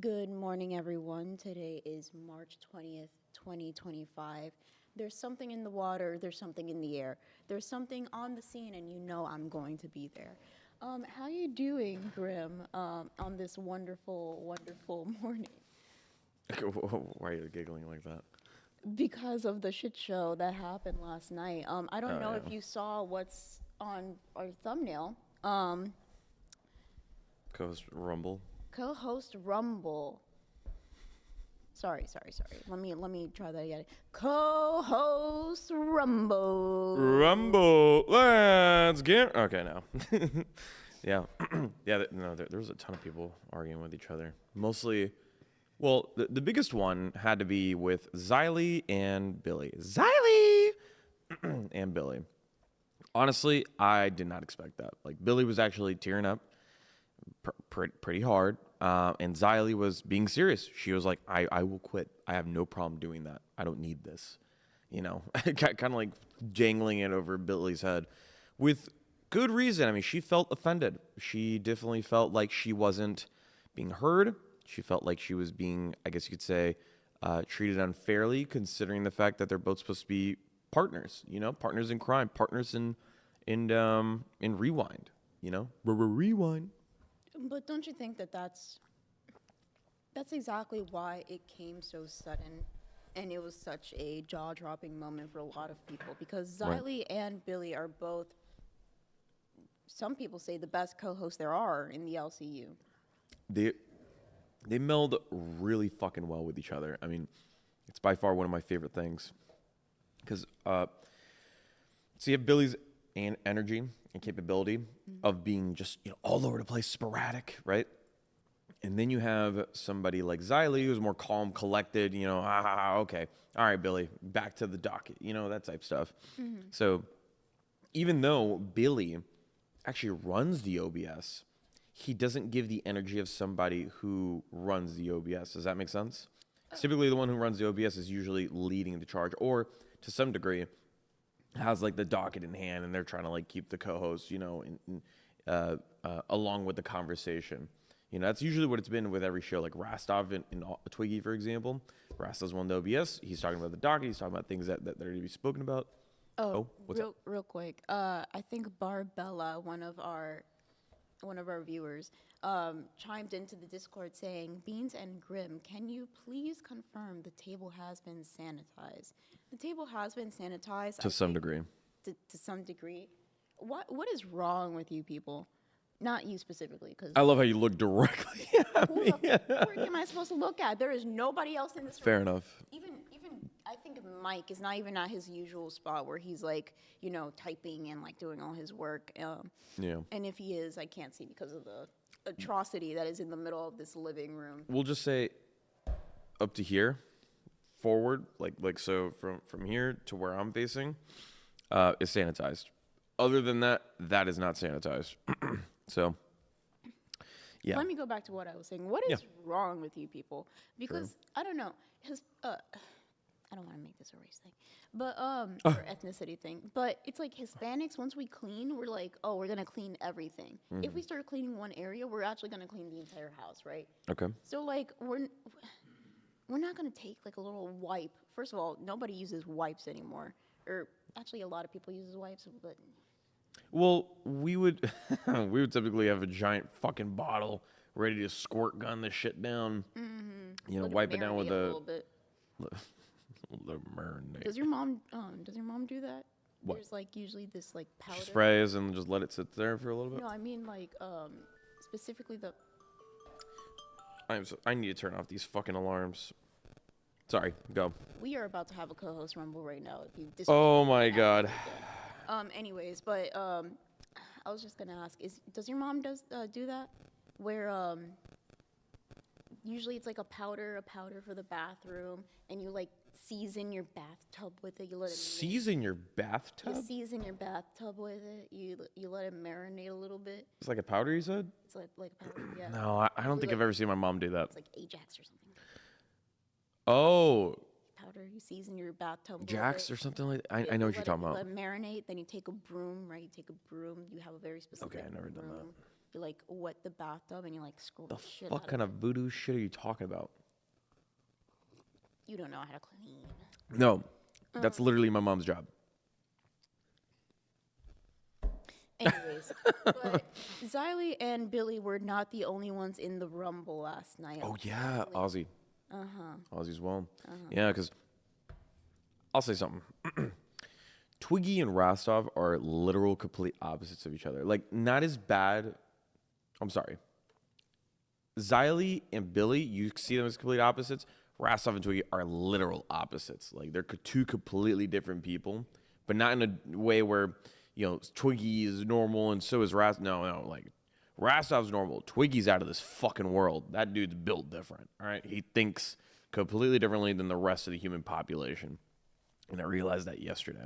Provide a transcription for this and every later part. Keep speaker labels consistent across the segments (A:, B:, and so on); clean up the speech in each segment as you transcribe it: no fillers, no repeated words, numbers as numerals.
A: Good morning, everyone. Today is March 20th, 2025. There's something in the water, there's something in the air. There's something on the scene, and you know I'm going to be there. How you doing, Grim, on this wonderful, wonderful morning?
B: Why are you giggling like that?
A: Because of the shit show that happened last night. I don't
B: Oh
A: know if
B: yeah.
A: you saw what's on our thumbnail.
B: Cohost Rumble.
A: Co-host Rumble. Sorry. Let me try that again. Co-host Rumble.
B: Rumble. Let's get. Okay, now. Yeah, yeah. No, there was a ton of people arguing with each other. Mostly, well, the biggest one had to be with Xylee and Billy. Xylee and Billy. Honestly, I did not expect that. Like Billy was actually tearing up pretty hard. And Xylee was being serious. She was like, I will quit. I have no problem doing that. I don't need this. You know, kind of like jangling it over Billy's head with good reason. I mean, she felt offended. She definitely felt like she wasn't being heard. She felt like she was being, I guess you could say, treated unfairly, considering the fact that they're both supposed to be partners. You know, partners in crime, partners in rewind. You know, rewind.
A: But don't you think that that's exactly why it came so sudden, and it was such a jaw-dropping moment for a lot of people because
B: Right.
A: Xylee and Billy are both. Some people say the best co-hosts there are in the LCU.
B: They they meld really fucking well with each other. I mean, it's by far one of my favorite things because so you have Billy's energy and capability of being just all over the place, sporadic, right? And then you have somebody like Xylee who's more calm, collected. Okay, all right, Billy, back to the docket. That type stuff. So even though Billy actually runs the OBS, he doesn't give the energy of somebody who runs the OBS. Does that make sense? Typically, the one who runs the OBS is usually leading the charge, or to some degree, has like the docket in hand, and they're trying to like keep the co-host, along with the conversation. That's usually what it's been with every show, like Rastov in Twiggy, for example. Rastov's won the OBS. He's talking about the docket. He's talking about things that are to be spoken about.
A: Oh,
B: What's up?
A: real quick. I think Barbella, one of our viewers, chimed into the Discord saying, "Beans and Grim, can you please confirm the table has been sanitized?" The table has been sanitized.
B: To
A: I
B: some
A: think,
B: degree.
A: to some degree. What is wrong with you people? Not you specifically, because
B: I love how you look directly at
A: who
B: me.
A: the frick am I supposed to look at? There is nobody else in this
B: Fair
A: room.
B: enough.
A: Even I think Mike is not even at his usual spot where he's like, typing and like doing all his work.
B: Yeah.
A: And if he is, I can't see because of the atrocity that is in the middle of this living room.
B: We'll just say up to here, forward, like so from here to where I'm facing, is sanitized. Other than that, that is not sanitized. So, yeah.
A: Let me go back to what I was saying. What is wrong with you people? Because I don't know. I don't want to make this a race thing, but or ethnicity thing. But it's like Hispanics. Once we clean, we're like, oh, we're gonna clean everything. If we start cleaning one area, we're actually gonna clean the entire house, right?
B: Okay.
A: So like we're not gonna take like a little wipe. First of all, nobody uses wipes anymore, or actually a lot of people use wipes, but
B: Well, we would we would typically have a giant fucking bottle ready to squirt gun this shit down.
A: let it
B: Wipe it down with
A: marinate a little bit.
B: the marinade.
A: Does your mom do that?
B: What?
A: There's like usually this like powder.
B: She sprays and just let it sit there for a little bit.
A: No, I mean like specifically the.
B: I need to turn off these fucking alarms. Sorry, go.
A: We are about to have a co-host rumble right now. If you
B: Oh my god.
A: Anyways, but I was just gonna ask: does your mom do that? Where usually it's like a powder for the bathroom, and you like season your bathtub with it. You let it
B: Season your bathtub?
A: You season your bathtub with it. You let it marinate a little bit.
B: It's like a powder, you said?
A: It's like a powder, yeah.
B: No, I don't think
A: like-
B: I've ever seen my mom do that.
A: It's like Ajax or something.
B: Oh,
A: Powder. You season your bathtub. a little
B: Jax
A: bit.
B: or something like that. I know what you're talking about.
A: Let it marinate. Then you take a broom, right? You take a broom. You have a very specific.
B: Okay, I never done that.
A: broom. you like wet the bathtub and you like scroll
B: The
A: the shit
B: fuck
A: out
B: kind
A: of
B: of voodoo shit are you talking about?
A: it. You don't know how to clean.
B: No, that's literally my mom's job.
A: Anyways, but Xylee and Billy were not the only ones in the Rumble last night.
B: Oh yeah, Ozzy. Ozzy as well.
A: Uh-huh.
B: Yeah, because I'll say something. Twiggy and Rostov are literal complete opposites of each other. Like, not as bad. I'm sorry. Xylee and Billy, you see them as complete opposites. Rostov and Twiggy are literal opposites. Like, they're two completely different people, but not in a way where, you know, Twiggy is normal and so is Rostov. No. Like, Rostov's normal. Twiggy's out of this fucking world. That dude's built different, all right? He thinks completely differently than the rest of the human population. And I realized that yesterday.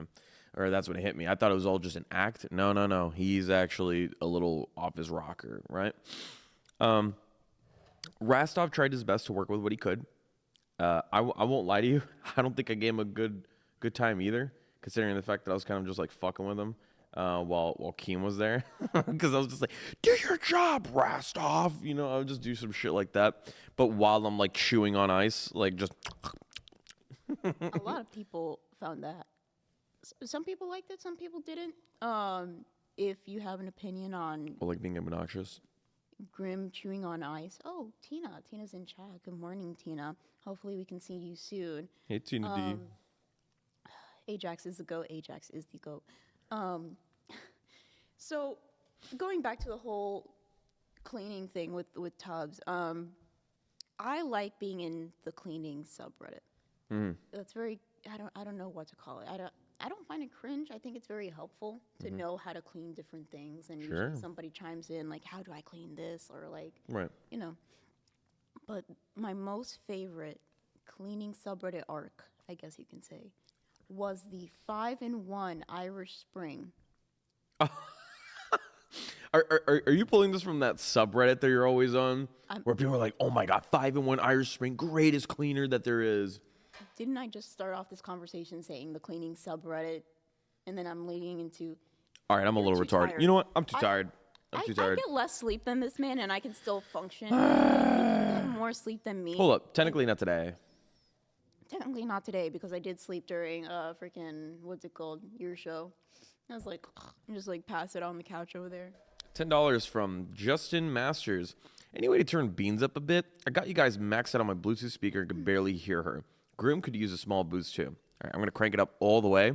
B: Or that's when it hit me. I thought it was all just an act. No. He's actually a little off his rocker, right? Rostov tried his best to work with what he could. I won't lie to you. I don't think I gave him a good time either, considering the fact that I was kind of just like fucking with him while Keem was there. Because I was just like, do your job, Rostov. You know, I would just do some shit like that. But while I'm like chewing on ice, like just...
A: A lot of people found that. Some people liked it, some people didn't. If you have an opinion on
B: Or like being obnoxious.
A: Grim chewing on ice. Oh, Tina's in chat. Good morning, Tina. Hopefully we can see you soon.
B: Hey, Tina D.
A: Ajax is the GOAT. Ajax is the GOAT. So going back to the whole cleaning thing with tubs, I like being in the cleaning subreddit. That's very, I don't know what to call it. I don't find it cringe. I think it's very helpful to know how to clean different things. And usually somebody chimes in like, how do I clean this? Or like, you know. But my most favorite cleaning subreddit arc, I guess you can say, was the 5-in-1 Irish Spring.
B: Are you pulling this from that subreddit that you're always on? Where people are like, oh my God, 5-in-1 Irish Spring, greatest cleaner that there is.
A: Didn't I just start off this conversation saying the cleaning subreddit, and then I'm leading into...
B: All right, I'm a little retarded.
A: Tired.
B: You know what? I'm too tired. I'm too tired.
A: I get less sleep than this man, and I can still function. You get more sleep than me.
B: Hold up. Technically not today.
A: Technically not today, because I did sleep during freaking, what's it called, your show. I was like, just like pass it on the couch over there.
B: $10 from Justin Masters. Any way to turn Beans up a bit? I got you guys maxed out on my Bluetooth speaker and could barely hear her. Groom could use a small boost too. All right, I'm going to crank it up all the way.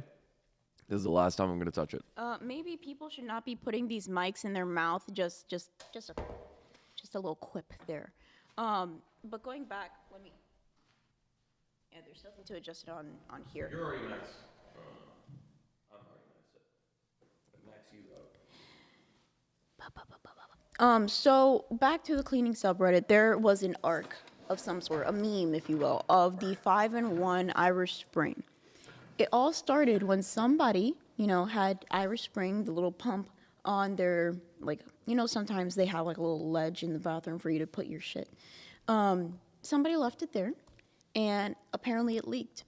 B: This is the last time I'm going to touch it.
A: Maybe people should not be putting these mics in their mouth. Just a little quip there. But going back, let me... Yeah, there's something to adjust it on here.
B: You're already maxed. I'm already maxed. Max you up.
A: So back to the cleaning subreddit, there was an arc of some sort, a meme, if you will, of the 5-in-1 Irish Spring. It all started when somebody, you know, had Irish Spring, the little pump on their, like, you know, sometimes they have like a little ledge in the bathroom for you to put your shit. Somebody left it there, and apparently it leaked.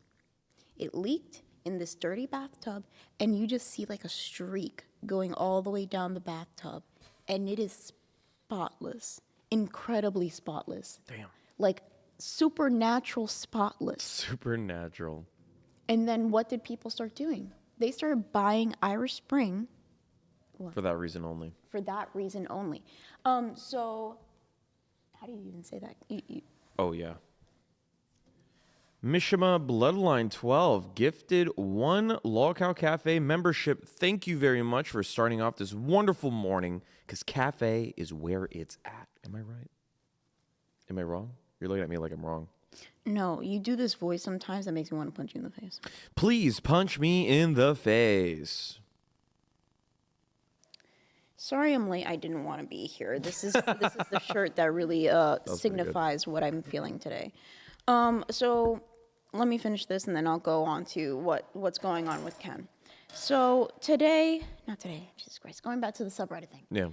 A: It leaked in this dirty bathtub, and you just see like a streak going all the way down the bathtub, and it is spotless, incredibly spotless.
B: Damn.
A: Like supernatural spotless.
B: Supernatural.
A: And then what did people start doing? They started buying Irish Spring. What?
B: For that reason only.
A: For that reason only. So, how do you even say that?
B: Oh, yeah. Mishima Bloodline 12 gifted 1 Lolcow Cafe membership. Thank you very much for starting off this wonderful morning, because cafe is where it's at. Am I right? Am I wrong? You're looking at me like I'm wrong.
A: No, you do this voice sometimes that makes me want to punch you in the face.
B: Please punch me in the face.
A: Sorry I'm late. I didn't want to be here. This is the shirt that really signifies what I'm feeling today. So let me finish this and then I'll go on to what's going on with Ken. So not today, Jesus Christ, going back to the subreddit thing.
B: Yeah.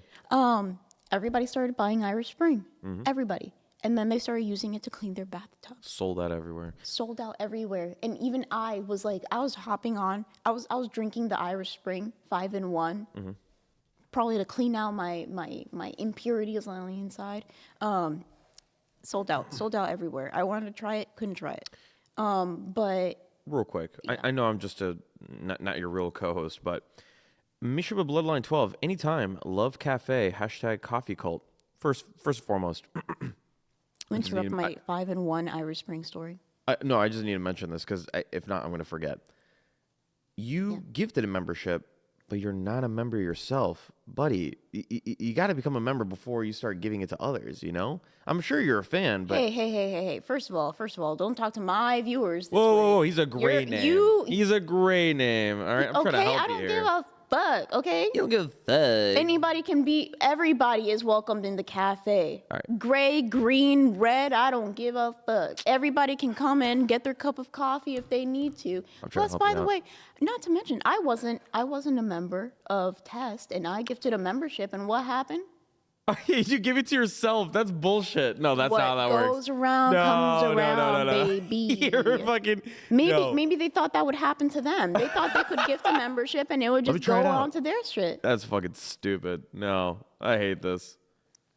A: Everybody started buying Irish Spring. Mm-hmm. Everybody. And then they started using it to clean their bathtubs.
B: Sold out everywhere.
A: Sold out everywhere. And even I was like, I was hopping on. I was drinking the Irish Spring 5-in-1. Mm-hmm. probably to clean out my impurities on the inside. Sold out everywhere. I wanted to try it, couldn't try it. But
B: Real quick,
A: yeah.
B: I know I'm just not your real co-host, but Mishaba Bloodline 12, anytime, love cafe, #coffee cult. First and foremost.
A: Interrupt my 5-in-1 Irish Spring story.
B: No, I just need to mention this because if not, I'm going to forget. You gifted a membership, but you're not a member yourself. Buddy, you got to become a member before you start giving it to others, you know? I'm sure you're a fan, but...
A: Hey. First of all, don't talk to my viewers this way.
B: Whoa, he's a gray name. He's a gray name, all right? I'm trying to help you here.
A: I don't give a fuck, okay?
B: You don't give a fuck.
A: Everybody is welcomed in the cafe.
B: All right.
A: Gray, green, red, I don't give a fuck. Everybody can come in, get their cup of coffee if they need to. Plus, by the way, not to mention, I wasn't a member of Test, and I gifted a membership, and what happened?
B: You give it to yourself. That's bullshit. No, that's not how that works.
A: What goes around comes around, baby.
B: You're fucking...
A: Maybe they thought that would happen to them. They thought they could gift a membership and it would just go on to their shit.
B: That's fucking stupid. No, I hate this.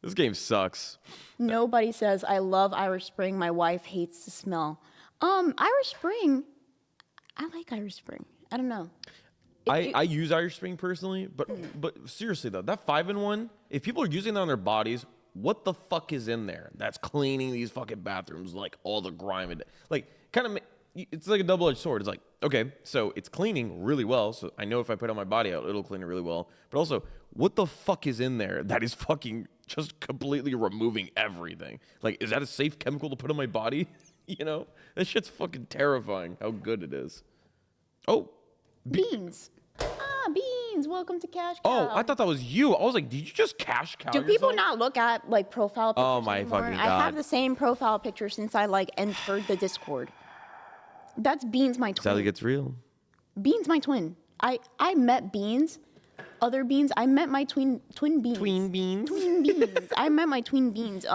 B: This game sucks.
A: Nobody says, I love Irish Spring. My wife hates the smell. Irish Spring, I like Irish Spring. I don't know.
B: I use Irish Spring personally, but seriously though, that 5-in-1, if people are using that on their bodies, what the fuck is in there that's cleaning these fucking bathrooms, like all the grime and like kind of it's like a double-edged sword. It's like, okay, so it's cleaning really well, so I know if I put it on my body, it'll clean it really well. But also, what the fuck is in there that is fucking just completely removing everything? Like, is that a safe chemical to put on my body? You know, that shit's fucking terrifying. How good it is. Oh,
A: beans. Beans. Welcome to Cash Cow.
B: Oh, I thought that was you. I was like, did you just cash cow
A: Do
B: yourself?
A: people not look at like profile pictures
B: Oh my
A: anymore?
B: fucking
A: I
B: God.
A: have the same profile picture since I like entered the Discord. That's Beans, my twin.
B: Sally gets real.
A: Beans, my twin. I met Beans. Other Beans. I met my twin Beans.
B: Tween beans.
A: Twin Beans. I met my twin Beans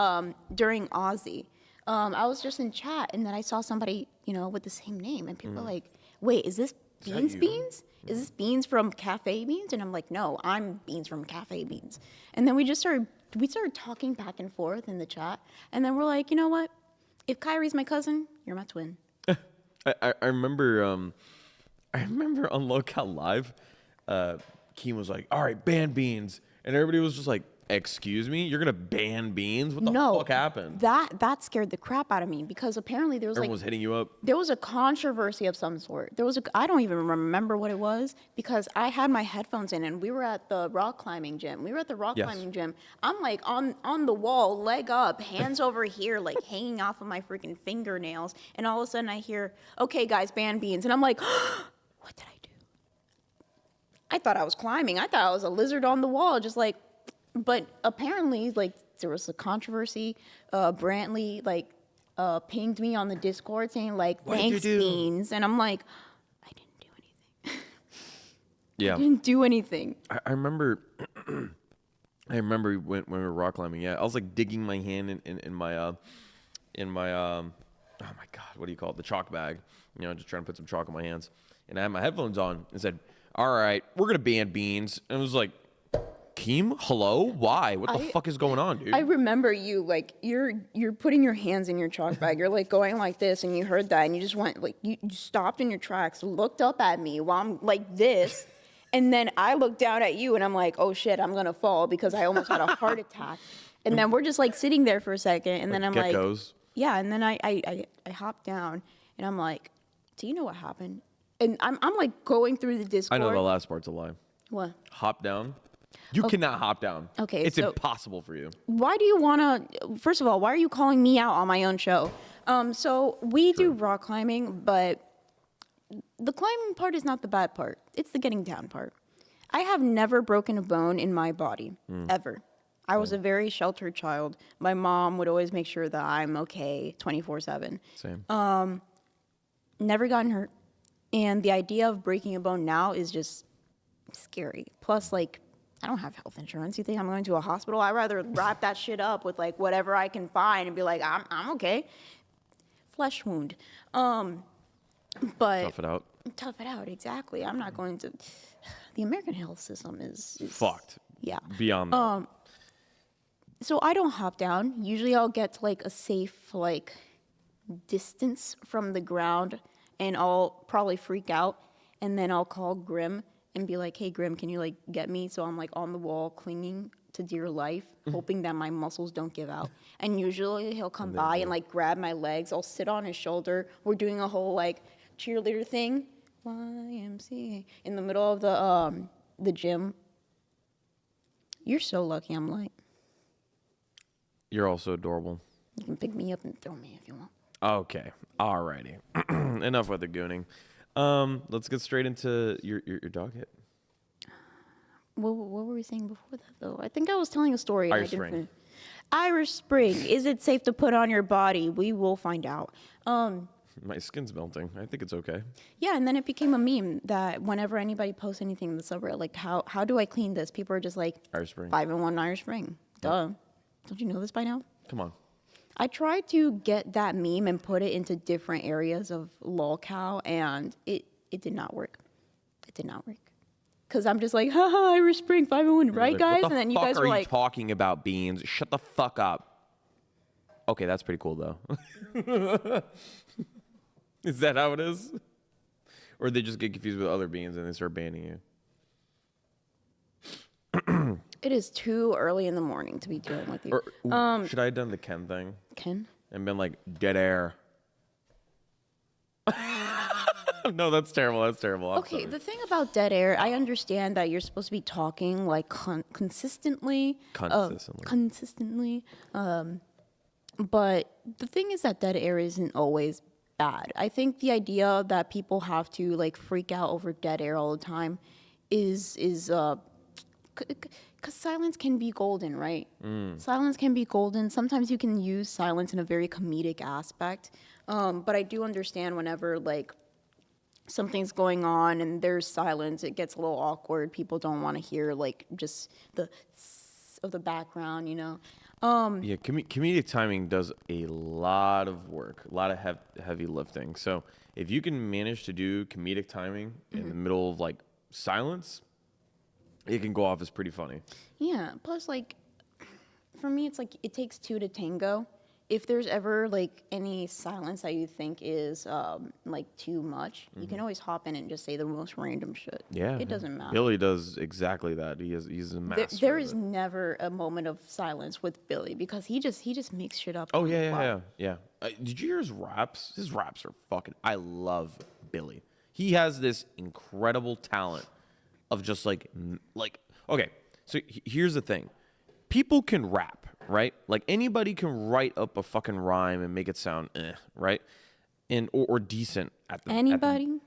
A: during Aussie. I was just in chat and then I saw somebody, with the same name and people were like, wait, is this Beans Beans? Is this Beans from Cafe Beans? And I'm like, no, I'm Beans from Cafe Beans. And then we started talking back and forth in the chat. And then we're like, you know what? If Kyrie's my cousin, you're my twin.
B: I remember on Locale Live, Keem was like, all right, ban Beans. And everybody was just like, excuse me? You're going to ban Beans? What the fuck happened?
A: That scared the crap out of me because apparently
B: Everyone was hitting you up?
A: There was a controversy of some sort. I don't even remember what it was because I had my headphones in and we were at the rock climbing gym. I'm like on the wall, leg up, hands over here, like hanging off of my freaking fingernails. And all of a sudden I hear, okay, guys, ban Beans. And I'm like, what did I do? I thought I was climbing. I thought I was a lizard on the wall, just like, but apparently, like, there was a controversy. Brantley, pinged me on the Discord saying, like, thanks, Beans. And I'm like, I didn't do anything.
B: Yeah.
A: I didn't do anything.
B: I remember when we were rock climbing, I was, like, digging my hand in my, oh, my God, what do you call it? The chalk bag. Just trying to put some chalk on my hands. And I had my headphones on and said, all right, we're going to ban Beans. And it was like, Keem, hello? Why? What the fuck is going on, dude?
A: I remember you, like, you're putting your hands in your chalk bag. You're, like, going like this, and you heard that, and you just went, like, you stopped in your tracks, looked up at me while I'm like this, and then I looked down at you, and I'm like, oh, shit, I'm going to fall because I almost had a heart attack. And then we're just, like, sitting there for a second, and then I'm
B: geckos.
A: Like, yeah, and then I hopped down, and I'm like, do you know what happened? And I'm like, going through the Discord.
B: I know the last part's a lie.
A: What?
B: Hop down? You cannot hop down.
A: Okay,
B: it's impossible for you.
A: Why do you want to? First of all, why are you calling me out on my own show? So we do rock climbing, but the climbing part is not the bad part. It's the getting down part. I have never broken a bone in my body ever. I was a very sheltered child. My mom would always make sure that I'm okay 24/7.
B: Same.
A: Never gotten hurt, and the idea of breaking a bone now is just scary. Plus, like, I don't have health insurance. You think I'm going to a hospital? I'd rather wrap that shit up with, like, whatever I can find and be like, I'm okay. Flesh wound. But
B: Tough it out.
A: Tough it out, exactly. I'm not going to. The American health system is
B: fucked.
A: Yeah.
B: Beyond that.
A: So I don't hop down. Usually I'll get to like a safe like distance from the ground and I'll probably freak out and then I'll call Grim and be like, hey Grim, can you like get me? So I'm like on the wall clinging to dear life, hoping that my muscles don't give out. And usually he'll come by and like grab my legs. I'll sit on his shoulder. We're doing a whole like cheerleader thing. YMCA in the middle of the gym. You're so lucky I'm light.
B: You're also adorable.
A: You can pick me up and throw me if you want.
B: Okay. Alrighty. Enough with the gooning. Let's get straight into your dog hit.
A: What were we saying before that, though? I think I was telling a story.
B: Irish Spring.
A: Irish Spring. Is it safe to put on your body? We will find out.
B: My skin's melting. I think it's okay.
A: Yeah, and then it became a meme that whenever anybody posts anything in the subreddit, like, how do I clean this? People are just like,
B: Irish Spring.
A: 5-in-1 Irish Spring. Duh. Don't you know this by now?
B: Come on.
A: I tried to get that meme and put it into different areas of lolcow, and it did not work. It did not work. Because I'm just like, haha, Irish Spring, 5-in-1, right,
B: Like,
A: guys?
B: What the
A: And then you
B: fuck
A: guys
B: are
A: were
B: you
A: like,
B: talking about, Beans? Shut the fuck up. Okay, that's pretty cool, though. Is that how it is? Or they just get confused with other beans and they start banning you?
A: it is too early in the morning to be dealing with you.
B: Or, should I have done the Ken thing?
A: Ken?
B: And been like, dead air. No, that's terrible. That's terrible. I'm
A: Okay,
B: sorry.
A: the thing about dead air, I understand that you're supposed to be talking like consistently.
B: Consistently.
A: But the thing is that dead air isn't always bad. I think the idea that people have to like freak out over dead air all the time is because silence can be golden, right? Silence can be golden. Sometimes you can use silence in a very comedic aspect. But I do understand whenever like something's going on and there's silence, it gets a little awkward. People don't want to hear like just the of the background, you know.
B: Yeah, comedic timing does a lot of work, a lot of heavy lifting. So if you can manage to do comedic timing in the middle of like silence, it can go off as pretty funny.
A: Yeah. Plus, like, for me, it's like it takes two to tango. If there's ever like any silence that you think is like too much, you can always hop in and just say the most random shit.
B: Yeah,
A: It doesn't matter.
B: Billy does exactly that. He's a master.
A: There
B: of
A: is
B: it.
A: never a moment of silence with Billy because he just makes shit up.
B: Oh
A: on the
B: yeah,
A: fly.
B: yeah. Did you hear his raps? His raps are fucking. I love Billy. He has this incredible talent of just like okay. So here's the thing. People can rap, right? Like anybody can write up a fucking rhyme and make it sound right? And or decent at the
A: Anybody?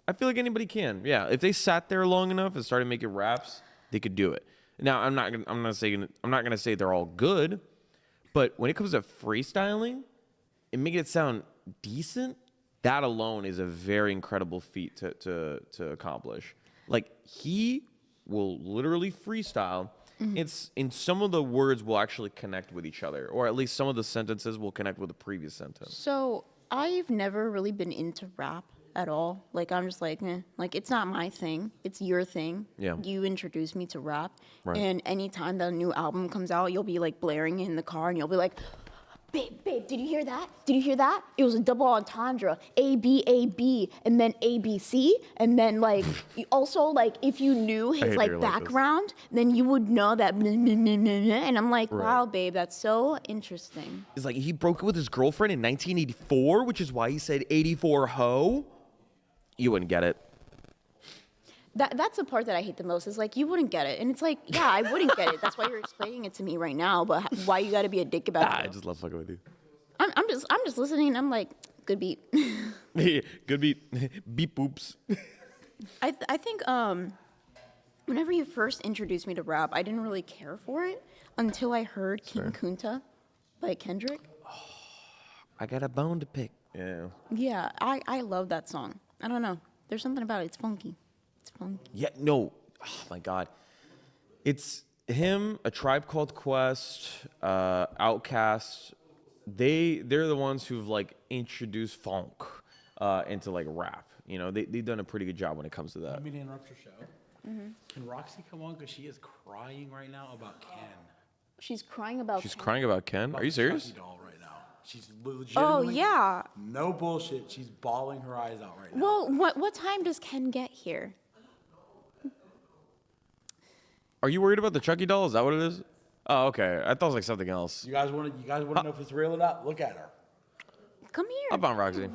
B: I feel like anybody can. Yeah, if they sat there long enough and started making raps, they could do it. Now, I'm not gonna say they're all good, but when it comes to freestyling and making it sound decent, that alone is a very incredible feat to accomplish. Like he will literally freestyle. It's in some of the words will actually connect with each other, or at least some of the sentences will connect with the previous sentence.
A: So I've never really been into rap at all. Like I'm just like, like it's not my thing. It's your thing.
B: Yeah.
A: You introduced me to rap,
B: Right.
A: and anytime that a new album comes out, you'll be like blaring it in the car, and you'll be like, babe, did you hear that? Did you hear that? It was a double entendre, A B, and then ABC, and then like also like if you knew his
B: hate
A: like
B: that you're like this.
A: background, then you would know that. And I'm like,
B: Right.
A: wow, babe, that's so interesting.
B: It's like he broke up with his girlfriend in 1984, which is why he said 84 ho. You wouldn't get it.
A: That's the part that I hate the most is like you wouldn't get it, and it's like yeah, I wouldn't get it. That's why you're explaining it to me right now. But why you got to be a dick about
B: I
A: it?
B: just love fucking with you.
A: I'm just listening. And I'm like, good beat.
B: Good beat. Beep boops.
A: I think whenever you first introduced me to rap, I didn't really care for it until I heard King Kunta by Kendrick.
B: I got a bone to pick. Yeah.
A: Yeah, I love that song. I don't know. There's something about it. It's funky. It's funky.
B: Yeah, no. Oh my God. It's him, A Tribe Called Quest, Outkast. They're the ones who've like introduced funk into like rap. You know, they've done a pretty good job when it comes to that.
C: Want me to interrupt your show? Can Roxy come on? Because she is crying right now about Ken.
A: She's crying about.
B: She's crying about Ken.
C: About
B: Are you
C: the
B: serious?
C: Chucky doll right now. She's legitimately.
A: Oh yeah.
C: No bullshit. She's bawling her eyes out right now.
A: Well, what time does Ken get here?
B: Are you worried about the Chucky doll? Is that what it is? Oh, okay. I thought it was like something else.
C: You guys want to know if it's real or not? Look at her.
A: Come here.
B: Up on Roxy.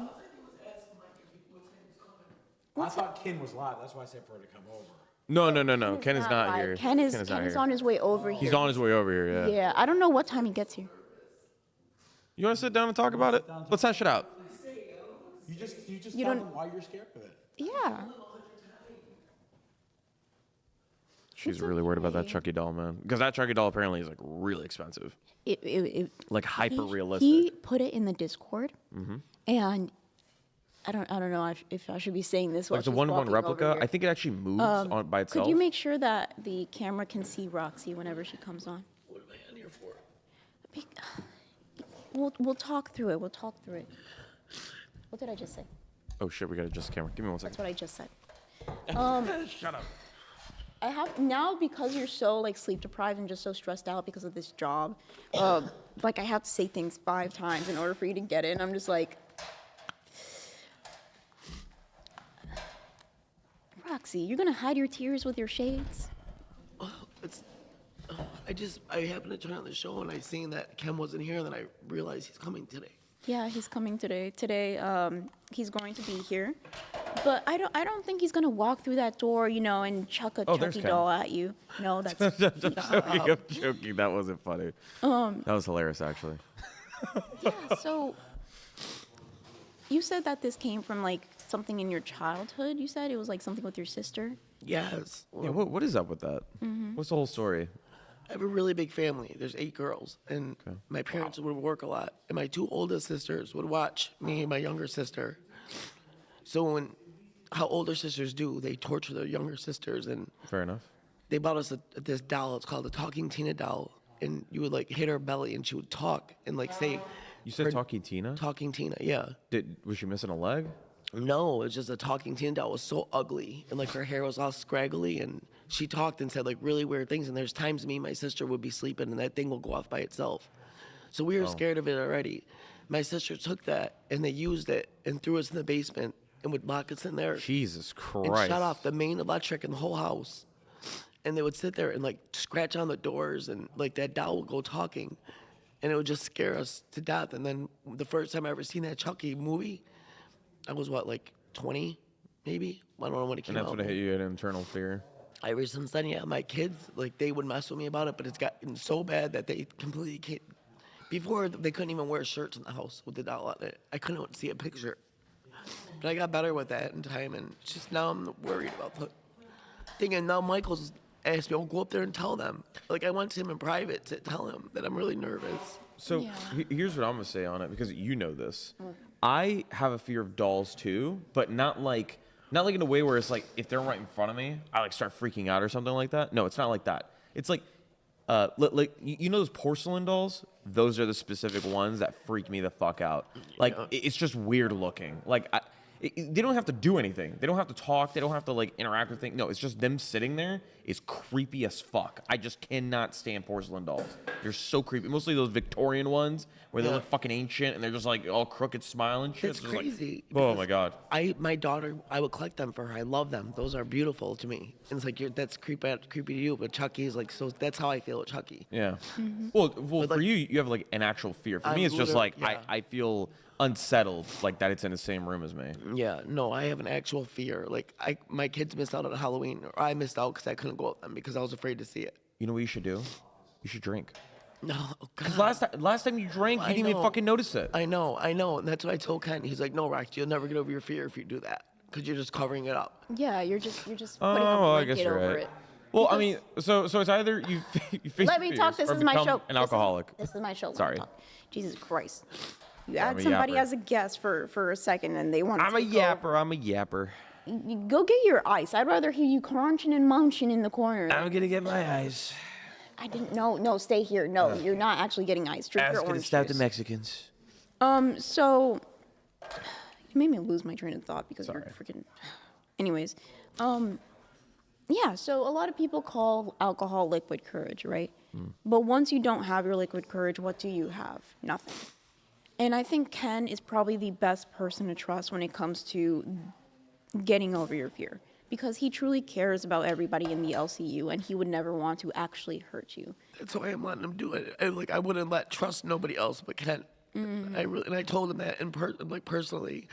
C: I thought Ken was live. That's why I said for her to come over.
B: No. Ken is not
A: live.
B: here.
A: Ken is
B: not here.
A: on his way over here.
B: He's on his way over here. Yeah.
A: Yeah, I don't know what time he gets here.
B: You want to sit down and talk about it? Let's hash it out.
C: You just
A: You
C: tell
A: don't-
C: them why you're scared of it.
A: Yeah.
B: She's
A: It's
B: really worried about that
A: okay.
B: Chucky doll, man. Because that Chucky doll apparently is like really expensive. Like hyper realistic.
A: He put it in the Discord, and I don't know if I should be saying this.
B: Like
A: While
B: it's a
A: she's
B: one-to-one
A: walking over
B: replica.
A: here.
B: I think it actually moves on by itself.
A: Could you make sure that the camera can see Roxy whenever she comes on?
C: What am I on here for?
A: We'll talk through it. We'll talk through it. What did I just say?
B: Oh shit, we gotta adjust the camera. Give me one
A: That's
B: second.
A: what I just said.
B: Shut up.
A: I have now because you're so like sleep deprived and just so stressed out because of this job. Like I have to say things 5 times in order for you to get it. And I'm just like, Roxy, you're gonna hide your tears with your shades?
D: It's, I happened to turn on the show and I seen that Ken wasn't here, and then I realized he's coming today.
A: Yeah, he's coming today. Today, he's going to be here, but I don't think he's gonna walk through that door, and chuck a
B: Oh, there's
A: Chucky
B: Ken.
A: doll at you. No, that's
B: I'm joking. That wasn't funny. That was hilarious, actually.
A: yeah. So you said that this came from like something in your childhood. You said it was like something with your sister.
D: Yes.
B: Yeah, what is up with that? What's the whole story?
D: I have a really big family. There's 8 girls, and my parents would work a lot, and my 2 oldest sisters would watch me and my younger sister. So how older sisters do, they torture their younger sisters, and
B: Fair enough.
D: they bought us this doll. It's called the Talking Tina doll, and you would like hit her belly, and she would talk and like say.
B: You said Talking Tina?
D: Talking Tina, yeah.
B: Was she missing a leg?
D: No, it's just a talking Tina doll was so ugly, and like her hair was all scraggly, and she talked and said like really weird things. And there's times me and my sister would be sleeping, and that thing will go off by itself. So we were scared of it already. My sister took that and they used it and threw us in the basement and would lock us in there
B: Jesus
D: and
B: Christ.
D: shut off the main electric in the whole house. And they would sit there and like scratch on the doors, and like that doll would go talking, and it would just scare us to death. And then the first time I ever seen that Chucky movie, I was like 20, maybe? I don't know when it came
B: And that's
D: out.
B: when it hit you, an internal fear.
D: Ever since then, yeah, my kids, like, they would mess with me about it, but it's gotten so bad that they completely can't. Before, they couldn't even wear shirts in the house with the doll on it. I couldn't see a picture. But I got better with that in time, and it's just now I'm worried about the thing. And now Michael's asked me, I'll go up there and tell them. Like, I went to him in private to tell him that I'm really nervous.
B: So
A: Yeah.
B: here's what I'm gonna say on it, because you know this. I have a fear of dolls too, but not like in a way where it's like if they're right in front of me, I like start freaking out or something like that. No, it's not like that. It's like like you know those porcelain dolls? Those are the specific ones that freak me the fuck out. Like it's just weird looking. Like they don't have to do anything. They don't have to talk. They don't have to like interact with things. No, it's just them sitting there is creepy as fuck. I just cannot stand porcelain dolls. They're so creepy. Mostly those Victorian ones where they look fucking ancient and they're just like all crooked smile and shit.
D: It's
B: just like,
D: crazy.
B: oh my god.
D: My daughter, I would collect them for her. I love them. Those are beautiful to me. And it's like, that's creepy to you, but Chucky's like, so that's how I feel with Chucky.
B: Yeah. Well, for
D: like-
B: you have like an actual fear. For me,
D: I'm
B: it's just
D: literally-
B: like
D: yeah.
B: I feel unsettled, like that it's in the same room as me.
D: Yeah, no, I have an actual fear. Like, my kids missed out on Halloween, or I missed out because I couldn't go with them because I was afraid to see it.
B: You know what you should do? You should drink.
D: No,
B: Because
D: God.
B: last time you drank, you
D: I
B: didn't even
D: know.
B: fucking notice it.
D: I know, and that's what I told Ken. He's like, no, Rox, you'll never get over your fear if you do that, because you're just covering it up.
A: Yeah, you're just putting
B: Oh,
A: a
B: well, I
A: blanket
B: guess you're
A: over
B: right.
A: it.
B: Well, I
A: Because-
B: mean, so it's either you face
A: Let me
B: your
A: talk.
B: fears
A: This
B: or
A: is my
B: become
A: show.
B: an alcoholic.
A: This is my show. Let me
B: Sorry.
A: talk. Jesus Christ. You
B: I'm
A: add
B: a
A: somebody
B: yapper.
A: as a guest for a second and they want to
B: I'm a yapper. I'm a yapper.
A: Go get your ice. I'd rather hear you crunching and munching in the corner.
E: I'm gonna get my eyes.
A: I didn't know. No, stay here. No, you're not actually getting ice. Drink
E: I was
A: your
E: gonna
A: orange
E: stop
A: juice.
E: the Mexicans.
A: So you made me lose my train of thought because you're freaking. Anyways, Yeah, so a lot of people call alcohol liquid courage, right? But once you don't have your liquid courage, what do you have? Nothing. And I think Ken is probably the best person to trust when it comes to getting over your fear, because he truly cares about everybody in the LCU and he would never want to actually hurt you.
D: That's why I'm letting him do it. I wouldn't trust nobody else but Ken. And I told him that personally.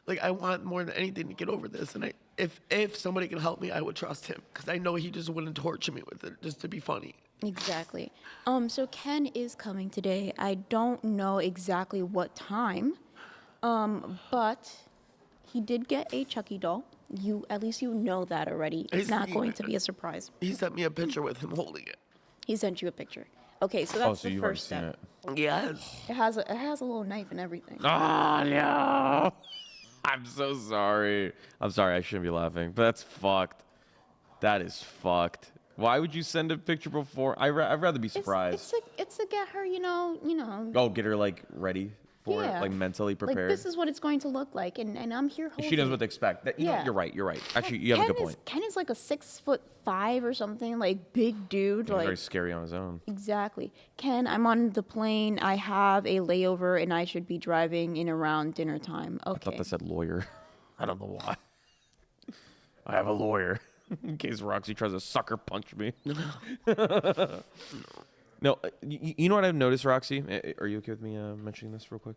D: Like, I want more than anything to get over this. And if somebody can help me, I would trust him, because I know he just wouldn't torture me with it just to be funny.
A: Exactly. So Ken is coming today. I don't know exactly what time, but he did get a Chucky doll. At least you know that already. It's not going to be a surprise.
D: He sent me a picture with him holding it.
A: He sent you a picture. Okay, so that's
B: so
A: the
B: you've already
A: first
B: seen
A: step.
B: it.
D: Yes.
A: It has a little knife and everything.
B: Oh, no. I'm so sorry. I'm sorry. I shouldn't be laughing, but that's fucked. That is fucked. Why would you send a picture before? I'd rather be surprised.
A: It's to get her, you know.
B: Oh, get her like ready for it, like mentally prepared.
A: Like, this is what it's going to look like, and I'm here holding
B: She knows
A: it.
B: what to expect. You know,
A: Yeah.
B: you're right. You're right. Actually, you have a good point.
A: Ken is like a 6'5" or something, like big dude.
B: He's
A: Like
B: very scary on his own.
A: exactly. Ken, I'm on the plane. I have a layover, and I should be driving in around dinner time.
B: I
A: Okay.
B: thought that said lawyer. I don't know why. I have a lawyer in case Roxy tries to sucker punch me. No, you know what I've noticed, Roxy? Are you okay with me mentioning this real quick?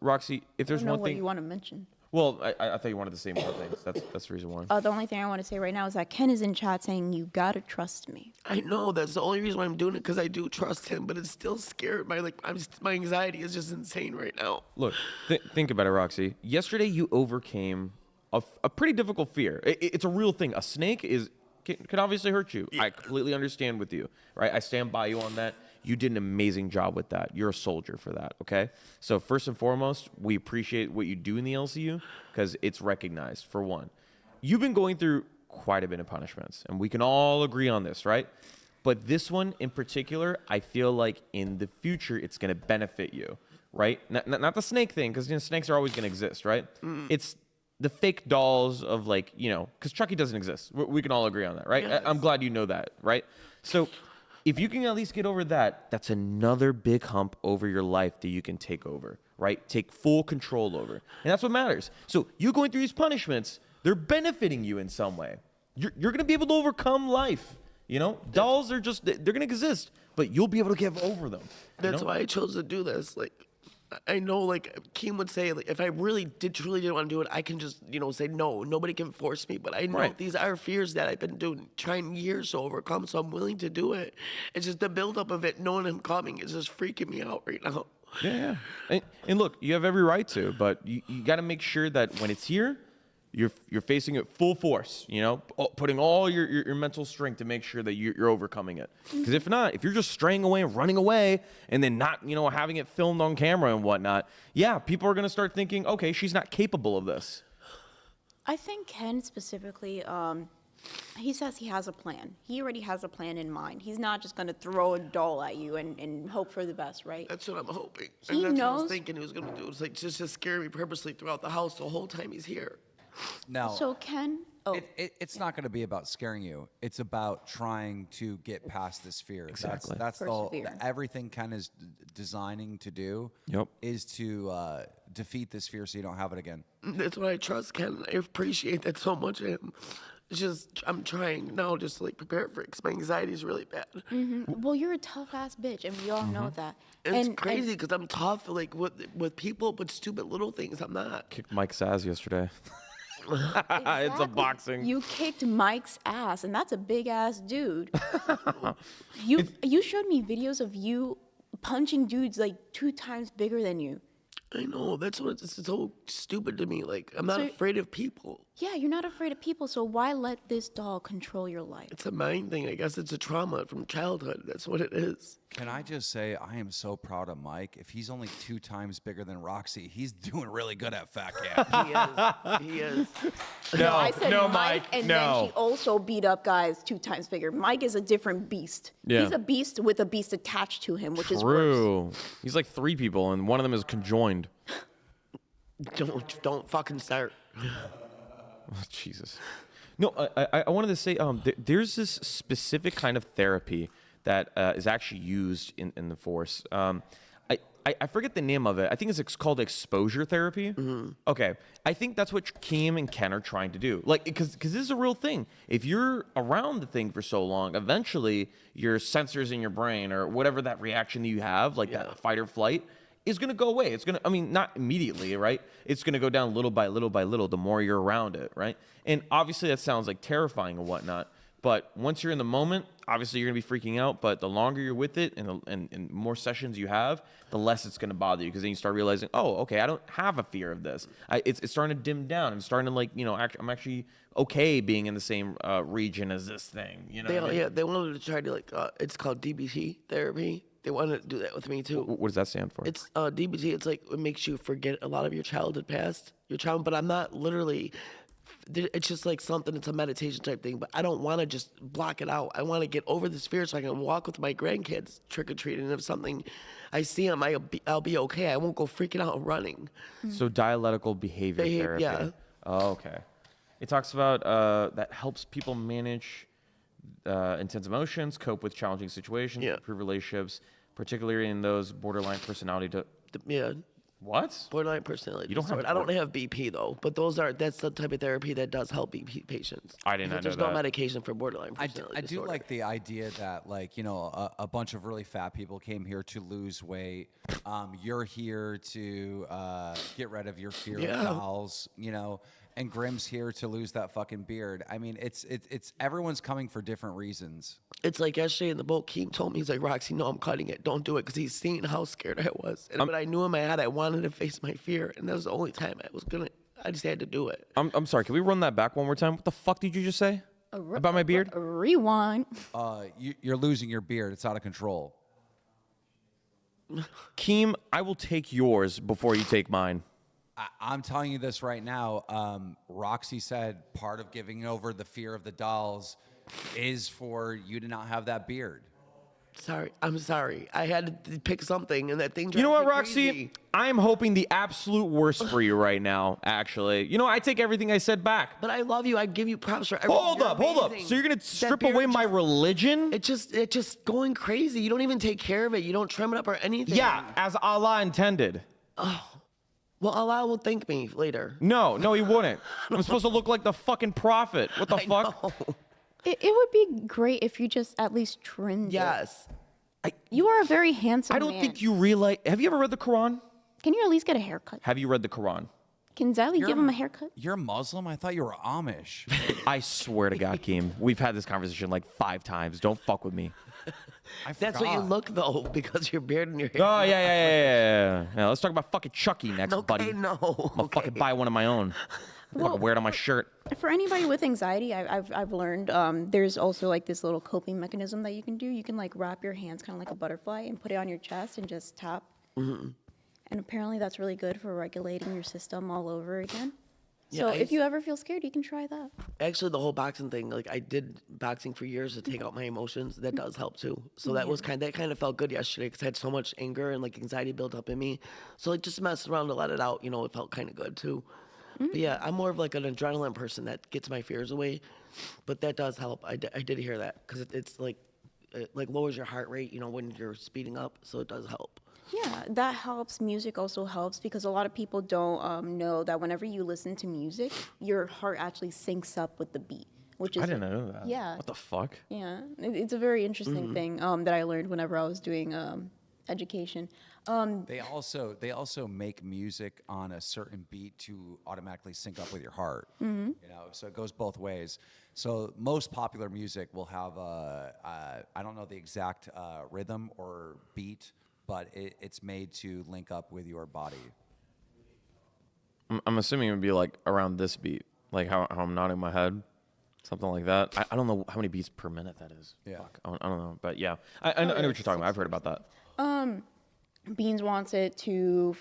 B: Roxy, if
A: I
B: there's
A: don't know
B: one
A: what
B: thing,
A: you want to mention.
B: well, I thought you wanted to say more things. That's the reason why.
A: The only thing I want to say right now is that Ken is in chat saying, "You gotta trust me."
D: I know, that's the only reason why I'm doing it, because I do trust him, but it's still scared. My anxiety is just insane right now.
B: Look, think about it, Roxy. Yesterday, you overcame a pretty difficult fear. It's a real thing. A snake can obviously hurt you. I completely understand with you, right? I stand by you on that. You did an amazing job with that. You're a soldier for that, okay? So first and foremost, we appreciate what you do in the LCU because it's recognized, for one. You've been going through quite a bit of punishments, and we can all agree on this, right? But this one in particular, I feel like in the future, it's going to benefit you, right? Not the snake thing, because snakes are always going to exist, right? It's the fake dolls of, like, because Chucky doesn't exist. We can all agree on that, right?
D: Yes.
B: I'm glad you know that, right? So if you can at least get over that, that's another big hump over your life that you can take over, right? Take full control over. And that's what matters. So you going through these punishments, they're benefiting you in some way. You're going to be able to overcome life. Dolls are they're going to exist, but you'll be able to get over them.
D: That's why I chose to do this. Like, I know, like Keem would say, like, if I really truly didn't want to do it, I can just, say no. Nobody can force me. But I know these are fears that I've been trying years to overcome, so I'm willing to do it. It's just the buildup of it, knowing him coming, is just freaking me out right now.
B: Yeah. And look, you have every right to, but you got to make sure that when it's here, you're facing it full force, putting all your mental strength to make sure that you're overcoming it. Because if not, if you're just straying away and running away and then not, having it filmed on camera and whatnot, yeah, people are going to start thinking, okay, she's not capable of this.
A: I think Ken specifically, he says he has a plan. He already has a plan in mind. He's not just going to throw a doll at you and hope for the best, right?
D: That's what I'm hoping.
A: He
D: and that's what I
A: knows-
D: was thinking he was going to do. It's like just scare me purposely throughout the house the whole time he's here.
E: Now,
A: So Ken,
E: it's not going to be about scaring you. It's about trying to get past this fear.
B: Exactly.
E: That's
A: Persevere.
E: everything Ken is designing to do.
B: Yep.
E: Is to defeat this fear so you don't have it again.
D: That's why I trust Ken. I appreciate that so much of him. It's just, I'm trying now just to prepare for it, because my anxiety is really bad.
A: well, you're a tough ass bitch, and we all know that.
D: It's crazy because I'm tough, with people, but stupid little things I'm not.
B: Kicked Mike's ass yesterday. It's a
A: Exactly.
B: boxing.
A: You kicked Mike's ass, and that's a big ass dude. You showed me videos of you punching dudes like 2 times bigger than you.
D: I know, that's what it's so stupid to me. Like, I'm not
A: So-
D: afraid of people.
A: Yeah, you're not afraid of people, so why let this doll control your life?
D: It's a mind thing. I guess it's a trauma from childhood. That's what it is.
E: Can I just say I am so proud of Mike. If he's only 2 times bigger than Roxy, he's doing really good at fat cat.
D: He is.
B: No,
A: I said
B: no,
A: Mike,
B: Mike,
A: and
B: no.
A: then she also beat up guys 2 times bigger. Mike is a different beast.
B: Yeah.
A: He's a beast with a beast attached to him, which is worse.
B: True. He's like 3 people, and one of them is conjoined.
D: Don't fucking start.
B: Oh, Jesus. No, I wanted to say there's this specific kind of therapy that is actually used in the force. I forget the name of it. I think it's called exposure therapy. Okay. I think that's what Keem and Ken are trying to do. Like, because this is a real thing. If you're around the thing for so long, eventually your sensors in your brain or whatever that reaction that you have, like that fight or flight, is going to go away. It's going to, I mean, not immediately, right? It's going to go down little by little by little the more you're around it, right? And obviously that sounds like terrifying and whatnot. But once you're in the moment, obviously you're going to be freaking out. But the longer you're with it and more sessions you have, the less it's going to bother you. Because then you start realizing, oh, okay, I don't have a fear of this. It's starting to dim down. I'm starting to like, I'm actually okay being in the same region as this thing. You know?
D: They wanted to try to like, it's called DBT therapy. They wanted to do that with me too.
B: What does that stand for?
D: It's DBT. It's like it makes you forget a lot of your childhood past, but I'm not literally. It's just like something. It's a meditation type thing, but I don't want to just block it out. I want to get over this fear so I can walk with my grandkids trick or treating. And if something I see them, I'll be okay. I won't go freaking out and running.
B: So dialectical behavior therapy.
D: Yeah.
B: Oh, okay. It talks about that helps people manage intense emotions, cope with challenging situations, improve relationships, particularly in those borderline personality. What?
D: Borderline personality
B: You don't
D: disorder.
B: have
D: I don't have BP though, but that's the type of therapy that does help BP patients.
B: I did not know
D: There's
B: that.
D: no medication for borderline personality
E: I do
D: disorder.
E: like the idea that, like, a bunch of really fat people came here to lose weight. You're here to get rid of your fear of dolls, and Grimm's here to lose that fucking beard. I mean, it's everyone's coming for different reasons.
D: It's like yesterday in the boat, Keem told me, he's like, Roxy, no, I'm cutting it. Don't do it. Because he's seen how scared I was. But I knew in my head I wanted to face my fear. And that was the only time I just had to do it.
B: I'm sorry. Can we run that back one more time? What the fuck did you just say about my beard?
A: Rewind.
E: You're losing your beard. It's out of control.
B: Keem, I will take yours before you take mine.
E: I'm telling you this right now. Roxy said part of giving over the fear of the dolls is for you to not have that beard.
D: I'm sorry. I had to pick something, and that thing.
B: You know what,
D: drives me
B: Roxy?
D: crazy.
B: I'm hoping the absolute worst for you right now. Actually, I take everything I said back.
D: But I love you. I give you props for everything.
B: Hold up. So you're gonna strip away my religion?
D: It's just going crazy. You don't even take care of it. You don't trim it up or anything.
B: Yeah, as Allah intended.
D: Well, Allah will thank me later.
B: No, he wouldn't. I'm supposed to look like the fucking prophet. What the fuck?
D: know.
A: It would be great if you just at least trimmed it.
D: Yes.
A: You are a very handsome
B: I don't
A: man.
B: think you realize. Have you ever read the Quran?
A: Can you at least get a haircut?
B: Have you read the Quran?
A: Can Zally give him a haircut?
E: You're Muslim? I thought you were Amish.
B: I swear to God, Keem, we've had this conversation like 5 times. Don't fuck with me.
D: That's what you look though, because your beard and your hair.
B: Oh, yeah. Now, let's talk about fucking Chucky next, buddy.
D: Okay, no.
B: I'm gonna fucking buy one of my own. Fucking wear it on my shirt.
A: For anybody with anxiety, I've learned there's also like this little coping mechanism that you can do. You can like wrap your hands kind of like a butterfly and put it on your chest and just tap. Mm-hmm. And apparently that's really good for regulating your system all over again. So if you ever feel scared, you can try that.
D: Actually, the whole boxing thing, like I did boxing for years to take out my emotions. That does help too. So that was kind of felt good yesterday because I had so much anger and like anxiety built up in me. So like just messing around to let it out, it felt kind of good too. But yeah, I'm more of like an adrenaline person that gets my fears away. But that does help. I did hear that because it's like it lowers your heart rate, when you're speeding up. So it does help.
A: Yeah, that helps. Music also helps because a lot of people don't know that whenever you listen to music, your heart actually syncs up with the beat, which is
B: I didn't know that.
A: Yeah.
B: What the fuck?
A: Yeah, it's a very interesting thing that I learned whenever I was doing education.
E: They also make music on a certain beat to automatically sync up with your heart. Mm-hmm. So it goes both ways. So most popular music will have I don't know the exact rhythm or beat, but it's made to link up with your body.
B: I'm assuming it would be like around this beat, like how I'm nodding my head, something like that. I don't know how many beats per minute that is.
E: Yeah.
B: Fuck, I don't know, but yeah, I know what you're talking about. I've heard about that.
A: Beans wants it to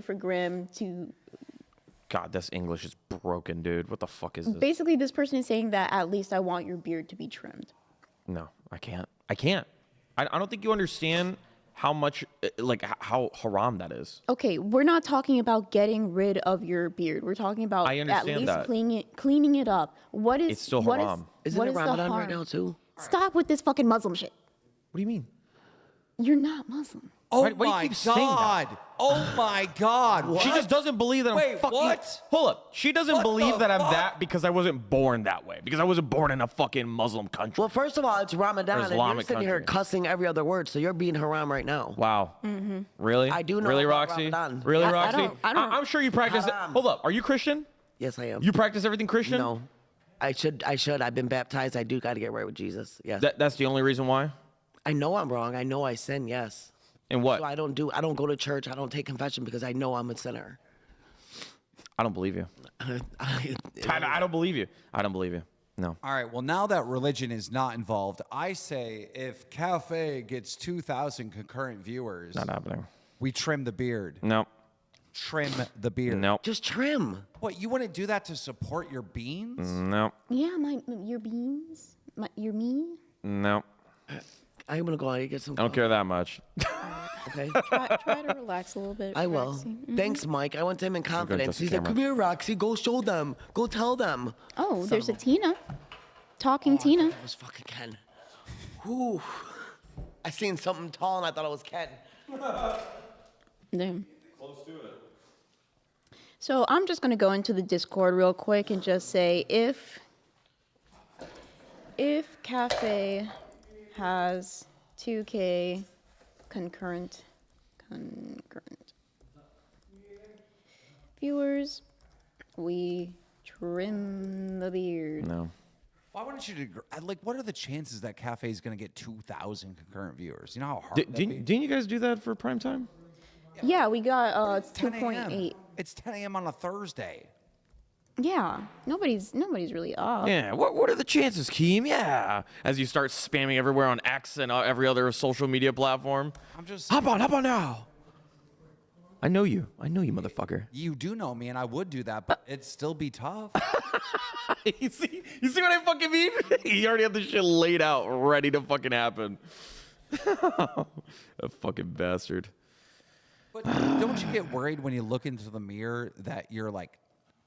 A: for Grimm to.
B: God, this English is broken, dude. What the fuck is this?
A: Basically, this person is saying that at least I want your beard to be trimmed.
B: No, I can't. I don't think you understand how much, like, how haram that is.
A: Okay, we're not talking about getting rid of your beard. We're talking about
B: I
A: at
B: understand
A: least
B: that.
A: cleaning it up. What is
B: It's still
A: what
B: haram.
D: Isn't
A: what
D: it
A: is the
D: Ramadan right
A: harm?
D: now too?
A: Stop with this fucking Muslim shit.
B: What do you mean?
A: You're not Muslim.
E: Oh
B: Why do you
E: my
B: keep saying that?
E: God. Oh my God. What?
B: She just doesn't believe that I'm
E: Wait,
B: fucking.
E: what?
B: Hold up. She doesn't
E: What
B: believe
E: the
B: that I'm
E: fuck?
B: that because I wasn't born that way. Because I wasn't born in a fucking Muslim country.
D: Well, first of all, it's Ramadan, and you're
B: Islamic
D: sitting here
B: country.
D: cussing every other word, so you're being haram right now.
B: Wow. Really?
D: I do know
B: Really,
D: about
B: Roxy?
D: Ramadan.
B: Really,
A: I
B: Roxy?
A: don't-
B: I'm sure you practice it.
D: Haram.
B: Hold up. Are you Christian?
D: Yes, I am.
B: You practice everything Christian?
D: No, I should. I've been baptized. I do got to get right with Jesus. Yes.
B: That's the only reason why?
D: I know I'm wrong. I know I sin. Yes.
B: And what?
D: So I don't go to church. I don't take confession because I know I'm a sinner.
B: I don't believe you. I don't believe you. I don't believe you. No.
E: All right. Well, now that religion is not involved, I say if Cafe gets 2,000 concurrent viewers,
B: Not happening.
E: we trim the beard.
B: No.
E: Trim the beard.
B: No.
D: Just trim.
E: What, you wouldn't do that to support your beans?
B: No.
A: Yeah, your beans, your me.
B: No.
D: I'm gonna go out and get some.
B: I don't care that much.
D: Okay.
A: Try to relax a little bit.
D: I will.
A: Roxy.
D: Thanks, Mike. I went to him in confidence.
B: adjust the
D: He's like,
B: camera.
D: "Come here, Roxy. Go show them. Go tell them."
A: Oh, there's a Tina. Talking Tina.
D: That was fucking Ken. Whew. I seen something tall and I thought it was Ken.
A: Damn. So I'm just gonna go into the Discord real quick and just say if Cafe has 2K concurrent viewers, we trim the beard.
B: No.
E: Why wouldn't you do, like, what are the chances that Cafe is going to get 2,000 concurrent viewers? You know how hard that'd be?
B: Didn't you guys do that for prime time?
A: Yeah, we got
E: It's 10 a.m.
A: 2.8.
E: It's 10 a.m. on a Thursday.
A: Yeah, nobody's really up.
B: Yeah. What are the chances, Keem? Yeah. As you start spamming everywhere on X and every other social media platform.
E: I'm just.
B: Hop on now. I know you, motherfucker.
E: You do know me, and I would do that, but it'd still be tough.
B: you see what I fucking mean? He already had the shit laid out, ready to fucking happen. A fucking bastard.
E: But don't you get worried when you look into the mirror that your like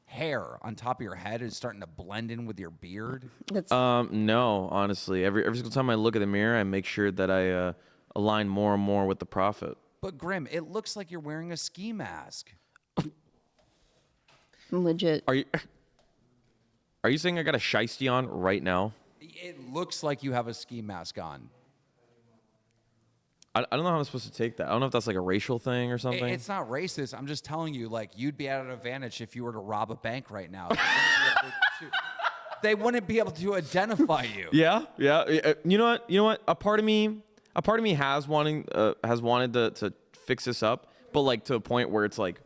E: hair on top of your head is starting to blend in with your beard?
A: That's
B: No, honestly. Every single time I look in the mirror, I make sure that I align more and more with the prophet.
E: But Grim, it looks like you're wearing a ski mask.
A: legit.
B: Are you saying I got a shiesty on right now?
E: It looks like you have a ski mask on.
B: I don't know how I'm supposed to take that. I don't know if that's like a racial thing or something.
E: It's not racist. I'm just telling you, like, you'd be at an advantage if you were to rob a bank right now. They wouldn't be able to identify you.
B: Yeah. You know what? A part of me has wanted to fix this up, but like to a point where it's like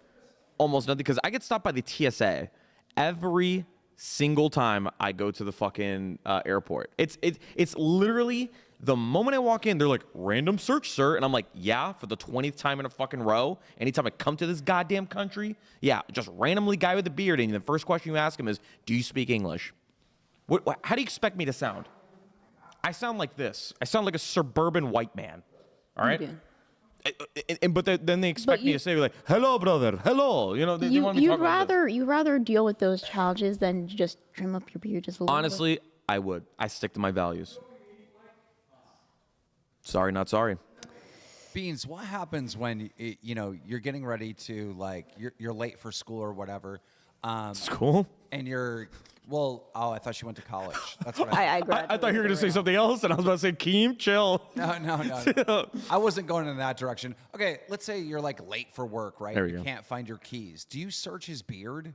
B: almost nothing. Because I get stopped by the TSA every single time I go to the fucking airport. It's literally the moment I walk in, they're like, "Random search, sir," and I'm like, "Yeah," for the 20th time in a fucking row. Anytime I come to this goddamn country, yeah, just randomly guy with a beard, and the first question you ask him is, "Do you speak English?" How do you expect me to sound? I sound like this. I sound like a suburban white man. All right.
A: Okay.
B: But then they expect me to say like, "Hello, brother. Hello." You know, they want me to talk like this.
A: You'd rather deal with those challenges than just trim up your beard just a little bit.
B: Honestly, I would. I stick to my values. Sorry, not sorry.
E: Beans, what happens when you're getting ready to like you're late for school or whatever?
B: School?
E: And I thought she went to college. That's what
A: I
B: I
A: graduated
B: thought you were gonna say
A: right
B: something else, and I was about to say, "Keem, chill."
E: No. I wasn't going in that direction. Okay, let's say you're like late for work, right?
B: There we
E: You
B: go.
E: can't find your keys. Do you search his beard?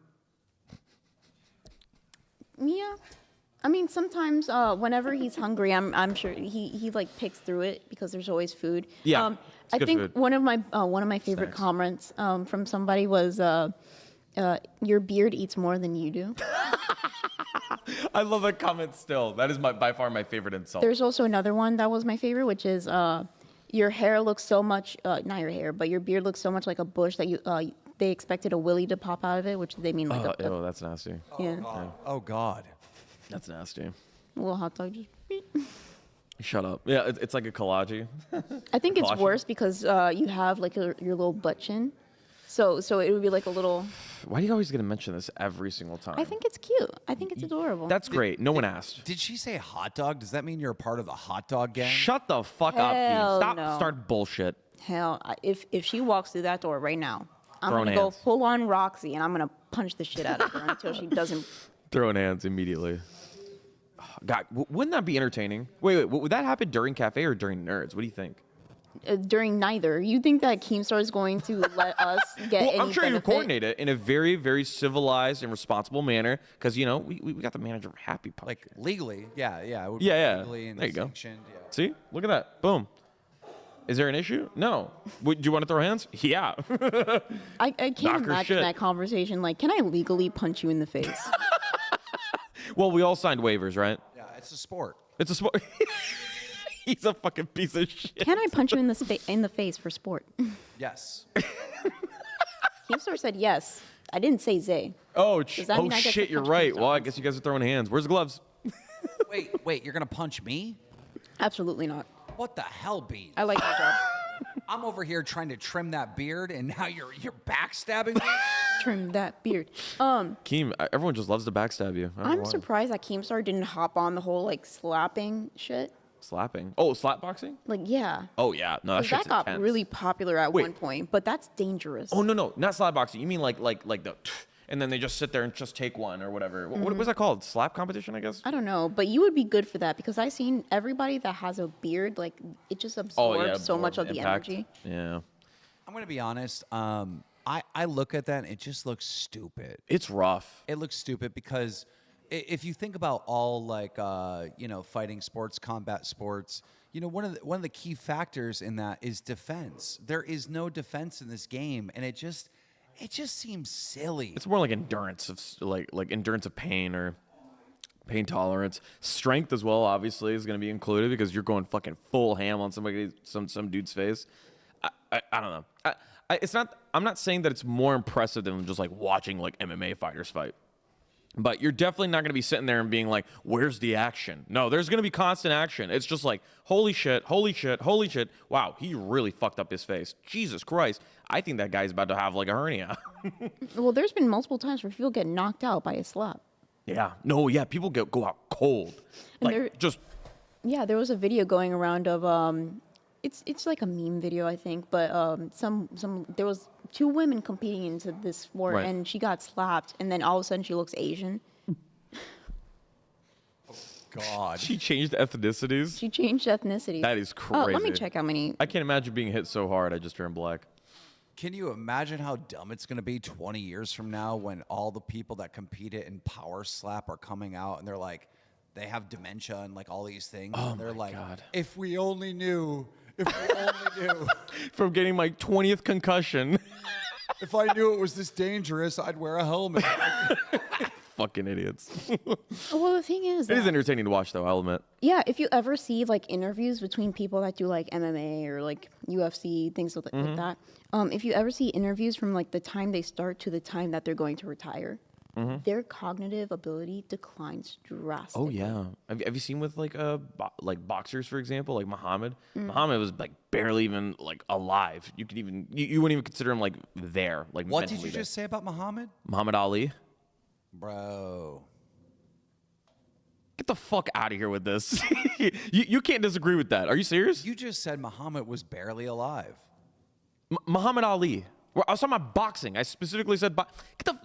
A: Yeah. I mean, sometimes whenever he's hungry, I'm sure he like picks through it because there's always food.
B: Yeah, it's
A: I
B: good
A: think
B: food.
A: one of my favorite
B: Snacks.
A: comments from somebody was, "Your beard eats more than you do."
B: I love that comment still. That is by far my favorite insult.
A: There's also another one that was my favorite, which is, "Your hair looks so much, not your hair, but your beard looks so much like a bush that they expected a willy to pop out of it," which they mean like
B: Oh, that's nasty.
A: yeah,
E: Oh God.
B: That's nasty.
A: a little hot dog just.
B: Shut up. Yeah, it's like a collage.
A: I think it's
B: Caution.
A: worse because you have like your little butt chin. So it would be like a little.
B: Why do you always get to mention this every single time?
A: I think it's cute. I think it's adorable.
B: That's great. No one asked.
E: Did she say hot dog? Does that mean you're a part of the hot dog gang?
B: Shut the fuck up, Keith.
A: Hell
B: Stop.
A: no.
B: Start bullshit.
A: Hell, if she walks through that door right now, I'm
B: Throwing
A: gonna go
B: hands.
A: full on Roxy and I'm gonna punch the shit out of her until she doesn't.
B: Throwing hands immediately. God, wouldn't that be entertaining? Wait, would that happen during cafe or during nerds? What do you think?
A: During neither. You think that Keemstar is going to let us get
B: Well,
A: any
B: I'm sure you
A: benefit?
B: coordinate it in a very, very civilized and responsible manner because, you know, we got the manager of Happy Punch.
E: Like legally, yeah. It would be
B: Yeah.
E: legally and
B: There you go.
E: sanctioned, yeah.
B: See? Look at that. Boom. Is there an issue? No. Do you want to throw hands? Yeah.
A: I can't
B: Knock her
A: imagine
B: shit.
A: that conversation. Like, can I legally punch you in the face?
B: Well, we all signed waivers, right?
E: Yeah, it's a sport.
B: It's a sport. He's a fucking piece of shit.
A: Can I punch you in the face for sport?
E: Yes.
A: Keemstar said yes. I didn't say Zay.
B: Oh,
A: Does that mean I get to
B: shit, you're
A: punch
B: right.
A: Keemstar?
B: Well, I guess you guys are throwing hands. Where's the gloves?
E: Wait, you're gonna punch me?
A: Absolutely not.
E: What the hell, Beat?
A: I like my job.
E: I'm over here trying to trim that beard, and now you're backstabbing me.
A: Trim that beard.
B: Keem, everyone just loves to backstab you. I don't know
A: I'm
B: why.
A: surprised that Keemstar didn't hop on the whole like slapping shit.
B: Slapping. Oh, slap boxing?
A: Like, yeah.
B: Oh, yeah. No, that
A: 'Cause
B: shit's
A: that got
B: intense.
A: really popular at
B: Wait.
A: one point, but that's dangerous.
B: Oh, no. Not slap boxing. You mean like the... And then they just sit there and just take one or whatever. What was that called? Slap competition, I guess?
A: I don't know, but you would be good for that because I've seen everybody that has a beard, like, it just absorbs so much of the
B: impact.
A: energy.
B: Yeah.
E: I'm gonna be honest. I look at that and it just looks stupid.
B: It's rough.
E: It looks stupid because if you think about all like fighting sports, combat sports, one of the key factors in that is defense. There is no defense in this game, and it just seems silly.
B: It's more like endurance of like endurance of pain or pain tolerance. Strength as well, obviously, is going to be included because you're going fucking full ham on some dude's face. I don't know. It's not. I'm not saying that it's more impressive than just like watching like MMA fighters fight. But you're definitely not going to be sitting there and being like, "Where's the action?" No, there's going to be constant action. It's just like, "Holy shit! Holy shit! Holy shit! Wow, he really fucked up his face. Jesus Christ! I think that guy's about to have like a hernia."
A: Well, there's been multiple times where people get knocked out by a slap.
B: Yeah. No. Yeah. People go out cold.
A: And
B: Like just.
A: Yeah, there was a video going around of it's like a meme video, I think, but there was two women competing into this sport,
B: Right.
A: and she got slapped, and then all of a sudden she looks Asian.
E: God.
B: She changed ethnicities.
A: She changed ethnicity.
B: That is
A: Oh, let me
B: crazy.
A: check how many.
B: I can't imagine being hit so hard I just turned black.
E: Can you imagine how dumb it's going to be 20 years from now when all the people that competed in power slap are coming out and they're like, they have dementia and like all these things.
B: Oh
E: and they're
B: my
E: like,
B: God.
E: if we only knew, if we only knew,
B: From getting my 20th concussion.
E: if I knew it was this dangerous, I'd wear a helmet.
B: Fucking idiots.
A: Well, the thing is,
B: It is
A: that-
B: entertaining to watch, though, I'll admit.
A: yeah, if you ever see like interviews between people that do like MMA or like UFC things like that, if you ever see interviews from like the time they start to the time that they're going to retire, their cognitive ability declines drastically.
B: Oh, yeah. Have you seen with like boxers, for example, like Muhammad? Muhammad was like barely even like alive. You wouldn't even consider him like there. Like
E: What did
B: mentally
E: you
B: there.
E: just say about Muhammad?
B: Muhammad Ali?
E: Bro.
B: Get the fuck out of here with this. you can't disagree with that. Are you serious?
E: You just said Muhammad was barely alive.
B: Muhammad Ali. Well, I was talking about boxing. I specifically said,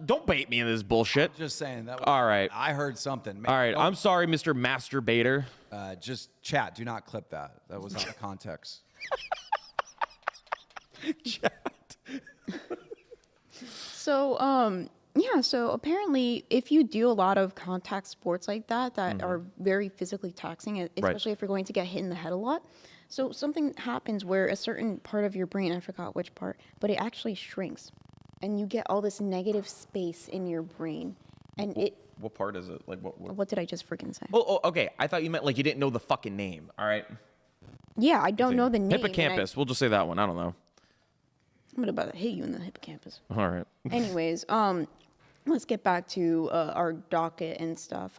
B: don't bait me in this bullshit.
E: Just saying that.
B: All right.
E: I heard something.
B: All right. I'm sorry, Mr. Masturbator.
E: Just chat. Do not clip that. That was out of context.
A: So, yeah, so apparently if you do a lot of contact sports like that are very physically taxing, especially if you're going to get hit in the head a lot, so something happens where a certain part of your brain, I forgot which part, but it actually shrinks. And you get all this negative space in your brain. And
B: What part is it? Like what?
A: what did I just freaking say?
B: Oh, okay. I thought you meant like you didn't know the fucking name. All right.
A: Yeah, I don't know the name. and
B: Hippocampus. We'll just say that one. I don't know.
A: I'm about to hit you in the hippocampus.
B: All right.
A: Anyways, let's get back to our docket and stuff.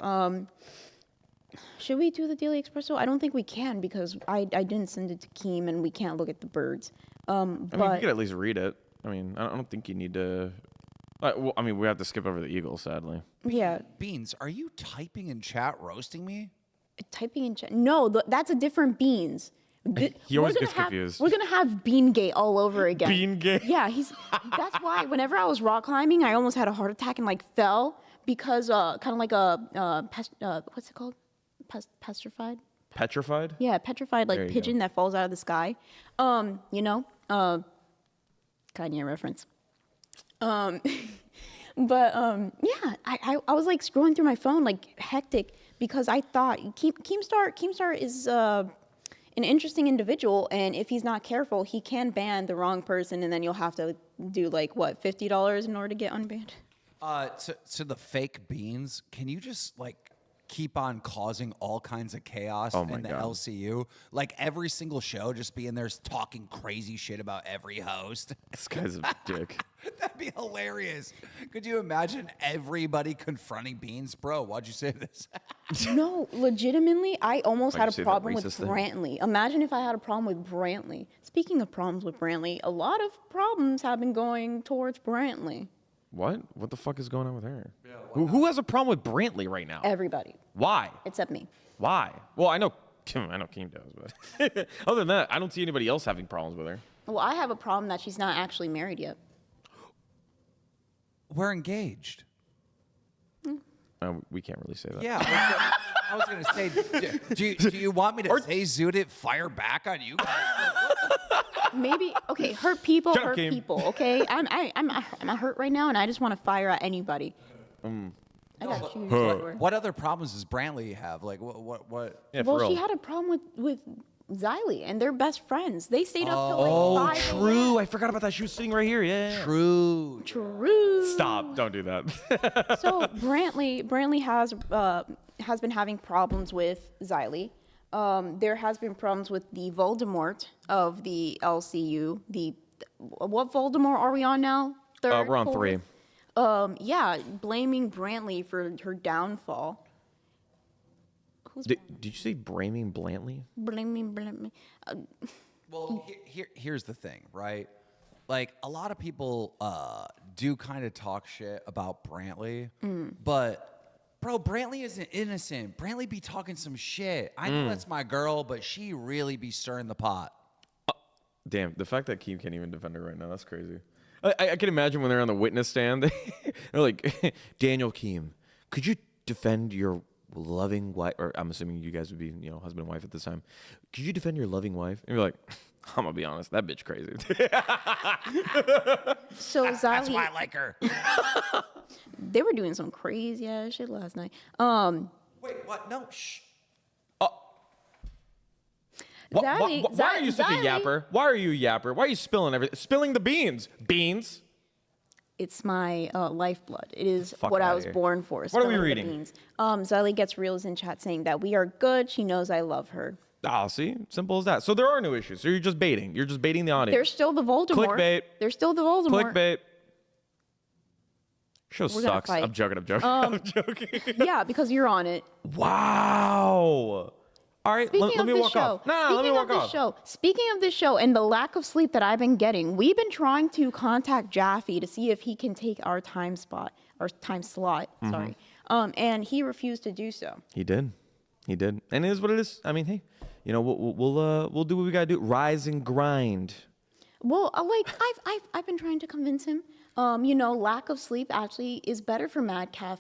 A: Should we do the daily espresso? I don't think we can because I didn't send it to Keem and we can't look at the birds.
B: I mean, you could at least read it. I mean, I don't think you need to. Well, I mean, we have to skip over the eagle, sadly.
A: Yeah.
E: Beans, are you typing in chat roasting me?
A: Typing in chat. No, that's a different Beans.
B: He always
A: We're
B: gets
A: gonna have-
B: confused.
A: We're gonna have Beangate all over again.
B: Beangate?
A: Yeah, that's why whenever I was rock climbing, I almost had a heart attack and like fell because kind of like a what's it called? Petrified.
B: Petrified?
A: Yeah, petrified
B: There
A: like
B: you
A: pigeon
B: go.
A: that falls out of the sky. Kanye reference. Yeah, I was like scrolling through my phone like hectic because I thought Keemstar is an interesting individual, and if he's not careful, he can ban the wrong person, and then you'll have to do like what, $50 in order to get unbanned.
E: To the fake Beans, can you just like keep on causing all kinds of chaos
B: Oh my
E: in the
B: God.
E: LCU? Like every single show, just being there talking crazy shit about every host.
B: This guy's a dick.
E: That'd be hilarious. Could you imagine everybody confronting Beans? Bro, why'd you say this?
A: No, legitimately, I almost
B: Why'd
A: had
B: you
A: a
B: say that
A: problem with
B: racist thing?
A: Brantley. Imagine if I had a problem with Brantley. Speaking of problems with Brantley, a lot of problems have been going towards Brantley.
B: What? What the fuck is going on with her? Who has a problem with Brantley right now?
A: Everybody,
B: Why?
A: except me.
B: Why? Well, I know Keem does, but other than that, I don't see anybody else having problems with her.
A: Well, I have a problem that she's not actually married yet.
E: We're engaged.
B: We can't really say that.
E: Yeah. I was going to say, do you want me to say Zudit fire back on you guys?
A: Maybe okay. Hurt people,
B: Shut up,
A: hurt
B: Kim.
A: people. Okay, I'm hurt right now, and I just want to fire at anybody. I got shoes everywhere.
E: What other problems does Brantley have? Like what?
B: Yeah, for
A: Well,
B: real.
A: she had a problem with Xylee, and they're best friends. They stayed up till
B: Oh,
A: like 5
B: true. I forgot about that. She was sitting right here. Yeah.
E: True.
A: True.
B: Stop. Don't do that.
A: So Brantley has been having problems with Xylee. There has been problems with the Voldemort of the LCU. What Voldemort are we on now? Third,
B: we're on
A: fourth?
B: 3.
A: Yeah, blaming Brantley for her downfall. Who's
B: Did you say blaming Blantley?
A: blaming?
E: Well, here's the thing, right? Like a lot of people do kind of talk shit about Brantley, but bro, Brantley isn't innocent. Brantley be talking some shit. I know that's my girl, but she really be stirring the pot.
B: Damn, the fact that Keem can't even defend her right now, that's crazy. I can imagine when they're on the witness stand, they're like, Daniel Keem, could you defend your loving wife? Or I'm assuming you guys would be, husband and wife at this time. Could you defend your loving wife? And you're like, I'm gonna be honest, that bitch crazy.
A: So Xylee,
E: That's why I like her.
A: they were doing some crazy ass shit last night.
E: Wait, what? No, shh.
B: Why are you such a
A: Xylee-
B: yapper? Why are you a yapper? Why are you spilling everything? Spilling the beans. Beans?
A: It's my lifeblood. It is
B: Fuck
A: what I
B: outta
A: was
B: here.
A: born for.
B: What are we
A: spilling the
B: reading?
A: beans. Xylee gets reels in chat saying that we are good. She knows I love her.
B: Oh, see? Simple as that. So there are no issues. So you're just baiting. You're just baiting the audience.
A: There's still the Voldemort.
B: Clickbait.
A: There's still the Voldemort.
B: Clickbait. Show
A: We're gonna
B: sucks.
A: fight.
B: I'm joking. I'm joking.
A: Yeah, because you're on it.
B: Wow. All right,
A: Speaking
B: let
A: of
B: me
A: this
B: walk
A: show,
B: off. No, let me walk off.
A: Speaking of this show and the lack of sleep that I've been getting, we've been trying to contact Jaffe to see if he can take our time slot.
B: Mm-hmm.
A: Sorry, and he refused to do so.
B: He did. And it is what it is. I mean, hey, we'll do what we gotta do. Rise and grind.
A: Well, I've been trying to convince him. Lack of sleep actually is better for Mad House.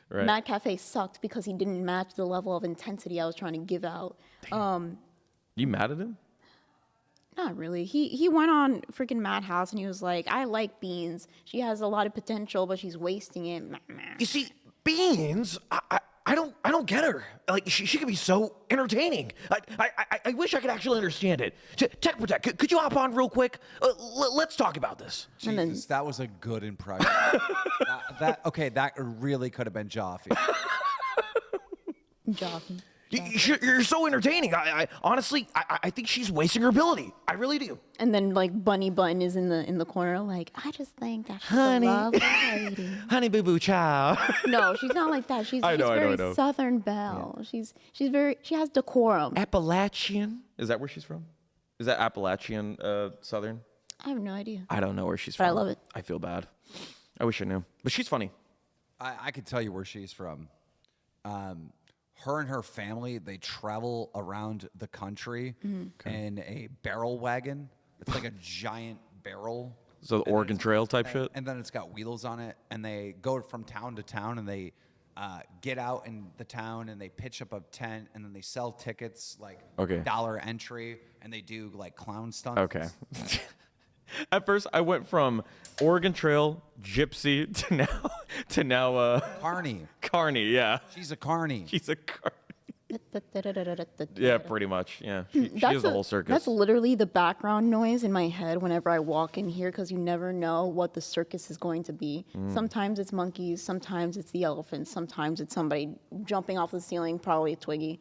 B: Right.
A: Mad Cafe sucked because he didn't match the level of intensity I was trying to give out.
B: You mad at him?
A: Not really. He went on freaking Madhouse and he was like, I like Beans. She has a lot of potential, but she's wasting it.
F: You see, Beans, I don't get her. Like she could be so entertaining. I wish I could actually understand it. Tech Protect, could you hop on real quick? Let's talk about this.
A: And then-
E: Jesus, that was a good impression. that really could have been Jaffe.
A: Jaffe.
F: You're so entertaining. I honestly, I think she's wasting her ability. I really do.
A: And then like Bunny Bun is in the corner, like I just think that she's
F: Honey.
A: a lovely lady.
F: Honey Boo Boo Chow.
A: No, she's not like that. She's very Southern Belle. She's very she has decorum.
F: Appalachian.
B: Is that where she's from? Is that Appalachian Southern?
A: I have no idea.
B: I don't know where she's
A: But
B: from.
A: I love it.
B: I feel bad. I wish I knew. But she's funny.
E: I could tell you where she's from. Her and her family, they travel around the country in a barrel wagon. It's like a giant barrel.
B: So the Oregon Trail type shit?
E: And then it's got wheels on it. And they go from town to town and they get out in the town and they pitch up a tent and then they sell tickets like $1 entry and they do like clown stunts.
B: Okay. At first, I went from Oregon Trail, Gypsy, to now
E: Carney.
B: Carney, yeah.
E: She's a carney.
B: She's a Carney. Yeah, pretty much. Yeah. She has the whole circus.
A: That's literally the background noise in my head whenever I walk in here because you never know what the circus is going to be. Sometimes it's monkeys, sometimes it's the elephants, sometimes it's somebody jumping off the ceiling, probably a Twiggy.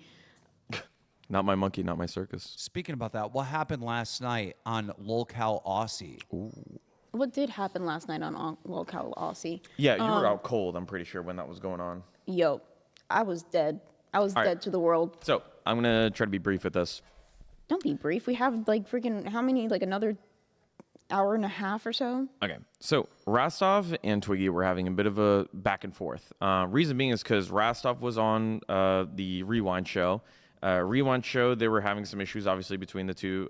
B: Not my monkey, not my circus.
E: Speaking about that, what happened last night on Lolcow Aussie?
A: What did happen last night on Lolcow Aussie?
B: Yeah, you were out cold, I'm pretty sure, when that was going on.
A: Yo, I was dead. I was dead to the world.
B: So, I'm going to try to be brief with this.
A: Don't be brief. We have like freaking, how many, like another hour and a half or so?
B: Okay, so Rastov and Twiggy were having a bit of a back and forth. Reason being is because Rastov was on the Rewind show. Rewind show, they were having some issues, obviously, between the two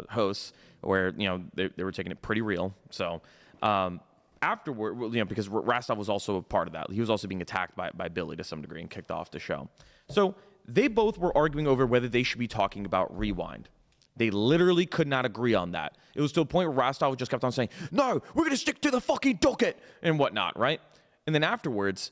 B: hosts, where they were taking it pretty real. So afterward, because Rastov was also a part of that, he was also being attacked by Billy to some degree and kicked off the show. So they both were arguing over whether they should be talking about Rewind. They literally could not agree on that. It was to a point where Rastov just kept on saying, "No, we're gonna stick to the fucking docket," and whatnot, right? And then afterwards,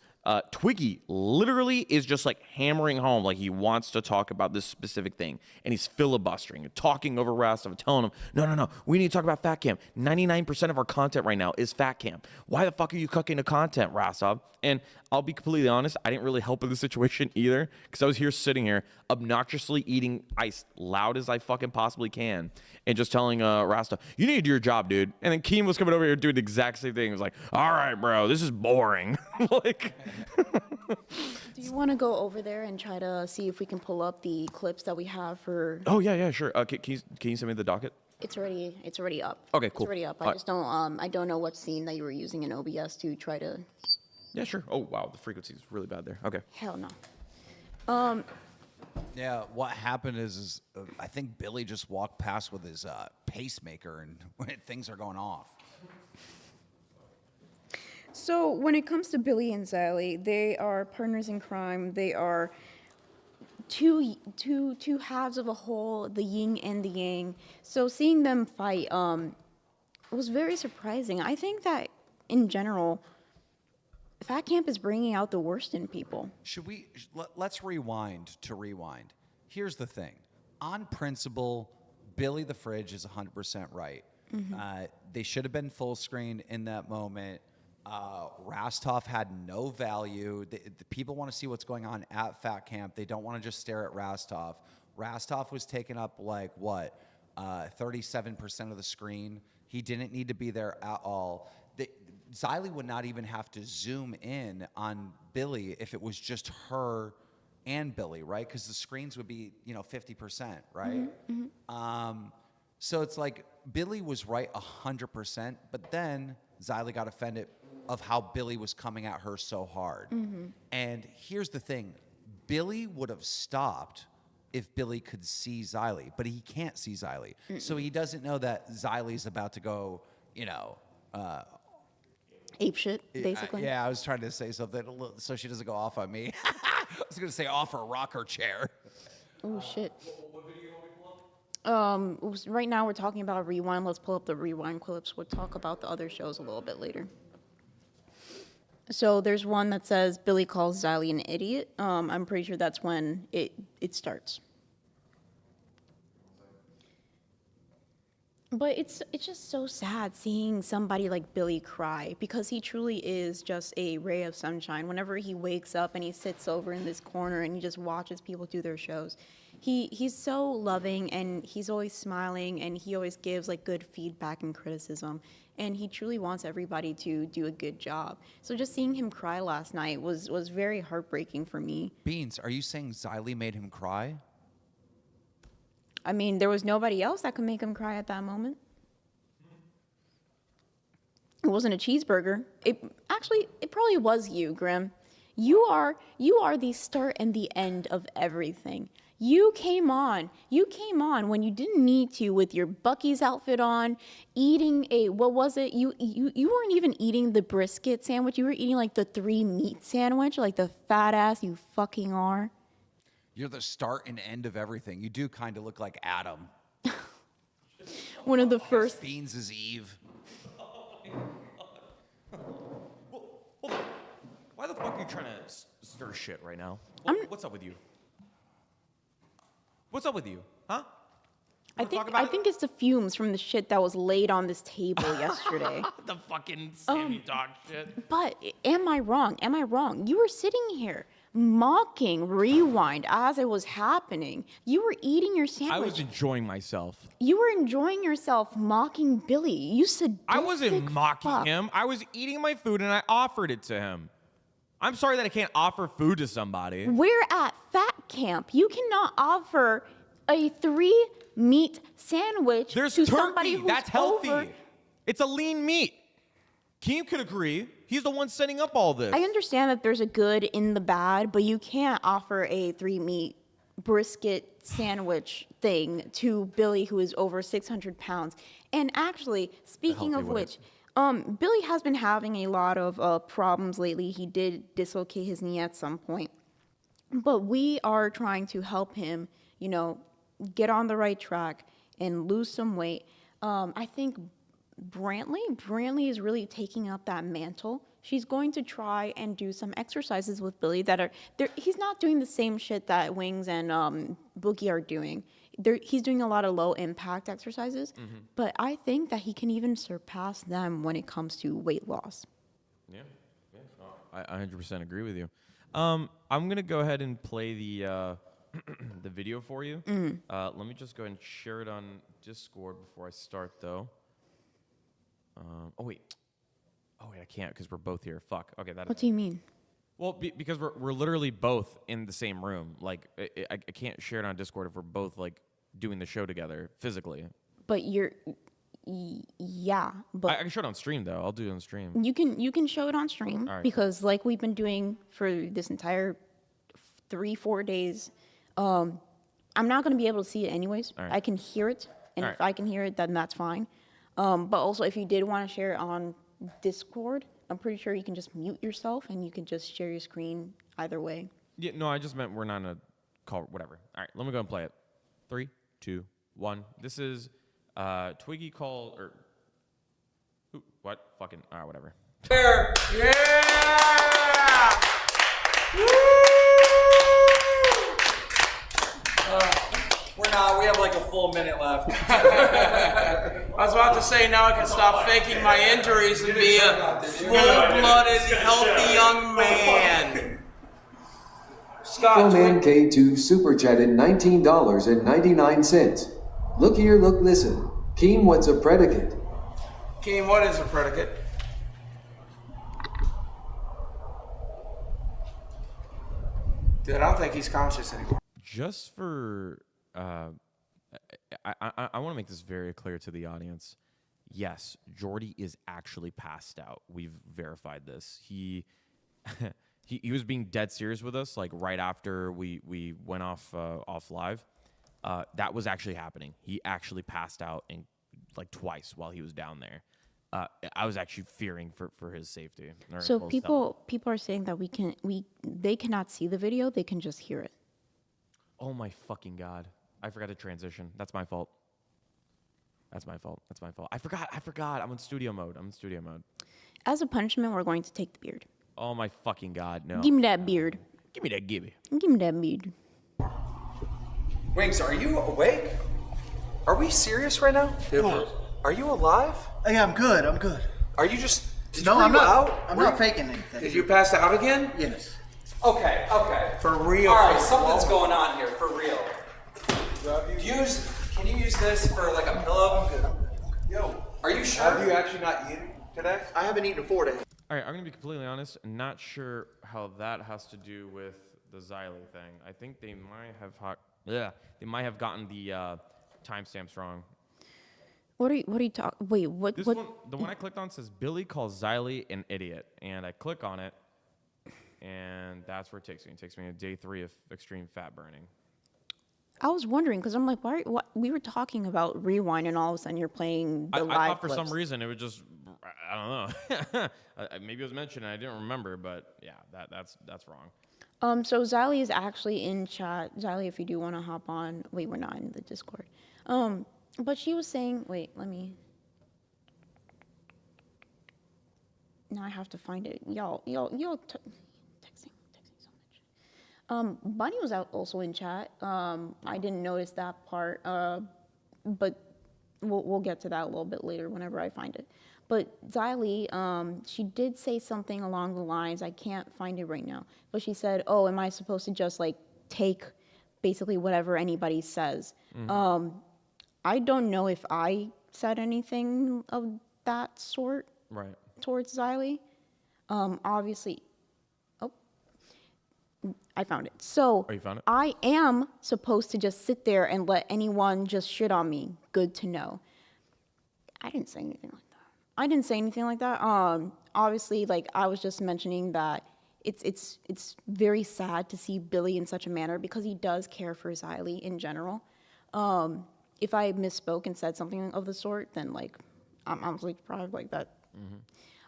B: Twiggy literally is just like hammering home like he wants to talk about this specific thing. And he's filibustering and talking over Rastov and telling him, no, we need to talk about Fat Camp. 99% of our content right now is Fat Camp. Why the fuck are you cooking the content, Rastov? And I'll be completely honest, I didn't really help in the situation either because I was sitting here obnoxiously eating ice loud as I fucking possibly can and just telling Rastov, you need to do your job, dude. And then Keem was coming over here doing the exact same thing. He was like, all right, bro, this is boring. Like...
A: Do you want to go over there and try to see if we can pull up the clips that we have for?
B: Oh yeah, sure. Can you send me the docket?
A: It's already up.
B: Okay, cool.
A: It's already up.
B: All
A: I
B: right.
A: just don't I don't know what scene that you were using in OBS to try to.
B: Yeah, sure. Oh wow, the frequency is really bad there. Okay.
A: Hell no.
E: Yeah, what happened is I think Billy just walked past with his pacemaker and things are going off.
A: So when it comes to Billy and Xylee, they are partners in crime. They are two halves of a whole, the yin and the yang. So seeing them fight was very surprising. I think that in general, Fat Camp is bringing out the worst in people.
E: Let's rewind to rewind. Here's the thing. On principle, Billy the Fridge is 100% right. They should have been full screen in that moment. Rastov had no value. The people want to see what's going on at Fat Camp. They don't want to just stare at Rastov. Rastov was taking up 37% of the screen. He didn't need to be there at all. Xylee would not even have to zoom in on Billy if it was just her and Billy, right? Because the screens would be 50%, right? So it's like Billy was right 100%, but then Xylee got offended of how Billy was coming at her so hard. And here's the thing. Billy would have stopped if Billy could see Xylee, but he can't see Xylee. So he doesn't know that Xylee's about to go,
A: Ape shit, basically.
E: I was trying to say something so she doesn't go off on me. I was going to say off her rocker chair.
A: Oh, shit. Right now we're talking about Rewind. Let's pull up the Rewind clips. We'll talk about the other shows a little bit later. So there's one that says Billy calls Xylee an idiot. I'm pretty sure that's when it starts. But it's just so sad seeing somebody like Billy cry, because he truly is just a ray of sunshine. Whenever he wakes up and he sits over in this corner and he just watches people do their shows, he's so loving, and he's always smiling, and he always gives like good feedback and criticism, and he truly wants everybody to do a good job. So just seeing him cry last night was very heartbreaking for me.
E: Beans, are you saying Xylee made him cry?
A: I mean, there was nobody else that could make him cry at that moment. It wasn't a cheeseburger. It probably was you, Grim. You are the start and the end of everything. You came on when you didn't need to, with your Buc-ee's outfit on, eating what was it? You weren't even eating the brisket sandwich. You were eating like the 3-meat sandwich, like the fat ass you fucking are.
E: You're the start and end of everything. You do kind of look like Adam.
A: One of the first.
E: Beans is Eve.
B: Hold on. Why the fuck are you trying to stir shit right now? What's up with you? What's up with you? Huh?
A: I think it's the fumes from the shit that was laid on this table yesterday.
B: The fucking Sammy dog shit.
A: But am I wrong? You were sitting here mocking Rewind as it was happening. You were eating your sandwich.
B: I was enjoying myself.
A: You were enjoying yourself mocking Billy. You sadistic
B: I wasn't mocking
A: fuck.
B: him. I was eating my food and I offered it to him. I'm sorry that I can't offer food to somebody.
A: We're at Fat Camp. You cannot offer a 3-meat sandwich
B: There's
A: to
B: turkey.
A: somebody who's
B: That's healthy.
A: over.
B: It's a lean meat. Keem could agree. He's the one setting up all this.
A: I understand that there's a good in the bad, but you can't offer a 3-meat brisket sandwich thing to Billy, who is over 600 pounds. And actually, speaking of which, Billy has been having a lot of problems lately. He did dislocate his knee at some point. But we are trying to help him, get on the right track and lose some weight. I think Brantley is really taking up that mantle. She's going to try and do some exercises with Billy that are there. He's not doing the same shit that Wings and Boogie are doing. He's doing a lot of low impact exercises, but I think that he can even surpass them when it comes to weight loss.
B: Yeah. I 100% agree with you. I'm gonna go ahead and play the the video for you. Let me just go ahead and share it on Discord before I start, though. Oh wait, I can't because we're both here. Fuck. Okay,
A: What do you mean?
B: Well, because we're literally both in the same room. Like, I can't share it on Discord if we're both like doing the show together physically.
A: But yeah, but
B: I can show it on stream though. I'll do it on stream.
A: you can show it on stream because like we've been doing for this entire 3-4 days. I'm not going to be able to see it anyways.
B: Right.
A: I can hear it, and if I can hear it, then that's fine. But also, if you did want to share it on Discord, I'm pretty sure you can just mute yourself and you can just share your screen either way.
B: Yeah, no, I just meant we're not in a call. Whatever. All right, let me go and play it. 3, 2, 1. This is Twiggy call or what? Fucking whatever.
G: There. Yeah! Woo! We're not. We have like a full minute left. I was about to say now I can stop faking my injuries and be a full-blooded, healthy young man. Scott,
H: Man K2 super chatted $19.99. Look here, look, listen. Keem, what's a predicate?
G: Keem, what is a predicate? Dude, I don't think he's conscious anymore.
B: Just for I want to make this very clear to the audience. Yes, Jordy is actually passed out. We've verified this. He he was being dead serious with us, like right after we went off live. That was actually happening. He actually passed out like twice while he was down there. I was actually fearing for his safety.
A: So people are saying that they cannot see the video, they can just hear it.
B: Oh my fucking god! I forgot to transition. That's my fault. That's my fault. I forgot. I'm in studio mode.
A: As a punishment, we're going to take the beard.
B: Oh my fucking god! No.
A: Give me that beard.
B: Give me that gibby.
A: Give me that beard.
G: Wings, are you awake?
I: Are we serious right now? Are you alive?
J: Yeah, I'm good. I'm good.
I: Are you just? Did
J: No,
I: you
J: I'm not.
I: out?
J: I'm not faking anything.
I: Did you pass out again?
J: Yes.
I: Okay.
C: For real.
I: All right,
C: for
I: something's
C: real.
I: going on here, for real. Can you use this for like a pillow?
K: Yo,
I: Are you sure?
K: have you actually not eaten today?
J: I haven't eaten in 4 days.
B: All right, I'm gonna be completely honest. Not sure how that has to do with the Xylee thing. I think they might have gotten the timestamps wrong.
A: What are you talking? Wait, what?
B: This
A: what?
B: one, the one I clicked on says Billy calls Xylee an idiot, and I click on it, and that's where it takes me. It takes me to day 3 of extreme fat burning.
A: I was wondering because I'm like, why? What? We were talking about rewind, and all of a sudden you're playing the
B: I
A: live
B: thought for
A: clips.
B: some reason it would just, I don't know. Maybe it was mentioned and I didn't remember, but yeah, that's wrong.
A: So Xylee is actually in chat. Xylee, if you do want to hop on. Wait, we're not in the Discord. But she was saying, wait, let me. Now I have to find it. Y'all texting so much. Bunny was out also in chat. I didn't notice that part, but we'll get to that a little bit later whenever I find it. But Xylee, she did say something along the lines, I can't find it right now, but she said, oh, am I supposed to just like take basically whatever anybody says? I don't know if I said anything of that sort towards Xylee. Obviously, I found it. So
B: you found it?
A: I am supposed to just sit there and let anyone just shit on me. Good to know. I didn't say anything like that. Obviously, like I was just mentioning that it's very sad to see Billy in such a manner because he does care for Xylee in general. If I misspoke and said something of the sort, then like I'm like probably like that.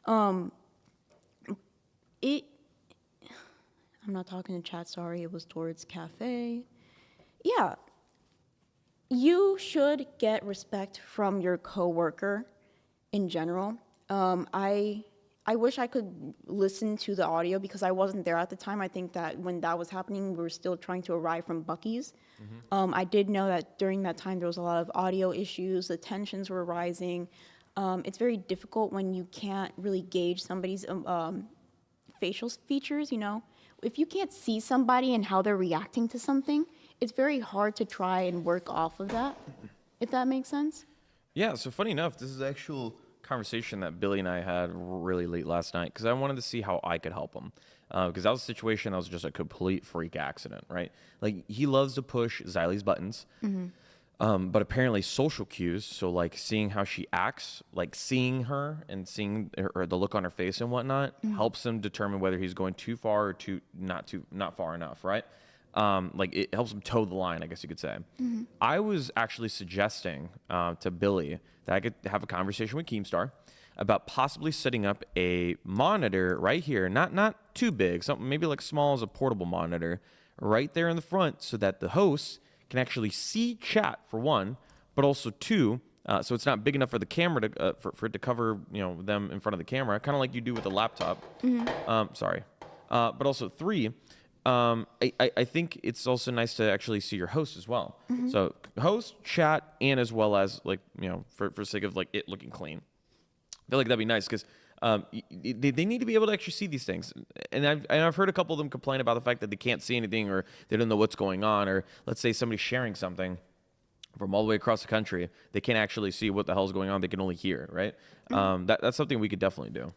A: I'm not talking to chat. Sorry, it was towards Cafe. Yeah, you should get respect from your coworker in general. I wish I could listen to the audio because I wasn't there at the time. I think that when that was happening, we were still trying to arrive from Buc-ee's. I did know that during that time there was a lot of audio issues, the tensions were rising. It's very difficult when you can't really gauge somebody's facial features, you know? If you can't see somebody and how they're reacting to something, it's very hard to try and work off of that, if that makes sense.
B: Yeah, so funny enough, this is actual conversation that Billy and I had really late last night because I wanted to see how I could help him. Because that was a situation that was just a complete freak accident, right? Like, he loves to push Xylee's buttons, but apparently social cues, so like seeing how she acts, like seeing her and seeing her, the look on her face and whatnot, helps him determine whether he's going too far or not far enough, right? Like it helps him toe the line, I guess you could say. I was actually suggesting to Billy that I could have a conversation with Keemstar about possibly setting up a monitor right here, not too big, something maybe like small as a portable monitor, right there in the front, so that the hosts can actually see chat for one, but also two, so it's not big enough for the camera to for it to cover them in front of the camera, kind of like you do with a laptop. But also three. I think it's also nice to actually see your host as well. So host, chat, and as well as like for sake of like it looking clean. I feel like that'd be nice because they need to be able to actually see these things. And I've heard a couple of them complain about the fact that they can't see anything or they don't know what's going on. Or let's say somebody's sharing something from all the way across the country. They can't actually see what the hell's going on. They can only hear, right? That's something we could definitely do.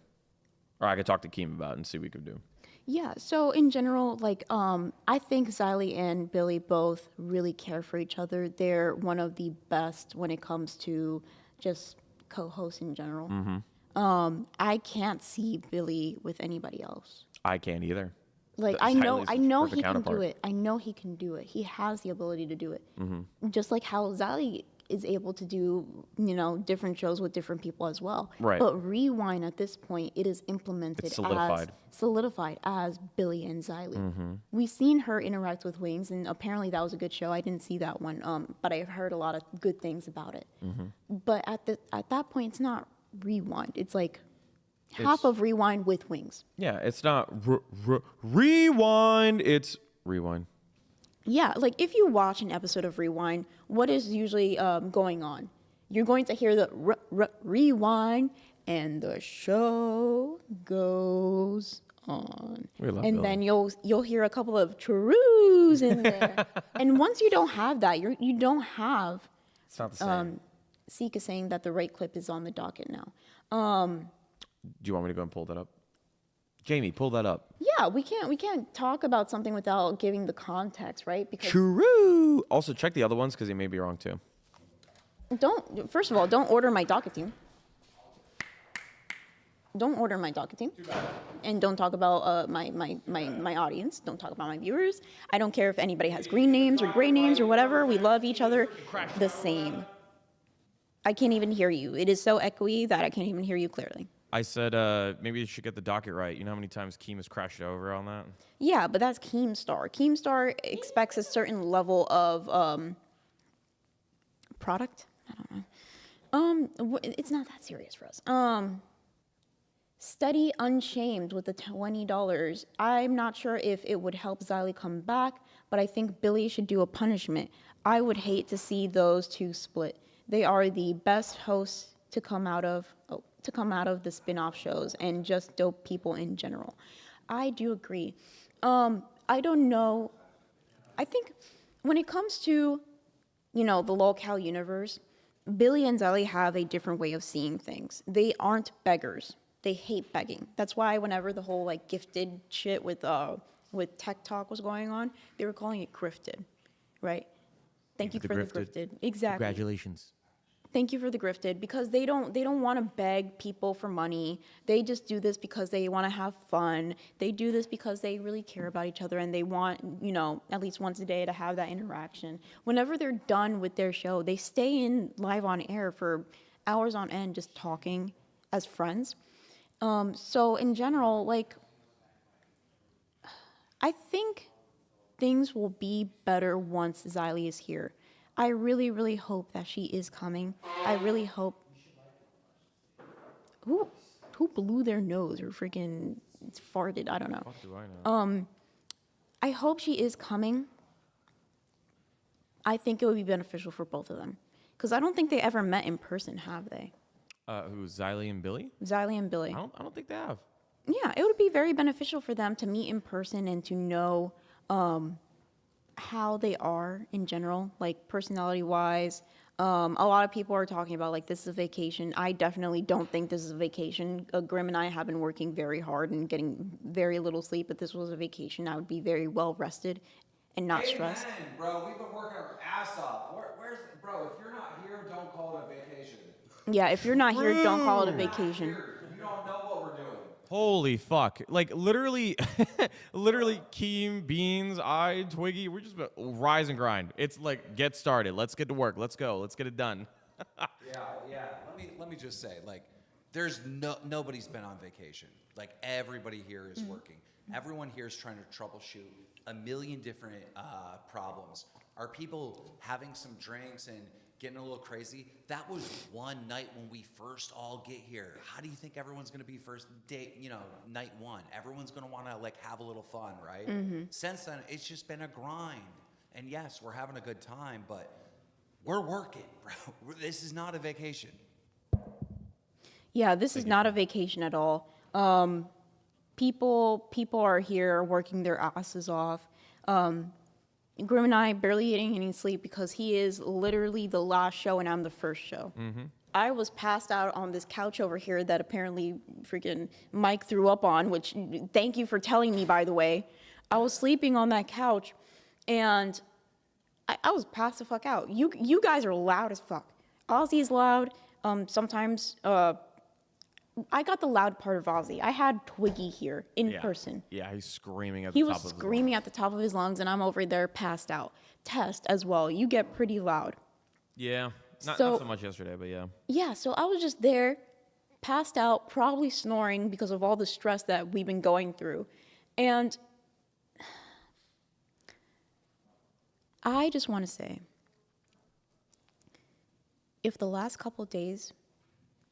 B: Or I could talk to Keem about and see what we could do.
A: Yeah, so in general, like, I think Xylee and Billy both really care for each other. They're one of the best when it comes to just co-hosts in general. I can't see Billy with anybody else.
B: I can't either.
A: Like, I know he can do it. I know he can do it. He has the ability to do it. Just like how Xylee is able to do, different shows with different people as well.
B: Right.
A: But Rewind at this point, it is implemented
B: It's solidified.
A: as Billy and Xylee. We've seen her interact with Wings, and apparently that was a good show. I didn't see that one, but I've heard a lot of good things about it. But at that point, it's not Rewind. It's like half of Rewind with Wings.
B: Yeah, it's not rewind. It's rewind.
A: Yeah, like if you watch an episode of Rewind, what is usually going on? You're going to hear the rewind, and the show goes on.
B: We love
A: and
B: Billy.
A: then you'll hear a couple of trues in there. And once you don't have that, you don't have.
B: It's not the same.
A: Seek is saying that the right clip is on the docket now.
B: Do you want me to go and pull that up? Jamie, pull that up.
A: Yeah, we can't talk about something without giving the context, right? Because
B: True. Also, check the other ones because they may be wrong too.
A: first of all, don't order my docket team. Don't order my docket team. And don't talk about my audience. Don't talk about my viewers. I don't care if anybody has green names or gray names or whatever. We love each other the same. I can't even hear you. It is so echoey that I can't even hear you clearly.
B: I said maybe you should get the docket right. You know how many times Keem has crashed over on that?
A: Yeah, but that's Keemstar. Keemstar expects a certain level of product. I don't know. It's not that serious for us. Study Unshamed with the $20. I'm not sure if it would help Xylee come back, but I think Billy should do a punishment. I would hate to see those two split. They are the best hosts to come out of the spin-off shows and just dope people in general. I do agree. I don't know. I think when it comes to, the lolcow universe, Billy and Xylee have a different way of seeing things. They aren't beggars. They hate begging. That's why whenever the whole gifted shit with Tech Talk was going on, they were calling it grifted, right? Thank you for the grifted. Exactly.
B: Congratulations.
A: Thank you for the grifted, because they don't want to beg people for money. They just do this because they want to have fun. They do this because they really care about each other and they want, at least once a day to have that interaction. Whenever they're done with their show, they stay in live on air for hours on end just talking as friends. So in general, I think things will be better once Xylee is here. I really, really hope that she is coming. I really hope. Who blew their nose or freaking farted? I don't know.
B: What do I know?
A: I hope she is coming. I think it would be beneficial for both of them, because I don't think they ever met in person, have they?
B: Who's Xylee and Billy?
A: Xylee and Billy.
B: I don't think they have.
A: Yeah, it would be very beneficial for them to meet in person and to know how they are in general, personality-wise. A lot of people are talking about this is a vacation. I definitely don't think this is a vacation. Grim and I have been working very hard and getting very little sleep. If this was a vacation, I would be very well rested and not stressed.
E: Amen, bro. We've been working our ass off. Bro? If you're not here, don't call it a vacation.
A: Yeah, if you're not here, don't call it a vacation.
E: You don't know what we're doing.
B: Holy fuck. Literally, Keem, Beans, I, Twiggy, we're just rise and grind. It's get started. Let's get to work. Let's go. Let's get it done.
E: Yeah. Let me just say, there's nobody's been on vacation. Everybody here is working. Everyone here is trying to troubleshoot a million different problems. Are people having some drinks and getting a little crazy? That was one night when we first all get here. How do you think everyone's going to be first day, night one? Everyone's going to want to have a little fun, right? Mm-hmm. Since then, it's just been a grind. And yes, we're having a good time, but we're working, bro. This is not a vacation.
A: Yeah, this is not a vacation at all. People are here working their asses off. Grim and I barely getting any sleep because he is literally the last show and I'm the first show. Mm-hmm. I was passed out on this couch over here that apparently freaking Mike threw up on, which thank you for telling me, by the way. I was sleeping on that couch and I was passed the fuck out. You guys are loud as fuck. Ozzy is loud. Sometimes I got the loud part of Ozzy. I had Twiggy here in person.
B: Yeah, he's screaming at
A: He
B: the top
A: was
B: of his
A: screaming at the top of his lungs, and I'm over there passed out. Test as well. You get pretty loud.
B: Yeah, not so much yesterday, but yeah.
A: Yeah, so I was just there, passed out, probably snoring because of all the stress that we've been going through. And I just want to say, if the last couple days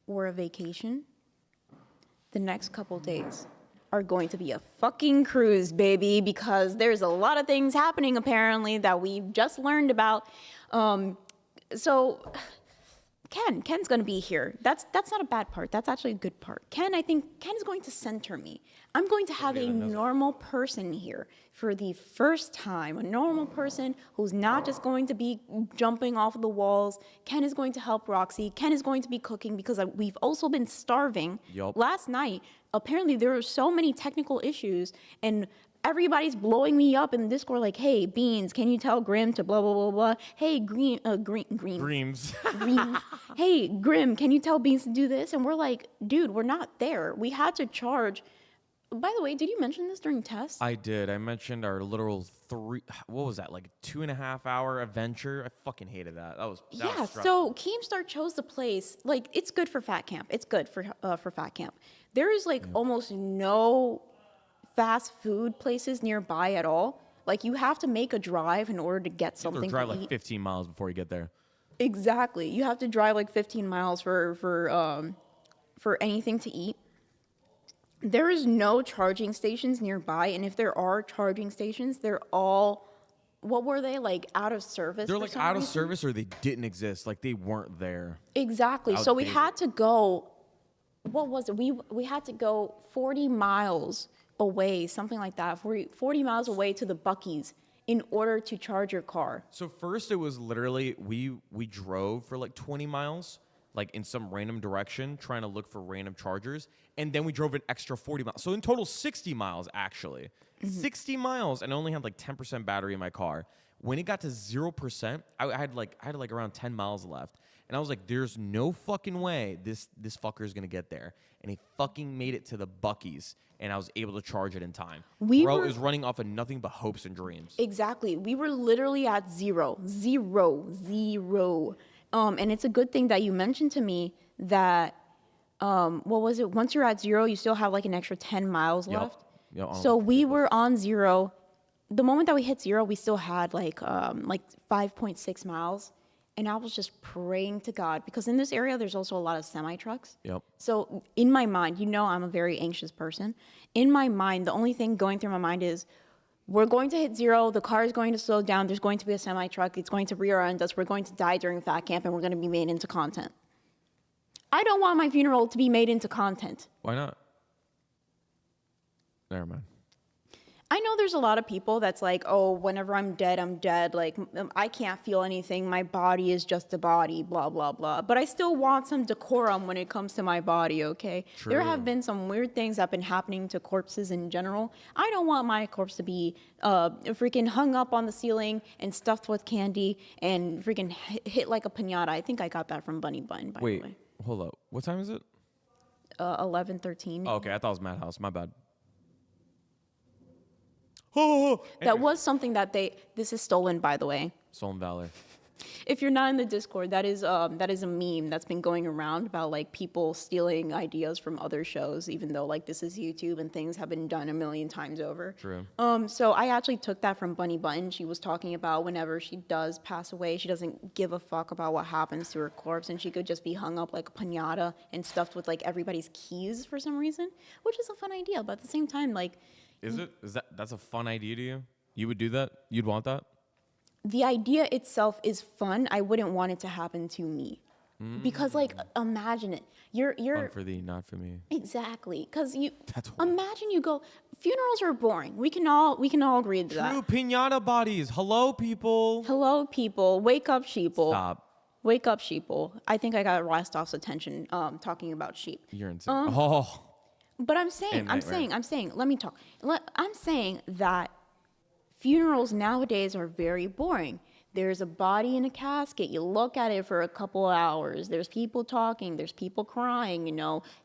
A: were a vacation, the next couple days are going to be a fucking cruise, baby, because there's a lot of things happening apparently that we've just learned about. So Ken's going to be here. That's not a bad part. That's actually a good part. I think Ken is going to center me. I'm going to have a normal person here for the first time, a normal person who's not just going to be jumping off of the walls. Ken is going to help Roxy. Ken is going to be cooking because we've also been starving.
B: Yup.
A: Last night, apparently there were so many technical issues, and everybody's blowing me up in Discord like, hey, Beans, can you tell Grim to blah, blah, blah, blah. Hey, Green.
B: Dreams.
A: Green. Hey, Grim, can you tell Beans to do this? And we're like, dude, we're not there. We had to charge. By the way, did you mention this during tests?
B: I did. I mentioned our literal what was that, like 2.5 hour adventure? I fucking hated that. That was stressful.
A: So Keemstar chose the place. Like, it's good for Fat Camp. It's good for Fat Camp. There is like almost no fast food places nearby at all. Like, you have to make a drive in order to get something to
B: drive
A: eat.
B: like 15 miles before you get there.
A: Exactly. You have to drive like 15 miles for anything to eat. There is no charging stations nearby, and if there are charging stations, they're all, what were they, like out of service?
B: They're
A: for
B: like
A: some
B: out of
A: reason?
B: service, or they didn't exist. Like they weren't there.
A: Exactly. So we
B: Outdated.
A: had to go, what was it? We had to go 40 miles away, something like that, 40 miles away to the Buc-ee's in order to charge your car.
B: So first it was literally, we drove for like 20 miles, like in some random direction, trying to look for random chargers. And then we drove an extra 40 miles. So in total, 60 miles, actually. 60 miles, and I only had like 10% battery in my car. When it got to 0%, I had like around 10 miles left. And I was like, there's no fucking way this fucker is going to get there. And he fucking made it to the Buc-ee's, and I was able to charge it in time. It was running off of nothing but hopes and dreams.
A: Exactly. We were literally at zero. And it's a good thing that you mentioned to me that, what was it? Once you're at zero, you still have like an extra 10 miles left.
B: Yep,
A: So we were on zero. The moment that we hit zero, we still had like 5.6 miles. And I was just praying to God, because in this area, there's also a lot of semi-trucks.
B: Yep.
A: So in my mind, I'm a very anxious person. In my mind, the only thing going through my mind is, we're going to hit zero, the car is going to slow down, there's going to be a semi-truck, it's going to rear end us, we're going to die during Fat Camp, and we're going to be made into content. I don't want my funeral to be made into content.
B: Why not? Never mind.
A: I know there's a lot of people that's like, oh, whenever I'm dead, I'm dead. Like, I can't feel anything. My body is just a body, blah, blah, blah. But I still want some decorum when it comes to my body, okay?
B: True.
A: There have been some weird things that have been happening to corpses in general. I don't want my corpse to be freaking hung up on the ceiling and stuffed with candy and freaking hit like a piñata. I think I got that from Bunny Bun, by the way.
B: Wait, hold up. What time is it?
A: 11:13.
B: Oh, okay, I thought it was Madhouse. My bad.
A: That was something that this is stolen, by the way.
B: Stolen Valor.
A: If you're not in the Discord, that is a meme that's been going around about like people stealing ideas from other shows, even though like this is YouTube and things have been done a million times over.
B: True.
A: So I actually took that from Bunny Button. She was talking about whenever she does pass away, she doesn't give a fuck about what happens to her corpse, and she could just be hung up like a piñata and stuffed with like everybody's keys for some reason, which is a fun idea. But at the same time, like,
B: That's a fun idea to you? You would do that? You'd want that?
A: the idea itself is fun. I wouldn't want it to happen to me. Because like, imagine it. You're
B: Fun for thee, not for me.
A: exactly, because
B: That's horrible.
A: imagine you go, funerals are boring. We can all agree to that.
B: True, piñata bodies. Hello, people.
A: Hello, people. Wake up, sheeple.
B: Stop.
A: Wake up, sheeple. I think I got Rostov's attention talking about sheep.
B: You're insane.
A: But I'm saying, let me talk. I'm saying that funerals nowadays are very boring. There's a body in a casket. You look at it for a couple hours. There's people talking. There's people crying,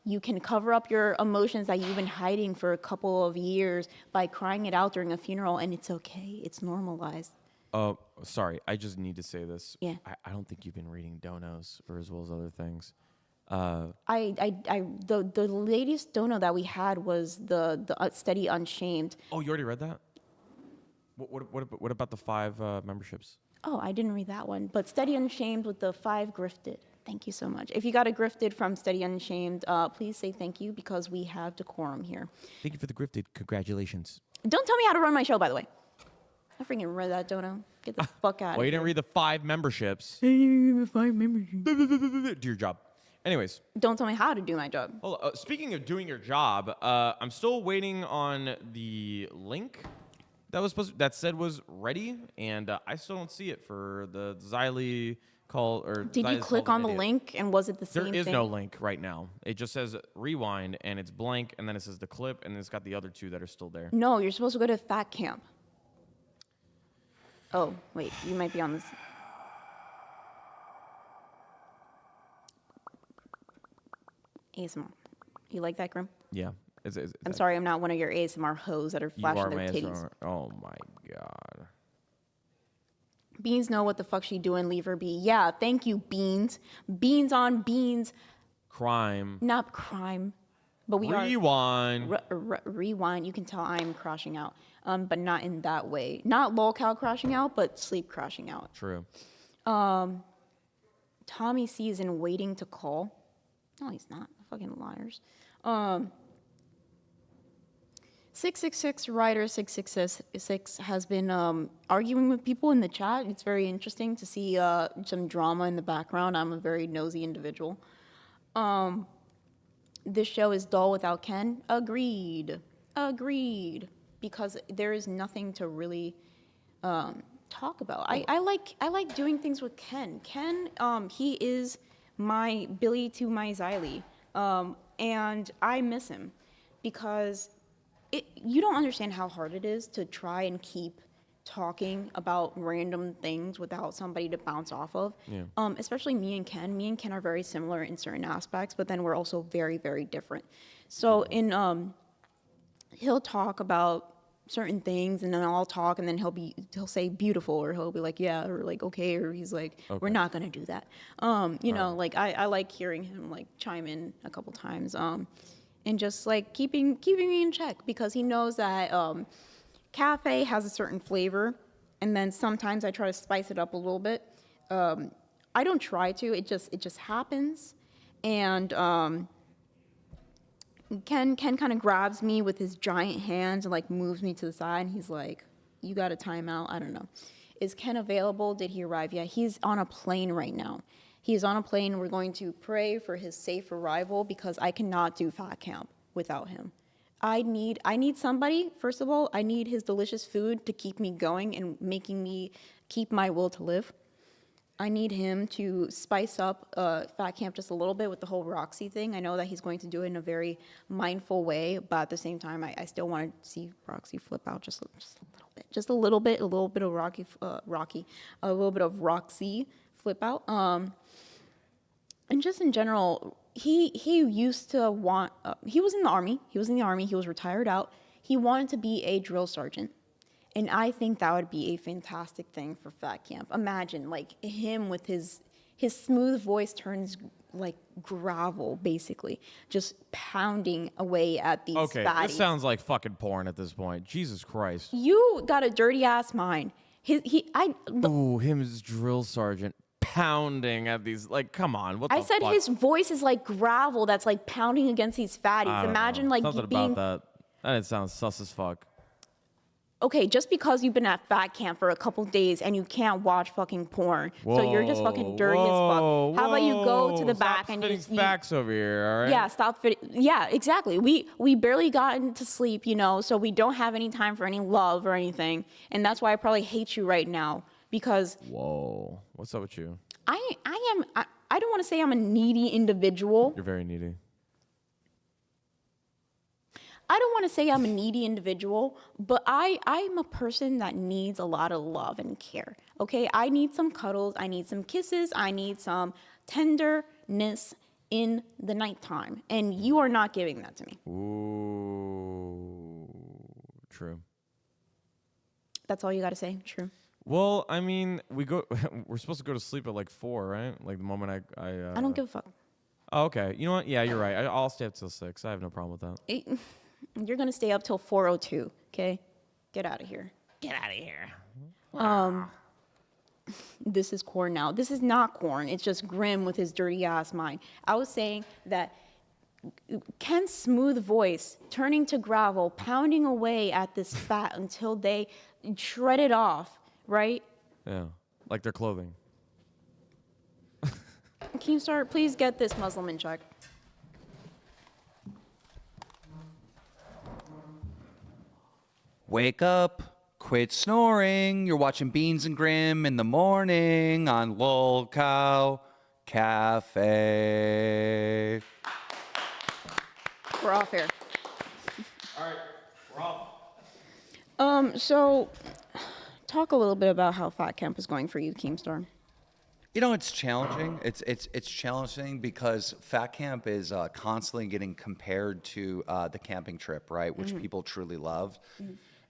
A: You can cover up your emotions that you've been hiding for a couple of years by crying it out during a funeral, and it's okay. It's normalized.
B: Sorry. I just need to say this.
A: Yeah.
B: I don't think you've been reading Donos or as well as other things.
A: The latest dono that we had was the Steady Unshamed.
B: Oh, you already read that? What about the 5 memberships?
A: Oh, I didn't read that one. But Steady Unshamed with the 5 grifted. Thank you so much. If you got a grifted from Steady Unshamed, please say thank you because we have decorum here.
F: Thank you for the grifted. Congratulations.
A: Don't tell me how to run my show, by the way. I freaking read that, Dono. Get the fuck out of
B: Well, you
A: here.
B: didn't read the 5 memberships.
A: 5 memberships.
B: Do your job. Anyways.
A: Don't tell me how to do my job.
B: Speaking of doing your job, I'm still waiting on the link that said was ready, and I still don't see it for the Xylee call. Or
A: Did you click on the link, and was it the same thing?
B: There is no link right now. It just says rewind, and it's blank, and then it says the clip, and it's got the other 2 that are still there.
A: No, you're supposed to go to Fat Camp. Oh, wait, you might be on this. ASMR. You like that, Grim?
B: Yeah.
A: I'm sorry, I'm not one of your ASMR hoes that are flashing their titties.
B: ASMR. Oh my god.
A: Beans know what the fuck she doing, leave her be. Yeah, thank you, Beans. Beans on Beans.
B: Crime.
A: Not crime. But we
B: Rewind.
A: Rewind. You can tell I'm crashing out. But not in that way. Not lolcow crashing out, but sleep crashing out.
B: True.
A: Tommy C is in waiting to call. No, he's not. Fucking liars. 666 Rider 666 has been arguing with people in the chat. It's very interesting to see some drama in the background. I'm a very nosy individual. This show is dull without Ken. Agreed. Because there is nothing to really talk about. I like doing things with Ken. Ken, he is my Billy to my Xylee. And I miss him because you don't understand how hard it is to try and keep talking about random things without somebody to bounce off of.
B: Yeah.
A: Especially me and Ken. Me and Ken are very similar in certain aspects, but then we're also very, very different. So he'll talk about certain things, and then I'll talk, and then he'll say beautiful, or he'll be like, yeah, or like, okay, or he's like, we're not gonna do that. You know, like I like hearing him like chime in a couple times, and just like keeping me in check, because he knows that cafe has a certain flavor, and then sometimes I try to spice it up a little bit. I don't try to, it just happens, and Ken kind of grabs me with his giant hands and like moves me to the side, and he's like, you got a timeout? I don't know. Is Ken available? Did he arrive? Yeah, he's on a plane right now. He's on a plane. We're going to pray for his safe arrival because I cannot do Fat Camp without him. I need somebody, first of all, I need his delicious food to keep me going and making me keep my will to live. I need him to spice up Fat Camp just a little bit with the whole Roxy thing. I know that he's going to do it in a very mindful way, but at the same time, I still want to see Roxy flip out just a little bit of a little bit of Roxy flip out. And just in general, he used to want, he was in the army, he was retired out. He wanted to be a drill sergeant. And I think that would be a fantastic thing for Fat Camp. Imagine, like, him with his smooth voice turns, like, gravel, basically. Just pounding away at these fatties.
B: This sounds like fucking porn at this point. Jesus Christ.
A: You got a dirty-ass mind.
B: Him as drill sergeant pounding at these, like, come on. What the fuck?
A: I said his voice is like gravel that's, like, pounding against these fatties. Imagine, like,
B: something
A: being...
B: about that. That sounds sus as fuck.
A: Okay, just because you've been at Fat Camp for a couple days and you can't watch fucking porn, so you're just fucking dirty as fuck. How about you go to the back and
B: you facts over here, all right?
A: Yeah, yeah, exactly. We barely gotten to sleep, you know, so we don't have any time for any love or anything, and that's why I probably hate you right now because.
B: Whoa, what's up with you?
A: I don't want to say I'm a needy individual.
B: You're very needy.
A: I don't want to say I'm a needy individual, but I'm a person that needs a lot of love and care, okay? I need some cuddles, I need some kisses, I need some tenderness in the nighttime, and you are not giving that to me.
B: Ooh, true.
A: That's all you got to say? True.
B: Well, I mean, we're supposed to go to sleep at like 4, right? Like the moment I
A: don't give a fuck.
B: Oh, okay. You know what? Yeah, you're right. I'll stay up till 6. I have no problem with that.
A: You're going to stay up till 4:02, okay? Get out of here.
B: Get out of here.
A: this is corn now. This is not corn. It's just Grim with his dirty ass mind. I was saying that Ken's smooth voice turning to gravel, pounding away at this fat until they shred it off, right?
B: Yeah, like their clothing.
A: Keemstar, please get this Muslim in check.
E: Wake up, quit snoring. You're watching Beans and Grim in the morning on Lol Cow Cafe.
A: We're off air.
C: All right, we're off.
A: So talk a little bit about how Fat Camp is going for you, Keemstar.
E: You know, it's challenging. It's challenging because Fat Camp is constantly getting compared to the camping trip, right? Which people truly love.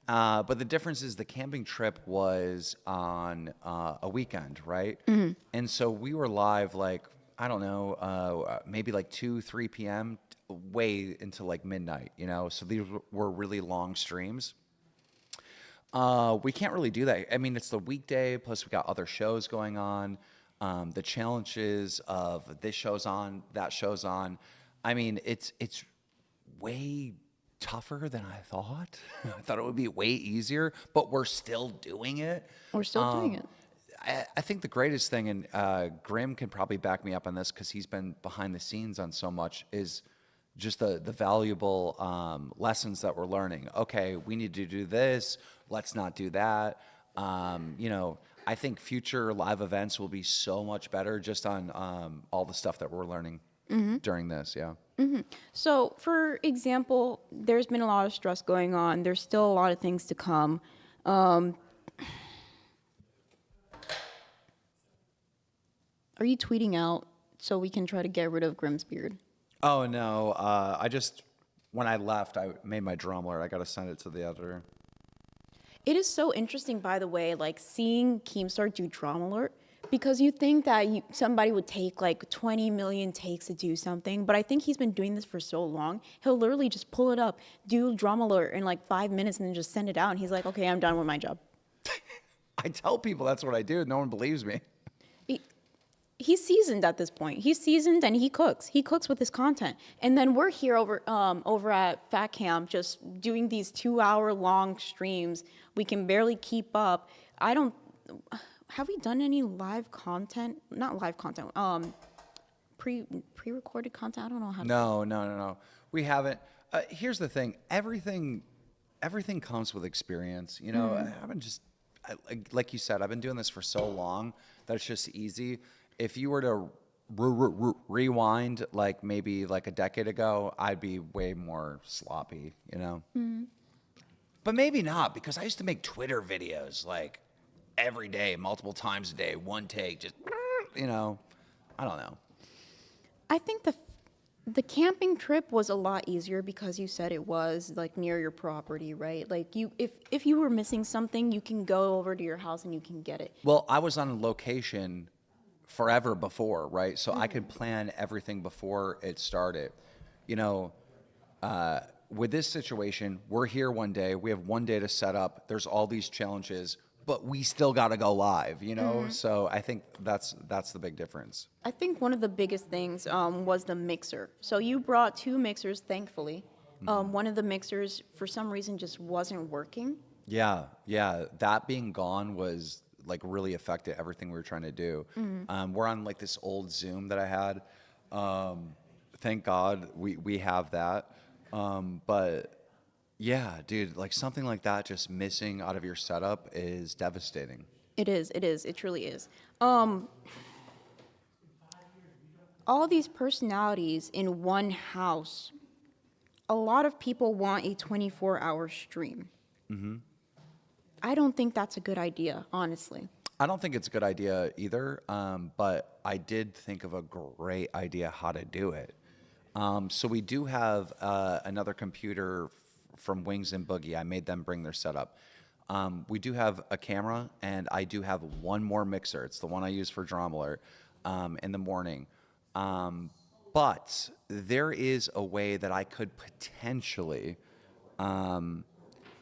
E: But the difference is the camping trip was on a weekend, right? And so we were live like, I don't know, maybe like 2, 3 p.m. way into like midnight, you know? So these were really long streams. We can't really do that. I mean, it's the weekday, plus we got other shows going on. The challenges of this show's on, that show's on. I mean, it's way tougher than I thought. I thought it would be way easier, but we're still doing it.
A: We're still doing it.
E: I think the greatest thing, and Grim can probably back me up on this because he's been behind the scenes on so much, is just the valuable lessons that we're learning. Okay, we need to do this. Let's not do that. You know, I think future live events will be so much better just on all the stuff that we're learning during this. Yeah.
A: So, for example, there's been a lot of stress going on. There's still a lot of things to come. Are you tweeting out so we can try to get rid of Grim's beard?
E: Oh, no. When I left, I made my drum alert. I got to send it to the editor.
A: It is so interesting, by the way, like seeing Keemstar do Drama Alert, because you think that somebody would take like 20 million takes to do something, but I think he's been doing this for so long, he'll literally just pull it up, do Drama Alert in like 5 minutes, and then just send it out, and he's like, okay, I'm done with my job.
E: I tell people that's what I do. No one believes me.
A: He's seasoned at this point. He's seasoned and he cooks. He cooks with his content. And then we're here over at Fat Camp just doing these 2-hour long streams. We can barely keep up. Have we done any live content? Not live content. Pre-recorded content? I don't know how to
E: No. We haven't. Here's the thing. Everything comes with experience. You know, like you said, I've been doing this for so long that it's just easy. If you were to rewind like maybe like a decade ago, I'd be way more sloppy, you know? But maybe not, because I used to make Twitter videos like every day, multiple times a day, one take, just, you know, I don't know.
A: I think the camping trip was a lot easier because you said it was like near your property, right? Like if you were missing something, you can go over to your house and you can get it.
E: Well, I was on location forever before, right? So I could plan everything before it started. You know, with this situation, we're here one day, we have one day to set up, there's all these challenges, but we still got to go live, you know? So I think that's the big difference.
A: I think one of the biggest things was the mixer. So you brought 2 mixers, thankfully. One of the mixers, for some reason, just wasn't working.
E: Yeah. That being gone was like really affected everything we were trying to do. We're on like this old Zoom that I had. Thank God we have that. But yeah, dude, like something like that just missing out of your setup is devastating.
A: It is. It truly is. All these personalities in one house, a lot of people want a 24-hour stream. I don't think that's a good idea, honestly.
E: I don't think it's a good idea either, but I did think of a great idea how to do it. So we do have another computer from Wings and Boogie. I made them bring their setup. We do have a camera, and I do have one more mixer. It's the one I use for Drama Alert in the morning. But there is a way that I could potentially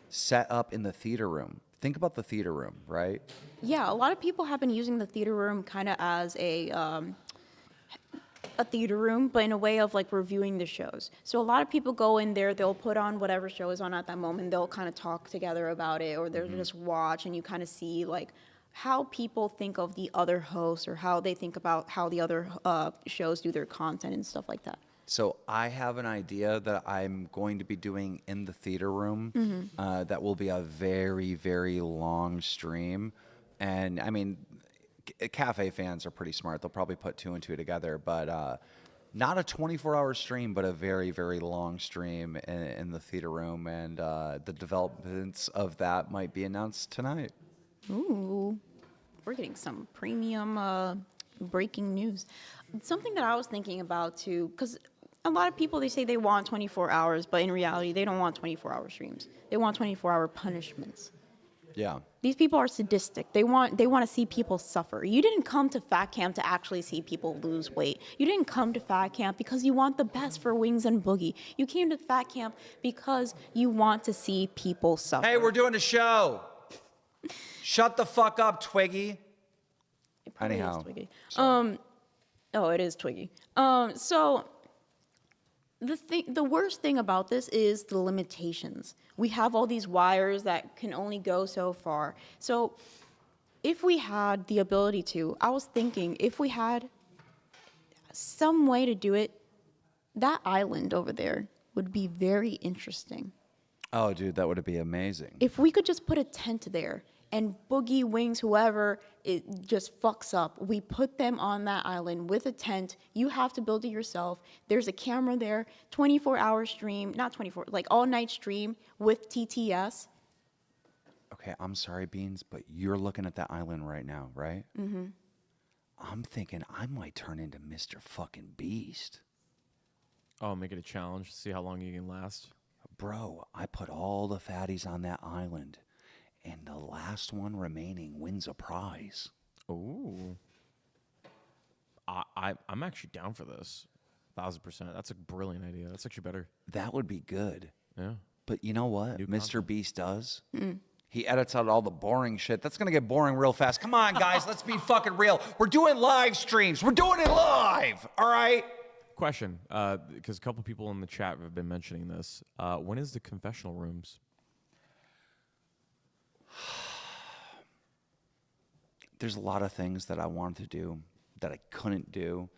E: set up in the theater room. think about the theater room, right?
A: Yeah, a lot of people have been using the theater room kind of as a theater room, but in a way of like reviewing the shows. So a lot of people go in there, they'll put on whatever show is on at that moment, they'll kind of talk together about it, or they'll just watch, and you kind of see like how people think of the other hosts, or how they think about how the other shows do their content and stuff like that.
E: So I have an idea that I'm going to be doing in the theater room. That will be a very, very long stream. And I mean, cafe fans are pretty smart. They'll probably put 2 and 2 together, but not a 24-hour stream, but a very, very long stream in the theater room. And the developments of that might be announced tonight.
A: Ooh, we're getting some premium breaking news. Something that I was thinking about too, because a lot of people, they say they want 24 hours, but in reality, they don't want 24-hour streams. They want 24-hour punishments.
E: Yeah.
A: These people are sadistic. They want to see people suffer. You didn't come to fat camp to actually see people lose weight. You didn't come to fat camp because you want the best for Wings and Boogie. You came to fat camp because you want to see people suffer.
E: Hey, we're doing a show. Shut the fuck up, Twiggy.
A: It probably is
E: Anyhow.
A: Twiggy. Oh, it is Twiggy. So the worst thing about this is the limitations. We have all these wires that can only go so far. So if we had the ability to, I was thinking if we had some way to do it, that island over there would be very interesting.
E: Oh, dude, that would be amazing.
A: If we could just put a tent there and Boogie, Wings, whoever it just fucks up, we put them on that island with a tent. You have to build it yourself. There's a camera there, 24-hour stream, not 24, like all-night stream with TTS.
E: Okay, I'm sorry, Beans, but you're looking at that island right now, right? Mm-hmm. I'm thinking I might turn into Mr. fucking Beast.
B: Oh, make it a challenge. See how long you can last.
E: Bro, I put all the fatties on that island, and the last one remaining wins a prize.
B: Ooh. I'm actually down for this. 1,000%. That's a brilliant idea. That's actually better.
E: That would be good.
B: Yeah.
E: But you know what
B: New
E: Mr.
B: content.
E: Beast does? He edits out all the boring shit. That's going to get boring real fast. Come on, guys. Let's be fucking real. We're doing live streams. We're doing it live. All right?
B: Question, because a couple people in the chat have been mentioning this. When is the confessional rooms?
E: There's a lot of things that I wanted to do that I couldn't do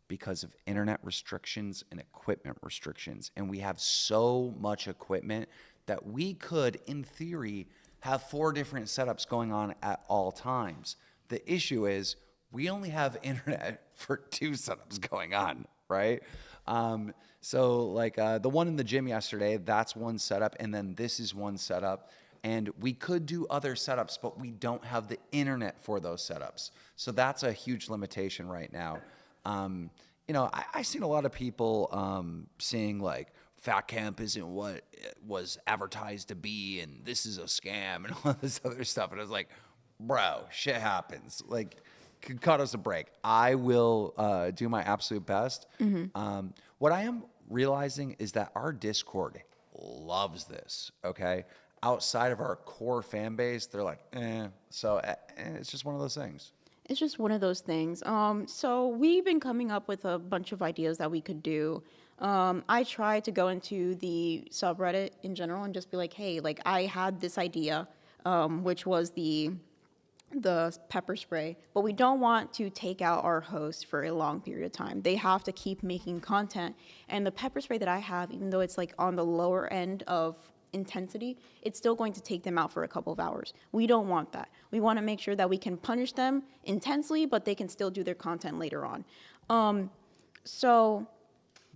E: because of internet restrictions and equipment restrictions. And we have so much equipment that we could, in theory, have 4 different setups going on at all times. The issue is we only have internet for 2 setups going on, right? So like the one in the gym yesterday, that's one setup, and then this is one setup. And we could do other setups, but we don't have the internet for those setups. So that's a huge limitation right now. You know, I've seen a lot of people saying like, fat camp isn't what it was advertised to be, and this is a scam, and all this other stuff. And I was like, bro, shit happens. Like, cut us a break. I will do my absolute best. What I am realizing is that our Discord loves this, okay? Outside of our core fan base, they're like, eh. So it's just one of those things.
A: It's just one of those things. So we've been coming up with a bunch of ideas that we could do. I tried to go into the subreddit in general and just be like, hey, like I had this idea, which was the pepper spray, but we don't want to take out our host for a long period of time. They have to keep making content. And the pepper spray that I have, even though it's like on the lower end of intensity, it's still going to take them out for a couple of hours. We don't want that. We want to make sure that we can punish them intensely, but they can still do their content later on. So...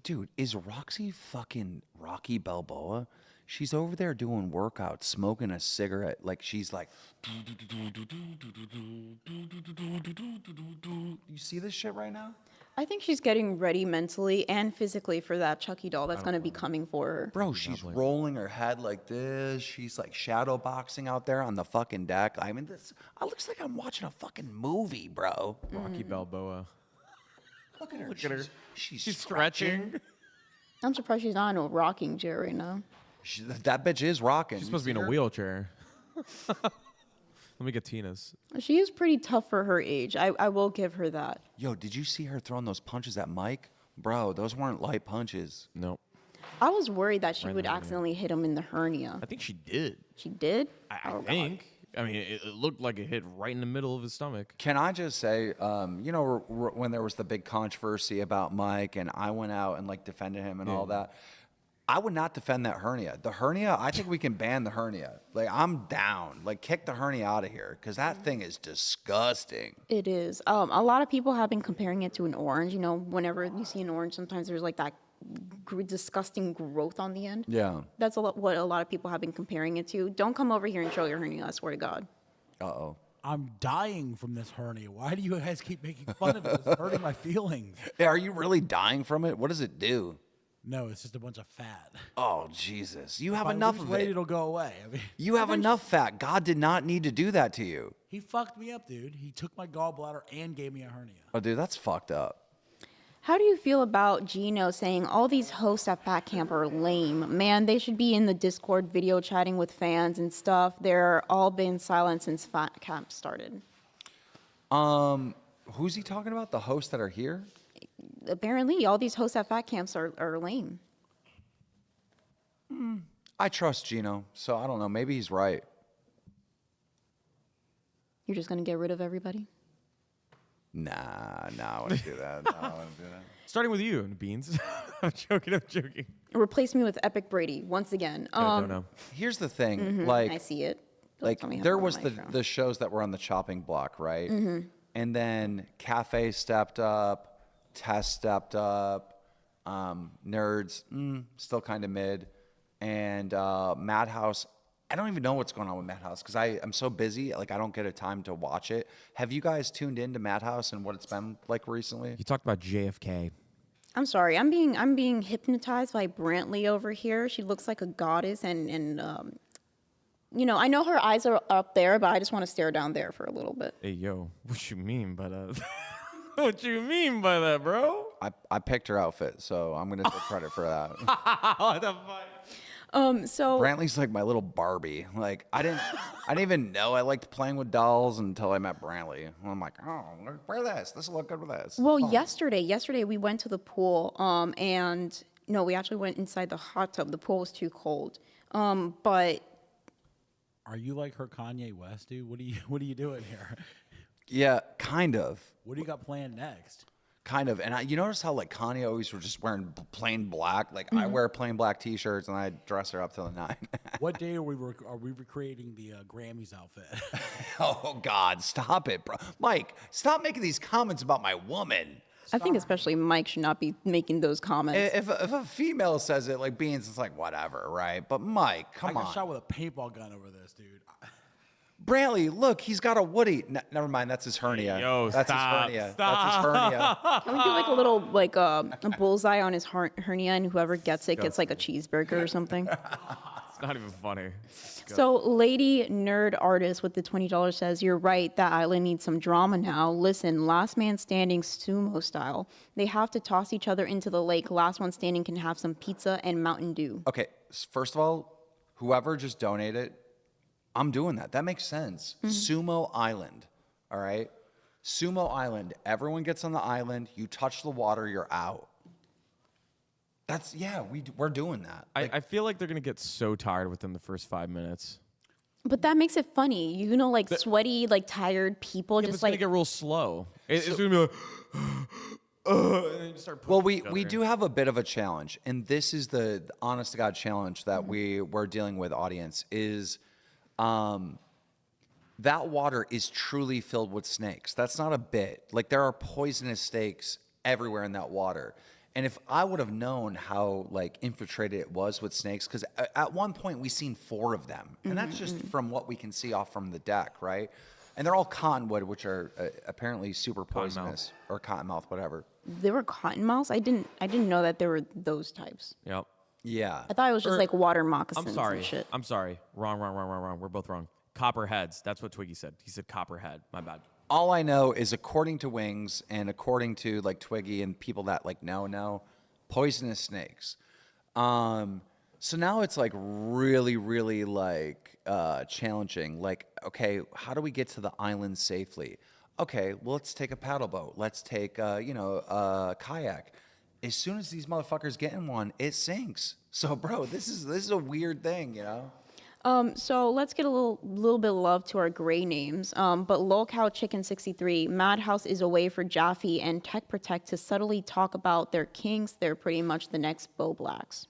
E: Dude, is Roxy fucking Rocky Balboa? She's over there doing workouts, smoking a cigarette. Like, she's like... You see this shit right now?
A: I think she's getting ready mentally and physically for that Chucky doll that's going to be coming for her.
E: Bro, she's rolling her head like this. She's like shadow boxing out there on the fucking deck. I mean, this it looks like I'm watching a fucking movie, bro.
B: Rocky Balboa.
E: Look at her.
B: Look at her.
E: She's
B: stretching.
A: I'm surprised she's not in a rocking chair right now.
E: That bitch is rocking.
B: She's supposed to be in a wheelchair. Let me get Tina's.
A: She is pretty tough for her age. I will give her that.
E: Yo, did you see her throwing those punches at Mike? Bro, those weren't light punches.
B: Nope.
A: I was worried that she
B: Right in
A: would
B: the hernia.
A: accidentally hit him in the hernia.
B: I think she did.
A: She did?
B: I
A: Oh, God.
B: think. I mean, it looked like it hit right in the middle of his stomach.
E: Can I just say, you know, when there was the big controversy about Mike and I went out and like defended him and all that, I would not defend that hernia. The hernia, I think we can ban the hernia. Like, I'm down. Like, kick the hernia out of here because that thing is disgusting.
A: It is. A lot of people have been comparing it to an orange. You know, whenever you see an orange, sometimes there's like that disgusting growth on the end.
E: Yeah.
A: That's what a lot of people have been comparing it to. Don't come over here and show your hernia, I swear to God.
E: Uh-oh.
C: I'm dying from this hernia. Why do you guys keep making fun of it? It's hurting my feelings.
E: Hey, are you really dying from it? What does it do?
C: No, it's just a bunch of fat.
E: Oh, Jesus. You have
C: If I
E: enough
C: lose
E: of
C: weight,
E: it.
C: it'll go away. I mean,
E: You have enough fat. God did not need to do that to you.
C: he fucked me up, dude. He took my gallbladder and gave me a hernia.
E: Oh, dude, that's fucked up.
A: How do you feel about Gino saying all these hosts at Fat Camp are lame? Man, they should be in the Discord video chatting with fans and stuff. They're all been silent since Fat Camp started.
E: Who's he talking about? The hosts that are here?
A: Apparently, all these hosts at Fat Camps are lame.
E: I trust Gino, so I don't know. Maybe he's right.
A: You're just gonna get rid of everybody?
E: Nah, I wouldn't do that. No, I wouldn't do that.
B: Starting with you, Beans. I'm joking.
A: Replace me with Epic Brady once again.
B: Don't know.
E: Here's the thing,
A: I
E: like,
A: see it. Don't
E: like
A: tell me how
E: there
A: to
E: was
A: run my phone.
E: the shows that were on the chopping block, right? And then Cafe stepped up, Test stepped up, Nerds still kind of mid, and Madhouse. I don't even know what's going on with Madhouse because I'm so busy. Like I don't get a time to watch it. Have you guys tuned into Madhouse and what it's been like recently?
B: You talked about JFK.
A: I'm sorry. I'm being hypnotized by Brantley over here. She looks like a goddess, and you know, I know her eyes are up there, but I just want to stare down there for a little bit.
B: Hey, yo, what you mean by that? What you mean by that, bro?
E: I picked her outfit, so I'm gonna take credit for that.
B: What the fuck?
A: So
E: Brantley's like my little Barbie. Like I didn't even know I liked playing with dolls until I met Brantley. And I'm like, oh, wear this. This will look good with this.
A: well,
E: Fun.
A: yesterday we went to the pool, and no, we actually went inside the hot tub. The pool was too cold. But
C: Are you like her Kanye West, dude? What are you doing here?
E: Yeah, kind of.
C: What do you got planned next?
E: Kind of. And you notice how like Kanye always was just wearing plain black. Like I wear plain black T-shirts and I dress her up to the nine.
C: What day are we recreating the Grammys outfit?
E: Oh God, stop it, bro. Mike, stop making these comments about my woman.
A: I think especially Mike should not be making those comments.
E: If a female says it like Beans, it's like whatever, right? But Mike,
C: I
E: come
C: got
E: on.
C: shot with a paintball gun over this, dude.
E: Brantley, look, he's got a Woody. Never mind, that's his hernia.
B: Yo,
E: that's
B: stop,
E: his hernia.
B: stop.
E: That's his hernia.
A: Can we do like a little like a bullseye on his hernia, and whoever gets it gets like a cheeseburger or something?
B: It's not even funny.
A: So, Lady Nerd Artist with the $20 says, "You're right. That island needs some drama now. Listen, last man standing sumo style. They have to toss each other into the lake. Last one standing can have some pizza and Mountain Dew."
E: Okay, first of all, whoever just donated, I'm doing that. That makes sense. Sumo Island, all right? Sumo Island. Everyone gets on the island. You touch the water, you're out. That's, yeah, we're doing that.
B: I feel like they're going to get so tired within the first 5 minutes.
A: But that makes it funny. You know, like sweaty, like tired people
B: Yeah, but
A: just
B: it's going
A: like.
B: to get real slow. It's going to be like, and then you start
E: Well,
B: pushing each
E: we
B: other.
E: do have a bit of a challenge, and this is the honest to God challenge that we're dealing with, audience, is that water is truly filled with snakes. That's not a bit. Like there are poisonous snakes everywhere in that water. And if I would have known how like infiltrated it was with snakes, because at one point we seen 4 of them, and that's just from what we can see off from the deck, right? And they're all cottonwood, which are apparently super poisonous, or cottonmouth, whatever.
A: There were cottonmouths. I didn't know that there were those types.
B: Yep.
E: Yeah.
A: I thought it was just like water moccasins.
B: I'm sorry.
A: And shit.
B: I'm sorry. Wrong. We're both wrong. Copperheads. That's what Twiggy said. He said copperhead. My bad.
E: All I know is according to Wings and according to like Twiggy and people that like know, poisonous snakes. So now it's like really, really like challenging. Like, okay, how do we get to the island safely? Okay, well, let's take a paddle boat. Let's take, a kayak. As soon as these motherfuckers get in one, it sinks. So, bro, this is a weird thing, you know.
A: So let's get a little bit of love to our gray names. But Lolcow Chicken 63, Madhouse is a way for Jaffe and Tech Protect to subtly talk about their kinks. They're pretty much the next Bo Blacks.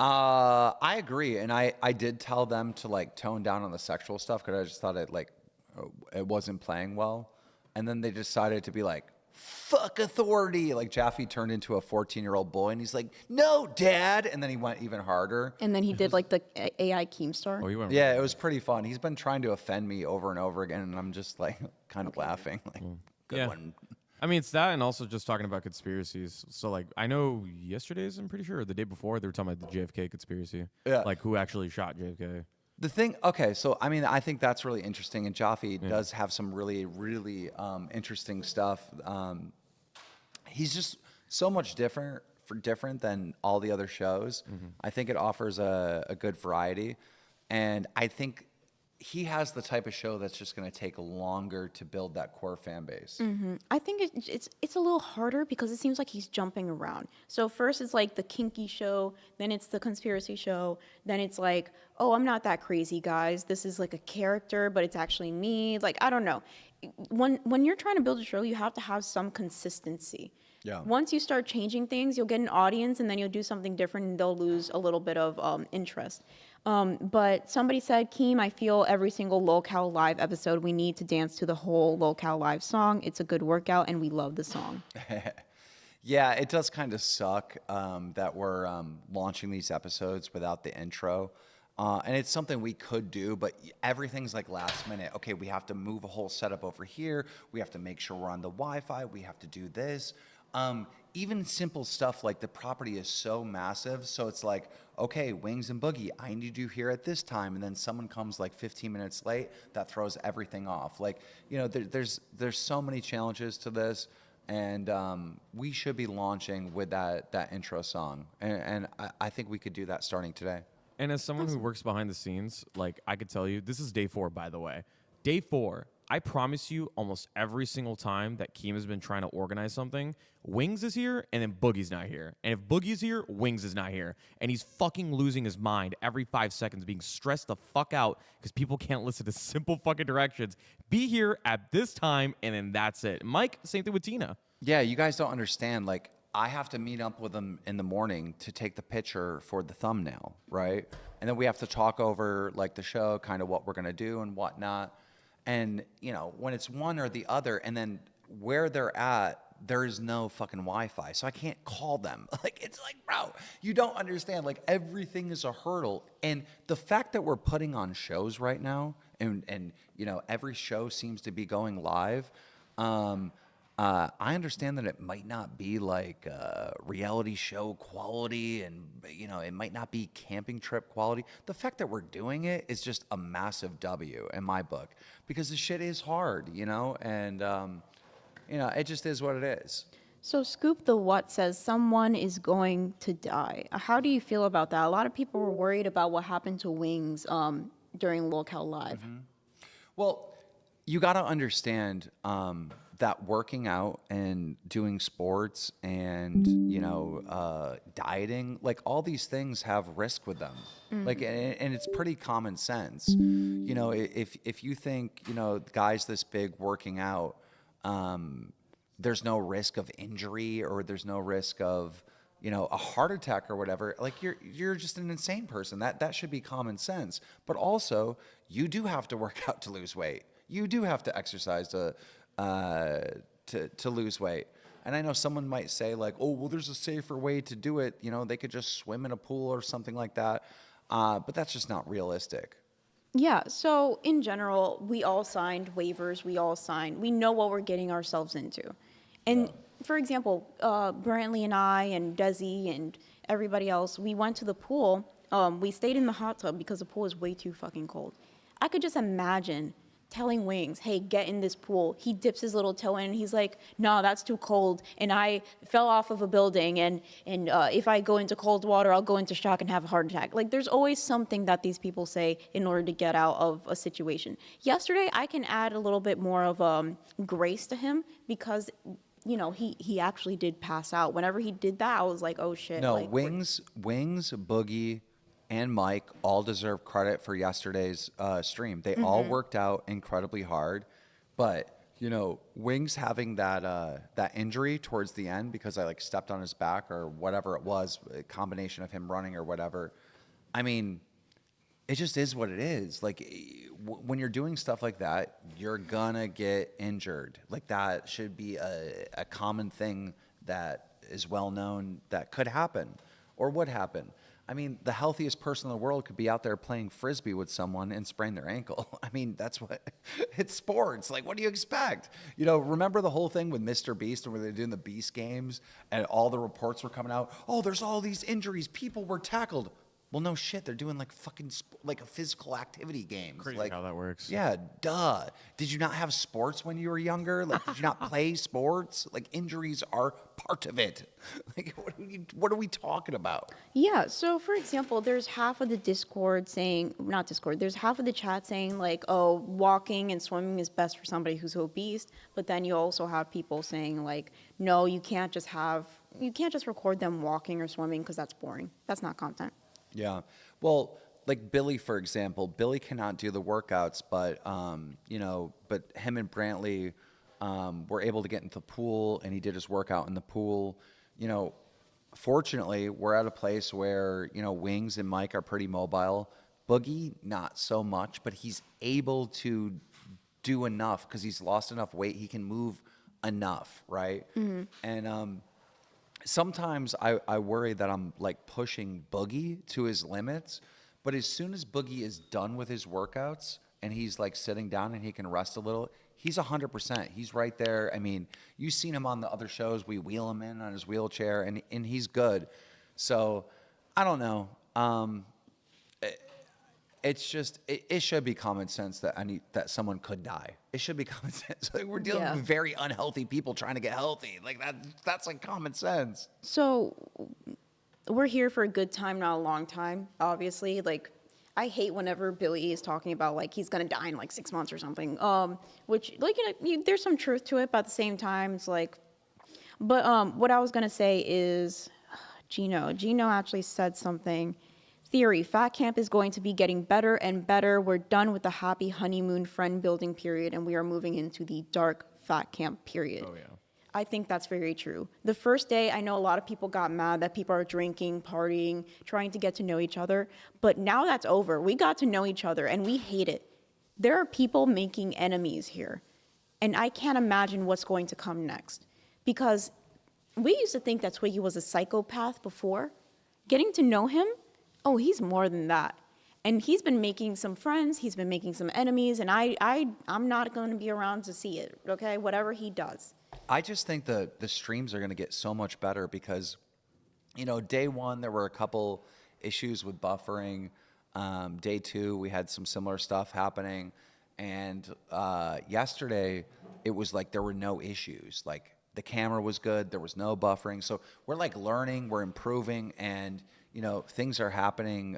E: I agree, and I did tell them to like tone down on the sexual stuff because I just thought it wasn't playing well, and then they decided to be like, fuck authority. Like Jaffe turned into a 14-year-old boy, and he's like, no, Dad, and then he went even harder.
A: And then he did like the AI Keemstar.
B: Oh, you went.
E: Yeah, it was pretty fun. He's been trying to offend me over and over again, and I'm just like kind of laughing. Like, good
B: Yeah.
E: one.
B: I mean, it's that, and also just talking about conspiracies. So, like, I know yesterday's, I'm pretty sure, or the day before, they were talking about the JFK conspiracy.
E: Yeah.
B: Like, who actually shot JFK.
E: The thing, okay, so I mean, I think that's really interesting, and Jaffe does have some really, really interesting stuff. He's just so much different than all the other shows. I think it offers a good variety, and I think he has the type of show that's just going to take longer to build that core fan base.
A: I think it's a little harder because it seems like he's jumping around. So first it's like the kinky show, then it's the conspiracy show, then it's like, oh, I'm not that crazy, guys. This is like a character, but it's actually me. Like, I don't know. When you're trying to build a show, you have to have some consistency.
E: Yeah.
A: Once you start changing things, you'll get an audience, and then you'll do something different, and they'll lose a little bit of interest. But somebody said, Keem, I feel every single Lolcow Live episode, we need to dance to the whole Lolcow Live song. It's a good workout, and we love the song.
E: Yeah, it does kind of suck that we're launching these episodes without the intro. And it's something we could do, but everything's like last minute. Okay, we have to move a whole setup over here. We have to make sure we're on the Wi-Fi. We have to do this. Even simple stuff like the property is so massive. So it's like, okay, Wings and Boogie, I need you here at this time. And then someone comes like 15 minutes late. That throws everything off. Like, you know, there's so many challenges to this. And we should be launching with that intro song. And I think we could do that starting today.
B: And as someone who works behind the scenes, like, I could tell you, this is day 4, by the way. Day 4, I promise you, almost every single time that Keem has been trying to organize something, Wings is here, and then Boogie's not here. And if Boogie's here, Wings is not here. And he's fucking losing his mind every 5 seconds, being stressed the fuck out because people can't listen to simple fucking directions. Be here at this time, and then that's it. Mike, same thing with Tina.
E: Yeah, you guys don't understand. Like, I have to meet up with them in the morning to take the picture for the thumbnail, right? And then we have to talk over, like, the show, kind of what we're going to do and whatnot. And, you know, when it's one or the other, and then where they're at, there is no fucking Wi-Fi. So I can't call them. Like, it's like, bro, you don't understand. Like, everything is a hurdle. And the fact that we're putting on shows right now, and you know, every show seems to be going live, I understand that it might not be like reality show quality, and you know, it might not be camping trip quality. The fact that we're doing it is just a massive W in my book, because the shit is hard, you know, and you know, it just is what it is.
A: So Scoop the What says someone is going to die. How do you feel about that? A lot of people were worried about what happened to Wings during Lolcow Live.
E: Well, you got to understand that working out and doing sports and, you know, dieting, like all these things have risk with them. Like, and it's pretty common sense. You know, if you think, you know, guys this big working out, there's no risk of injury, or there's no risk of, you know, a heart attack or whatever, like you're just an insane person. That should be common sense. But also, you do have to work out to lose weight. You do have to exercise to lose weight. And I know someone might say like, oh, well, there's a safer way to do it. You know, they could just swim in a pool or something like that. But that's just not realistic.
A: Yeah, so in general, we all signed waivers, we know what we're getting ourselves into. And for example, Brantley and I and Desi and everybody else, we went to the pool. We stayed in the hot tub because the pool is way too fucking cold. I could just imagine telling Wings, hey, get in this pool. He dips his little toe in and he's like, no, that's too cold. And I fell off of a building. And if I go into cold water, I'll go into shock and have a heart attack. Like, there's always something that these people say in order to get out of a situation. Yesterday, I can add a little bit more of grace to him because, you know, he actually did pass out. Whenever he did that, I was like, oh, shit.
E: No,
A: like,
E: Wings, Boogie, and Mike all deserve credit for yesterday's stream. They all worked out incredibly hard, but you know, Wings having that injury towards the end because I like stepped on his back or whatever it was, a combination of him running or whatever. I mean, it just is what it is. Like when you're doing stuff like that, you're gonna get injured. Like that should be a common thing that is well known that could happen or would happen. I mean, the healthiest person in the world could be out there playing frisbee with someone and sprain their ankle. I mean, that's what it's sports. Like, what do you expect? You know, remember the whole thing with Mr. Beast and where they're doing the Beast games and all the reports were coming out? Oh, there's all these injuries. People were tackled. Well, no shit. They're doing like fucking like a physical activity game.
B: Crazy
E: like,
B: how that works.
E: Yeah, duh. Did you not have sports when you were younger? Like, did you not play sports? Like, injuries are part of it. Like, what are we talking about?
A: Yeah, so for example, there's half of the Discord saying, not Discord, there's half of the chat saying like, oh, walking and swimming is best for somebody who's obese. But then you also have people saying like, no, you can't just record them walking or swimming because that's boring. That's not content.
E: Yeah. Well, like Billy, for example, Billy cannot do the workouts, but, you know, but him and Brantley were able to get into the pool and he did his workout in the pool. You know, fortunately, we're at a place where, you know, Wings and Mike are pretty mobile. Boogie, not so much, but he's able to do enough because he's lost enough weight. He can move enough, right? Mm-hmm. And, sometimes I worry that I'm like pushing Boogie to his limits, but as soon as Boogie is done with his workouts and he's like sitting down and he can rest a little, he's 100%. He's right there. I mean, you've seen him on the other shows. We wheel him in on his wheelchair and he's good. So I don't know. It's just it should be common sense that someone could die. It should be common sense. Like, we're dealing with very unhealthy people trying to get healthy. Like that's like common sense. So
A: we're here for a good time, not a long time. Obviously, like I hate whenever Billy is talking about like he's gonna die in like 6 months or something. Which like there's some truth to it, but at the same time it's like. But what I was gonna say is, Gino actually said something. Theory, fat camp is going to be getting better and better. We're done with the happy honeymoon friend building period and we are moving into the dark fat camp period. Oh, yeah. I think that's very true. The first day, I know a lot of people got mad that people are drinking, partying, trying to get to know each other. But now that's over. We got to know each other and we hate it. There are people making enemies here. And I can't imagine what's going to come next. Because we used to think that Twiggy was a psychopath before. Getting to know him, oh, he's more than that. And he's been making some friends, he's been making some enemies, and I'm not going to be around to see it, okay? Whatever he does.
E: I just think the streams are going to get so much better because, you know, day one, there were a couple issues with buffering. Day two, we had some similar stuff happening. And yesterday, it was like there were no issues. Like, the camera was good, there was no buffering. So we're like learning, we're improving, and you know, things are happening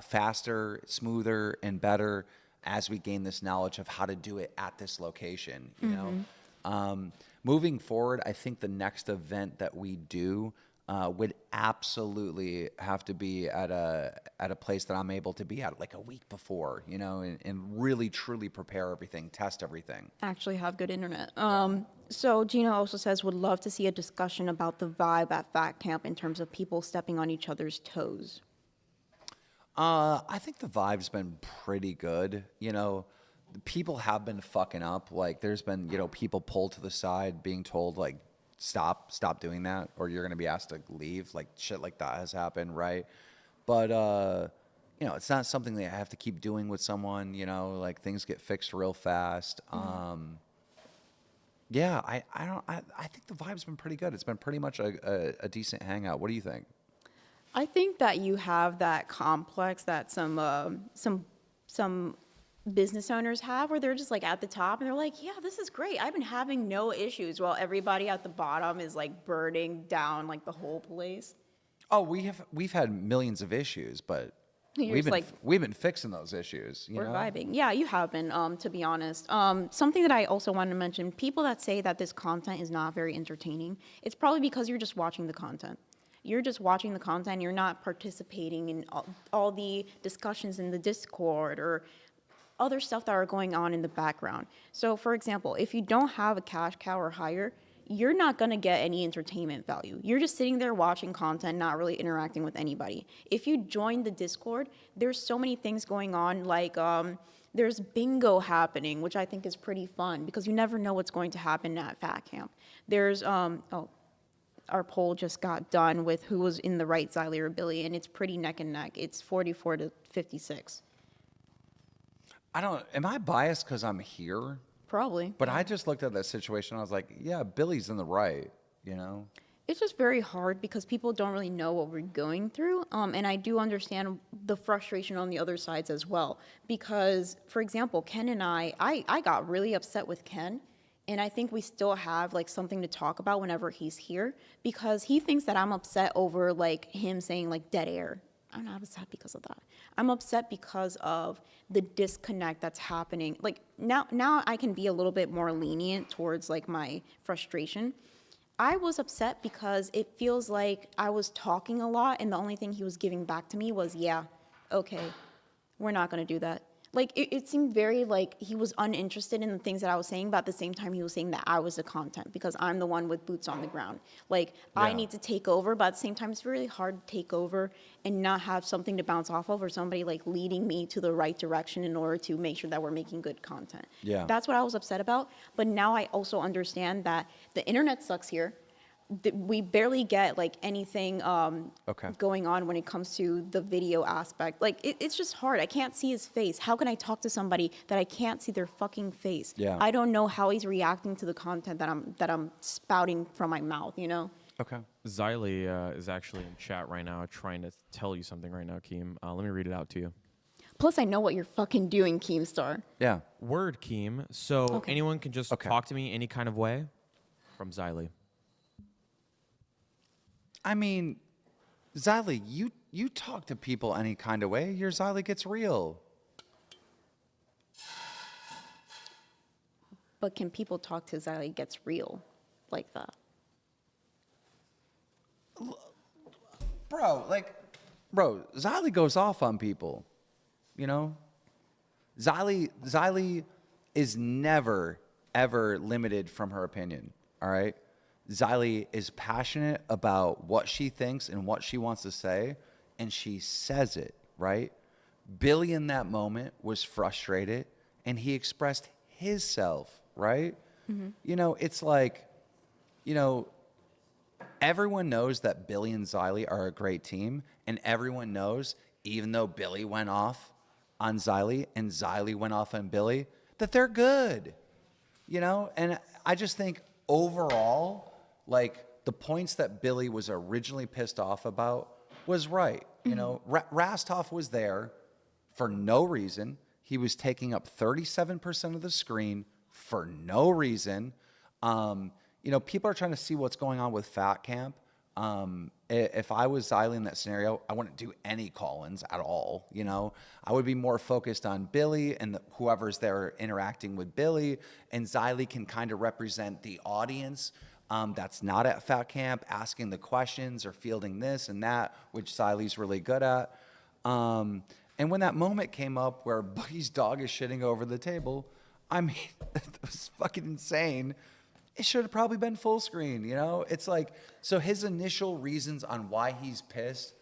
E: faster, smoother, and better as we gain this knowledge of how to do it at this location. You know, moving forward, I think the next event that we do would absolutely have to be at a place that I'm able to be at like a week before. You know, and really truly prepare everything, test everything.
A: Actually have good internet. So Gina also says, would love to see a discussion about the vibe at Fat Camp in terms of people stepping on each other's toes.
E: I think the vibe's been pretty good. You know, people have been fucking up. Like, there's been, you know, people pulled to the side being told, like, stop doing that, or you're going to be asked to leave. Like, shit like that has happened, right? But, you know, it's not something that I have to keep doing with someone, you know, like, things get fixed real fast. Yeah, I think the vibe's been pretty good. It's been pretty much a decent hangout. What do you think? I
A: think that you have that complex that some business owners have, where they're just like at the top and they're like, yeah, this is great. I've been having no issues, while everybody at the bottom is like burning down like the whole place.
E: Oh, we've had millions of issues, but
A: You're just like,
E: we've been fixing those issues.
A: we're vibing. Yeah, you have been, to be honest. Something that I also wanted to mention, people that say that this content is not very entertaining, it's probably because you're just watching the content. You're just watching the content. You're not participating in all the discussions in the Discord or other stuff that are going on in the background. So, for example, if you don't have a cash cow or higher, you're not going to get any entertainment value. You're just sitting there watching content, not really interacting with anybody. If you join the Discord, there's so many things going on, like there's bingo happening, which I think is pretty fun because you never know what's going to happen at Fat Camp. There's, our poll just got done with who was in the right, Xylee or Billy, and it's pretty neck and neck. It's 44 to 56.
E: Am I biased because I'm here?
A: Probably.
E: But I just looked at that situation and I was like, yeah, Billy's in the right, you know?
A: It's just very hard because people don't really know what we're going through. And I do understand the frustration on the other sides as well. Because, for example, Ken and I got really upset with Ken. And I think we still have like something to talk about whenever he's here, because he thinks that I'm upset over like him saying like dead air. I'm not upset because of that. I'm upset because of the disconnect that's happening. Like now I can be a little bit more lenient towards like my frustration. I was upset because it feels like I was talking a lot and the only thing he was giving back to me was, yeah, okay, we're not gonna do that. Like, it seemed very like he was uninterested in the things that I was saying, but at the same time he was saying that I was the content because I'm the one with boots on the ground. Like, I need to take over, but at the same time it's really hard to take over and not have something to bounce off of or somebody like leading me to the right direction in order to make sure that we're making good content.
E: Yeah.
A: That's what I was upset about. But now I also understand that the internet sucks here. We barely get like anything going on when it comes to the video aspect. Like it's just hard. I can't see his face. How can I talk to somebody that I can't see their fucking face?
E: Yeah.
A: I don't know how he's reacting to the content that I'm spouting from my mouth, you know?
E: Okay.
B: Xylee is actually in chat right now trying to tell you something right now, Keem. Let me read it out to you.
A: Plus, I know what you're fucking doing, Keemstar.
E: Yeah.
B: Word, Keem. So anyone can just talk to me any kind of way from Xylee.
E: I mean, Xylee, you talk to people any kind of way. Your Xylee gets real.
A: But can people talk to Xylee gets real like that?
E: Bro, Xylee goes off on people, you know? Xylee is never, ever limited from her opinion, all right? Xylee is passionate about what she thinks and what she wants to say, and she says it, right? Billy in that moment was frustrated, and he expressed himself, right? Mm-hmm. You know, it's like, you know, everyone knows that Billy and Xylee are a great team, and everyone knows, even though Billy went off on Xylee and Xylee went off on Billy, that they're good, you know? And I just think overall, like, the points that Billy was originally pissed off about was right. You know, Rastov was there for no reason. He was taking up 37% of the screen for no reason. You know, people are trying to see what's going on with Fat Camp. If I was Xylee in that scenario, I wouldn't do any call-ins at all, you know? I would be more focused on Billy and whoever's there interacting with Billy, and Xylee can kind of represent the audience that's not at Fat Camp, asking the questions or fielding this and that, which Xylee's really good at. And when that moment came up where Buggy's dog is shitting over the table, I mean, it was fucking insane. It should have probably been full screen, you know? It's like, so his initial reasons on why he's pissed,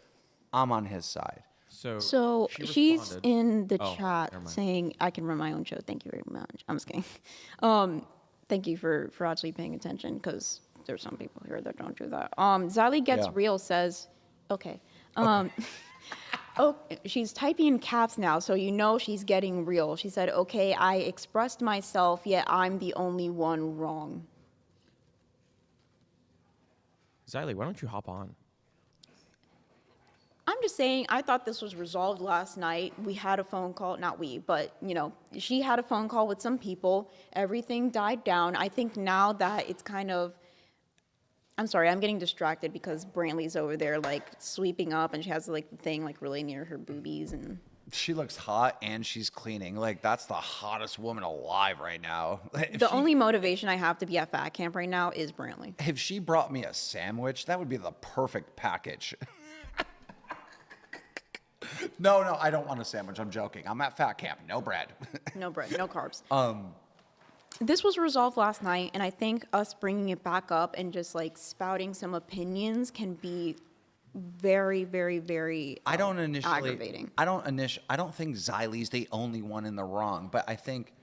E: I'm on his side.
A: So she's in the chat saying, I can run my own show. Thank you very much. I'm just kidding. Thank you for actually paying attention, because there's some people here that don't do that. Xylee Gets Real says, okay. Oh, she's typing in caps now, so you know she's getting real. She said, okay, I expressed myself, yet I'm the only one wrong.
B: Xylee, why don't you hop on?
A: I'm just saying, I thought this was resolved last night. We had a phone call, not we, but, she had a phone call with some people. Everything died down. I think now that it's kind of, I'm sorry, I'm getting distracted because Brantley's over there, like, sweeping up, and she has, like, the thing, like, really near her boobies, and...
E: She looks hot, and she's cleaning. Like, that's the hottest woman alive right now.
A: The only motivation I have to be at fat camp right now is Brantley.
E: If she brought me a sandwich, that would be the perfect package. No, I don't want a sandwich. I'm joking. I'm at fat camp. No bread.
A: No bread, no carbs. This was resolved last night, and I think us bringing it back up and just like spouting some opinions can be very, very, very aggravating.
E: I don't think Xylie's the only one in the wrong, but I think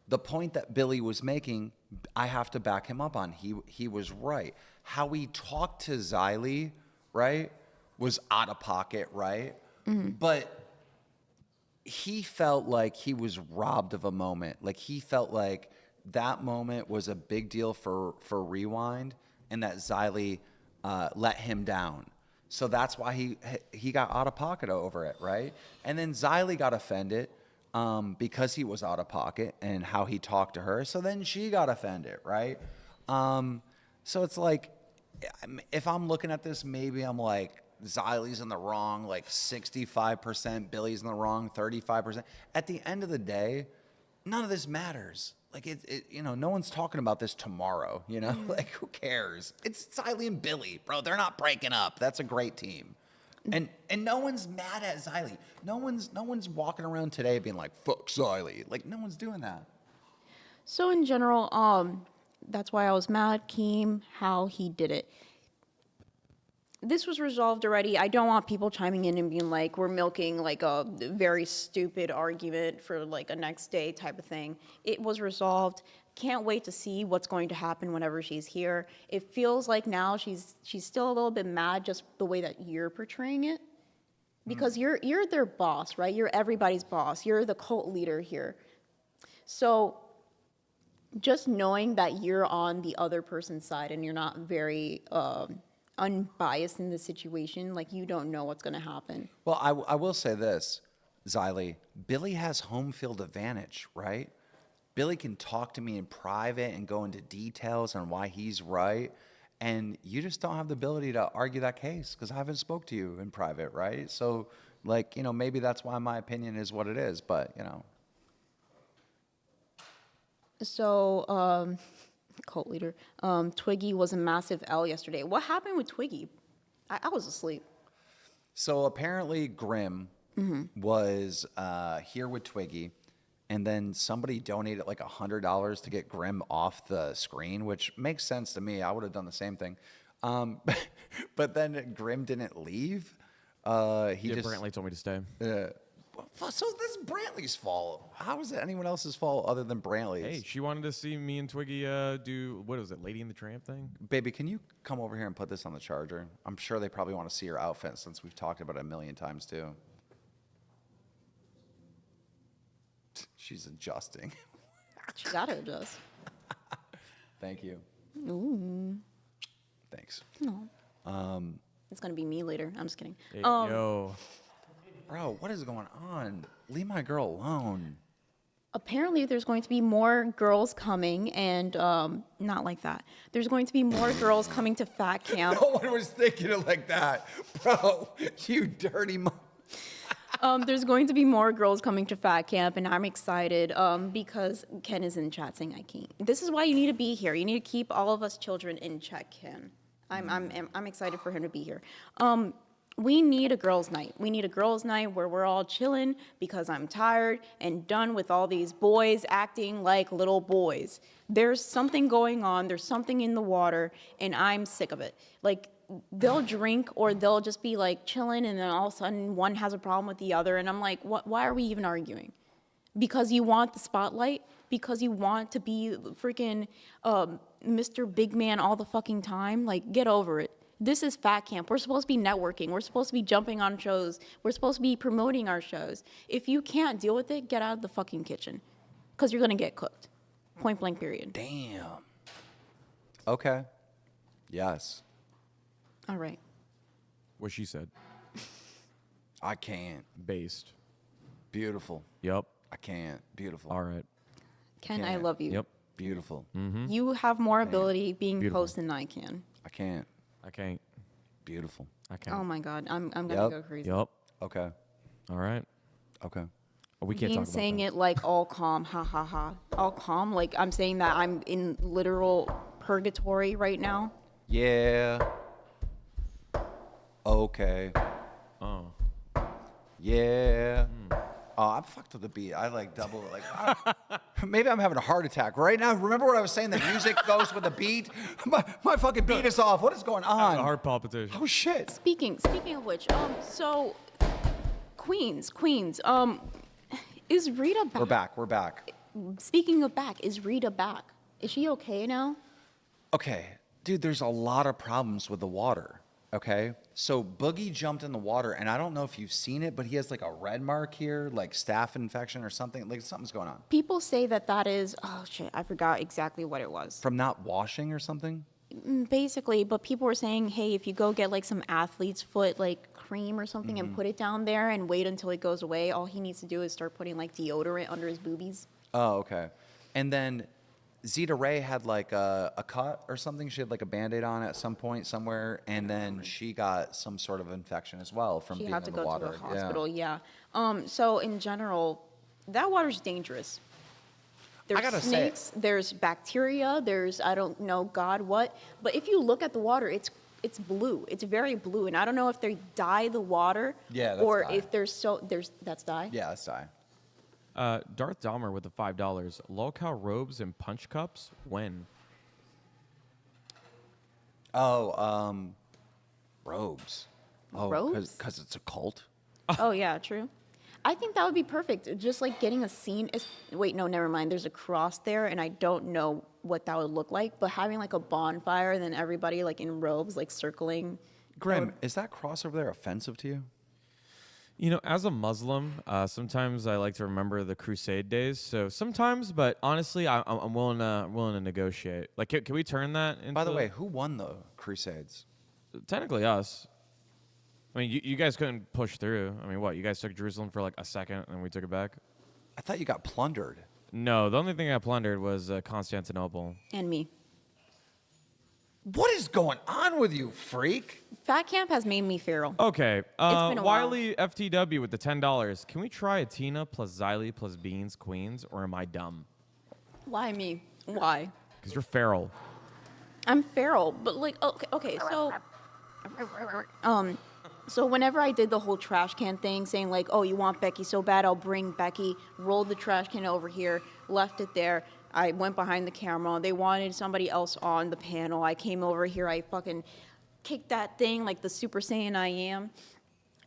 E: the point that Billy was making, I have to back him up on. He was right. How he talked to Xylie, right, was out of pocket, right? Mm-hmm. But he felt like he was robbed of a moment. Like he felt like that moment was a big deal for Rewind, and that Xylie let him down. So that's why he got out of pocket over it, right? And then Xylie got offended because he was out of pocket and how he talked to her. So then she got offended, right? So it's like, if I'm looking at this, maybe I'm like, Xylie's in the wrong, like 65%, Billy's in the wrong, 35%. At the end of the day, none of this matters. Like, no one's talking about this tomorrow, Like, who cares? It's Xylie and Billy, bro. They're not breaking up. That's a great team. And no one's mad at Xylie. No one's walking around today being like, fuck Xylie. Like, no one's doing that.
A: So in general, that's why I was mad, Keem, how he did it. This was resolved already. I don't want people chiming in and being like, we're milking like a very stupid argument for like a next day type of thing. It was resolved. Can't wait to see what's going to happen whenever she's here. It feels like now she's still a little bit mad just the way that you're portraying it. Because you're their boss, right? You're everybody's boss. You're the cult leader here. So just knowing that you're on the other person's side and you're not very unbiased in the situation, like you don't know what's going to happen.
E: Well, I will say this, Xylie, Billy has home field advantage, right? Billy can talk to me in private and go into details on why he's right, and you just don't have the ability to argue that case because I haven't spoke to you in private, right? So, like, maybe that's why my opinion is what it is, but,
A: So, cult leader. Twiggy was a massive L yesterday. What happened with Twiggy? I was asleep.
E: So apparently Grim was here with Twiggy, and then somebody donated like $100 to get Grim off the screen, which makes sense to me. I would have done the same thing. But then Grim didn't leave.
B: Brantley told me to stay.
E: So this is Brantley's fault. How is it anyone else's fault other than Brantley's?
B: Hey, she wanted to see me and Twiggy do, what was it, Lady in the Tramp thing?
E: Baby, can you come over here and put this on the charger? I'm sure they probably want to see your outfit since we've talked about it a million times too. She's adjusting.
A: She gotta adjust.
E: Thank you.
A: Ooh.
E: Thanks.
A: No. It's gonna be me later. I'm just kidding.
B: Hey, yo.
E: Bro, what is going on? Leave my girl alone.
A: Apparently, there's going to be more girls coming, and not like that. There's going to be more girls coming to fat camp.
E: No one was thinking it like that. Bro, you dirty
A: There's going to be more girls coming to fat camp, and I'm excited because Ken is in chat saying I can't. This is why you need to be here. You need to keep all of us children in check, Ken. I'm excited for him to be here. We need a girls' night. We need a girls' night where we're all chilling because I'm tired and done with all these boys acting like little boys. There's something going on. There's something in the water, and I'm sick of it. Like, they'll drink or they'll just be, like, chilling, and then all of a sudden one has a problem with the other, and I'm like, why are we even arguing? Because you want the spotlight? Because you want to be freaking Mr. Big Man all the fucking time? Like, get over it. This is fat camp. We're supposed to be networking. We're supposed to be jumping on shows. We're supposed to be promoting our shows. If you can't deal with it, get out of the fucking kitchen. Because you're going to get cooked. Point blank, period.
E: Damn. Okay. Yes.
A: All right.
B: What she said.
E: I can't.
B: Based.
E: Beautiful.
B: Yep.
E: I can't. Beautiful.
B: All right.
A: Ken, I
E: Can't.
A: love you.
B: Yep.
E: Beautiful.
A: You have more ability being
B: Beautiful.
A: post than I can.
E: I can't.
B: I can't.
E: Beautiful.
B: I can't.
A: Oh my god, I'm gonna
E: Yep.
A: go crazy.
B: Yep.
E: Okay.
B: All right.
E: Okay.
B: Oh, we can't
A: Being
B: talk about
A: saying
B: that.
A: it like all calm, ha ha ha, all calm. Like I'm saying that I'm in literal purgatory right now.
E: Yeah. Okay.
B: Oh.
E: Yeah. Oh, I'm fucked with the beat. I like double like maybe I'm having a heart attack right now. Remember what I was saying? The music goes with the beat. My fucking beat is off. What is going on?
B: A heart palpitation.
E: Oh shit.
A: Speaking of which, so Queens, is Rita back?
E: We're back.
A: Speaking of back, is Rita back? Is she okay now?
E: Okay, dude, there's a lot of problems with the water. Okay, so Boogie jumped in the water, and I don't know if you've seen it, but he has like a red mark here, like staph infection or something. Like something's going on
A: People say that is, oh shit, I forgot exactly what it was.
E: from not washing or something.
A: Basically, but people were saying, hey, if you go get like some athlete's foot like cream or something and put it down there and wait until it goes away, all he needs to do is start putting like deodorant under his boobies.
E: Oh, okay. And then Zeta Ray had like a cut or something. She had like a Band-Aid on at some point somewhere, and then she got some sort of infection as well from
A: She
E: being
A: had to
E: in the
A: go
E: water.
A: to the hospital, yeah. So in general, that water's dangerous. There's
E: gotta say-
A: snakes, there's bacteria, there's I don't know God what. But if you look at the water, it's blue. It's very blue, and I don't know if they dye the water,
E: Yeah, that's
A: or
E: dye.
A: if there's that's dye.
E: Yeah, that's die.
B: Darth Dahmer with the $5. Lolcow robes and punch cups. When?
E: Oh, robes. Oh,
A: Robes?
E: because it's a cult.
A: Oh yeah, true. I think that would be perfect. Just like getting a scene. Wait, no, never mind. There's a cross there, and I don't know what that would look like. But having like a bonfire, and then everybody like in robes, like circling.
E: Grim, is that cross over there offensive to you?
B: You know, as a Muslim, sometimes I like to remember the Crusade days. So sometimes, but honestly, I'm willing to negotiate. Like, can we turn that into?
E: By the way, who won the Crusades?
B: Technically us. I mean, you guys couldn't push through. I mean, what? You guys took Jerusalem for like a second, and we took it back.
E: I thought you got plundered.
B: No, the only thing I plundered was Constantinople.
A: And me.
E: What is going on with you, freak?
A: Fat camp has made me feral.
B: Okay,
A: been a while.
B: Wiley FTW with the $10. Can we try a Tina plus Xylee plus Beans Queens, or am I dumb?
A: Why me? Why?
B: Because you're feral.
A: I'm feral, but like okay, so whenever I did the whole trash can thing, saying like, oh, you want Becky so bad, I'll bring Becky, rolled the trash can over here, left it there. I went behind the camera. They wanted somebody else on the panel. I came over here. I fucking kicked that thing like the Super Saiyan I am.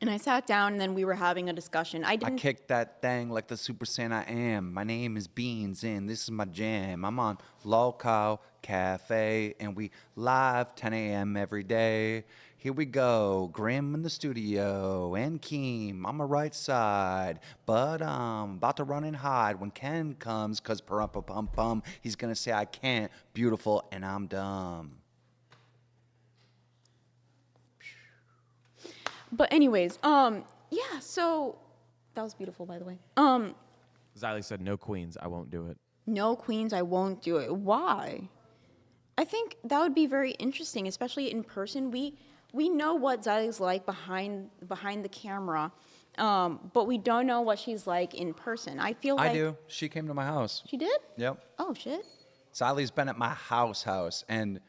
A: And I sat down, and then we were having a discussion. I
E: kicked that thing like the Super Saiyan I am. My name is Beans, and this is my jam. I'm on Lolcow Cafe, and we live 10 a.m. every day. Here we go, Grim in the studio, and Keem on my right side. But I'm about to run and hide when Ken comes, because pum he's gonna say I can't, beautiful, and I'm dumb.
A: But anyways, yeah, so that was beautiful, by the way.
B: Xylee said no queens. I won't do it.
A: No queens, I won't do it. Why? I think that would be very interesting, especially in person. We know what Xylee's like behind the camera, but we don't know what she's like in person. I feel like
E: I do. She came to my house.
A: She did?
E: Yep.
A: Oh shit.
E: Sally's been at my house, and,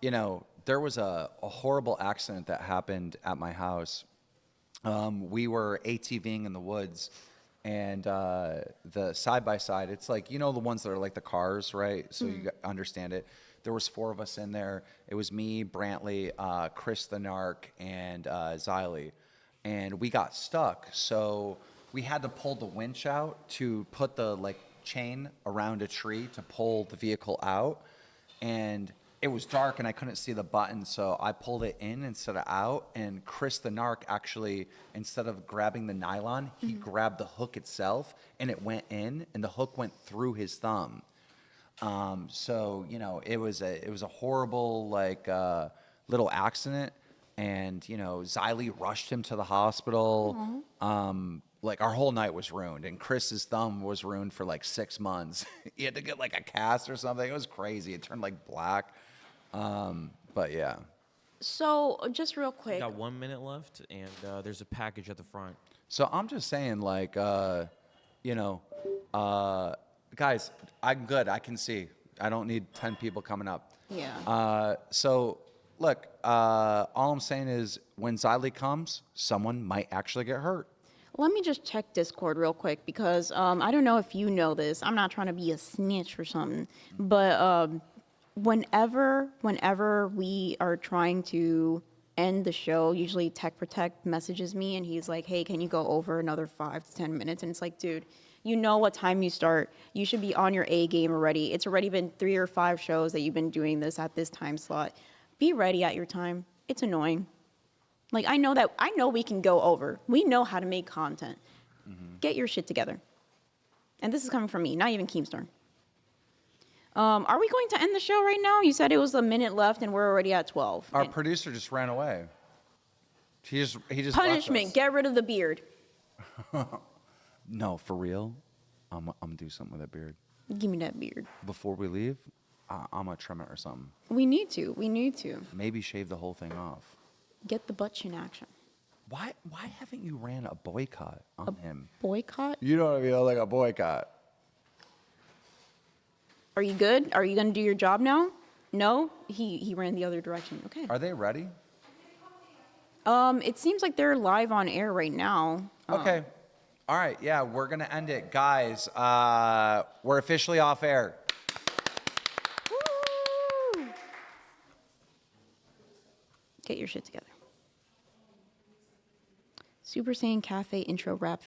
E: you know, there was a horrible accident that happened at my house. We were ATVing in the woods, and the side-by-side, it's like, you know, the ones that are like the cars, right? So you understand it. There was 4 of us in there. It was me, Brantley, Chris the Narc, and Xylee. And we got stuck, so we had to pull the winch out to put the, like, chain around a tree to pull the vehicle out. And it was dark, and I couldn't see the button, so I pulled it in instead of out. And Chris the Narc actually, instead of grabbing the nylon, he grabbed the hook itself, and it went in, and the hook went through his thumb. So, you know, it was a horrible, like, little accident. and Xylee rushed him to the hospital. Like our whole night was ruined, and Chris's thumb was ruined for like 6 months. He had to get like a cast or something. It was crazy. It turned like black. But yeah.
A: So just real quick.
B: Got 1 minute left, and there's a package at the front.
E: So I'm just saying, like, guys, I'm good. I can see. I don't need 10 people coming up.
A: Yeah.
E: So look, all I'm saying is when Xylee comes, someone might actually get hurt.
A: Let me just check Discord real quick because I don't know if you know this. I'm not trying to be a snitch or something, but whenever we are trying to end the show, usually Tech Protect messages me and he's like, "Hey, can you go over another 5 to 10 minutes?" And it's like, dude, you know what time you start. You should be on your A game already. It's already been 3 or 5 shows that you've been doing this at this time slot. Be ready at your time. It's annoying. Like, I know we can go over. We know how to make content. Get your shit together. And this is coming from me, not even Keemstar. Are we going to end the show right now? You said it was a minute left and we're already at 12.
E: Our producer just ran away. He just
A: Punishment,
E: left us.
A: get rid of the beard.
E: No, for real. I'm gonna do something with that beard.
A: Give me that beard.
E: Before we leave, I'm gonna trim it or something.
A: We need to.
E: Maybe shave the whole thing off.
A: Get the butt chin action.
E: Why haven't you ran a boycott on him?
A: Boycott?
E: You know what I mean? Like a boycott.
A: Are you good? Are you going to do your job now? No? He ran the other direction. Okay.
E: Are they ready?
A: It seems like they're live on air right now.
E: Okay. All right. Yeah, we're going to end it. Guys, we're officially off air.
A: Woo! Get your shit together. Super Saiyan Cafe intro rap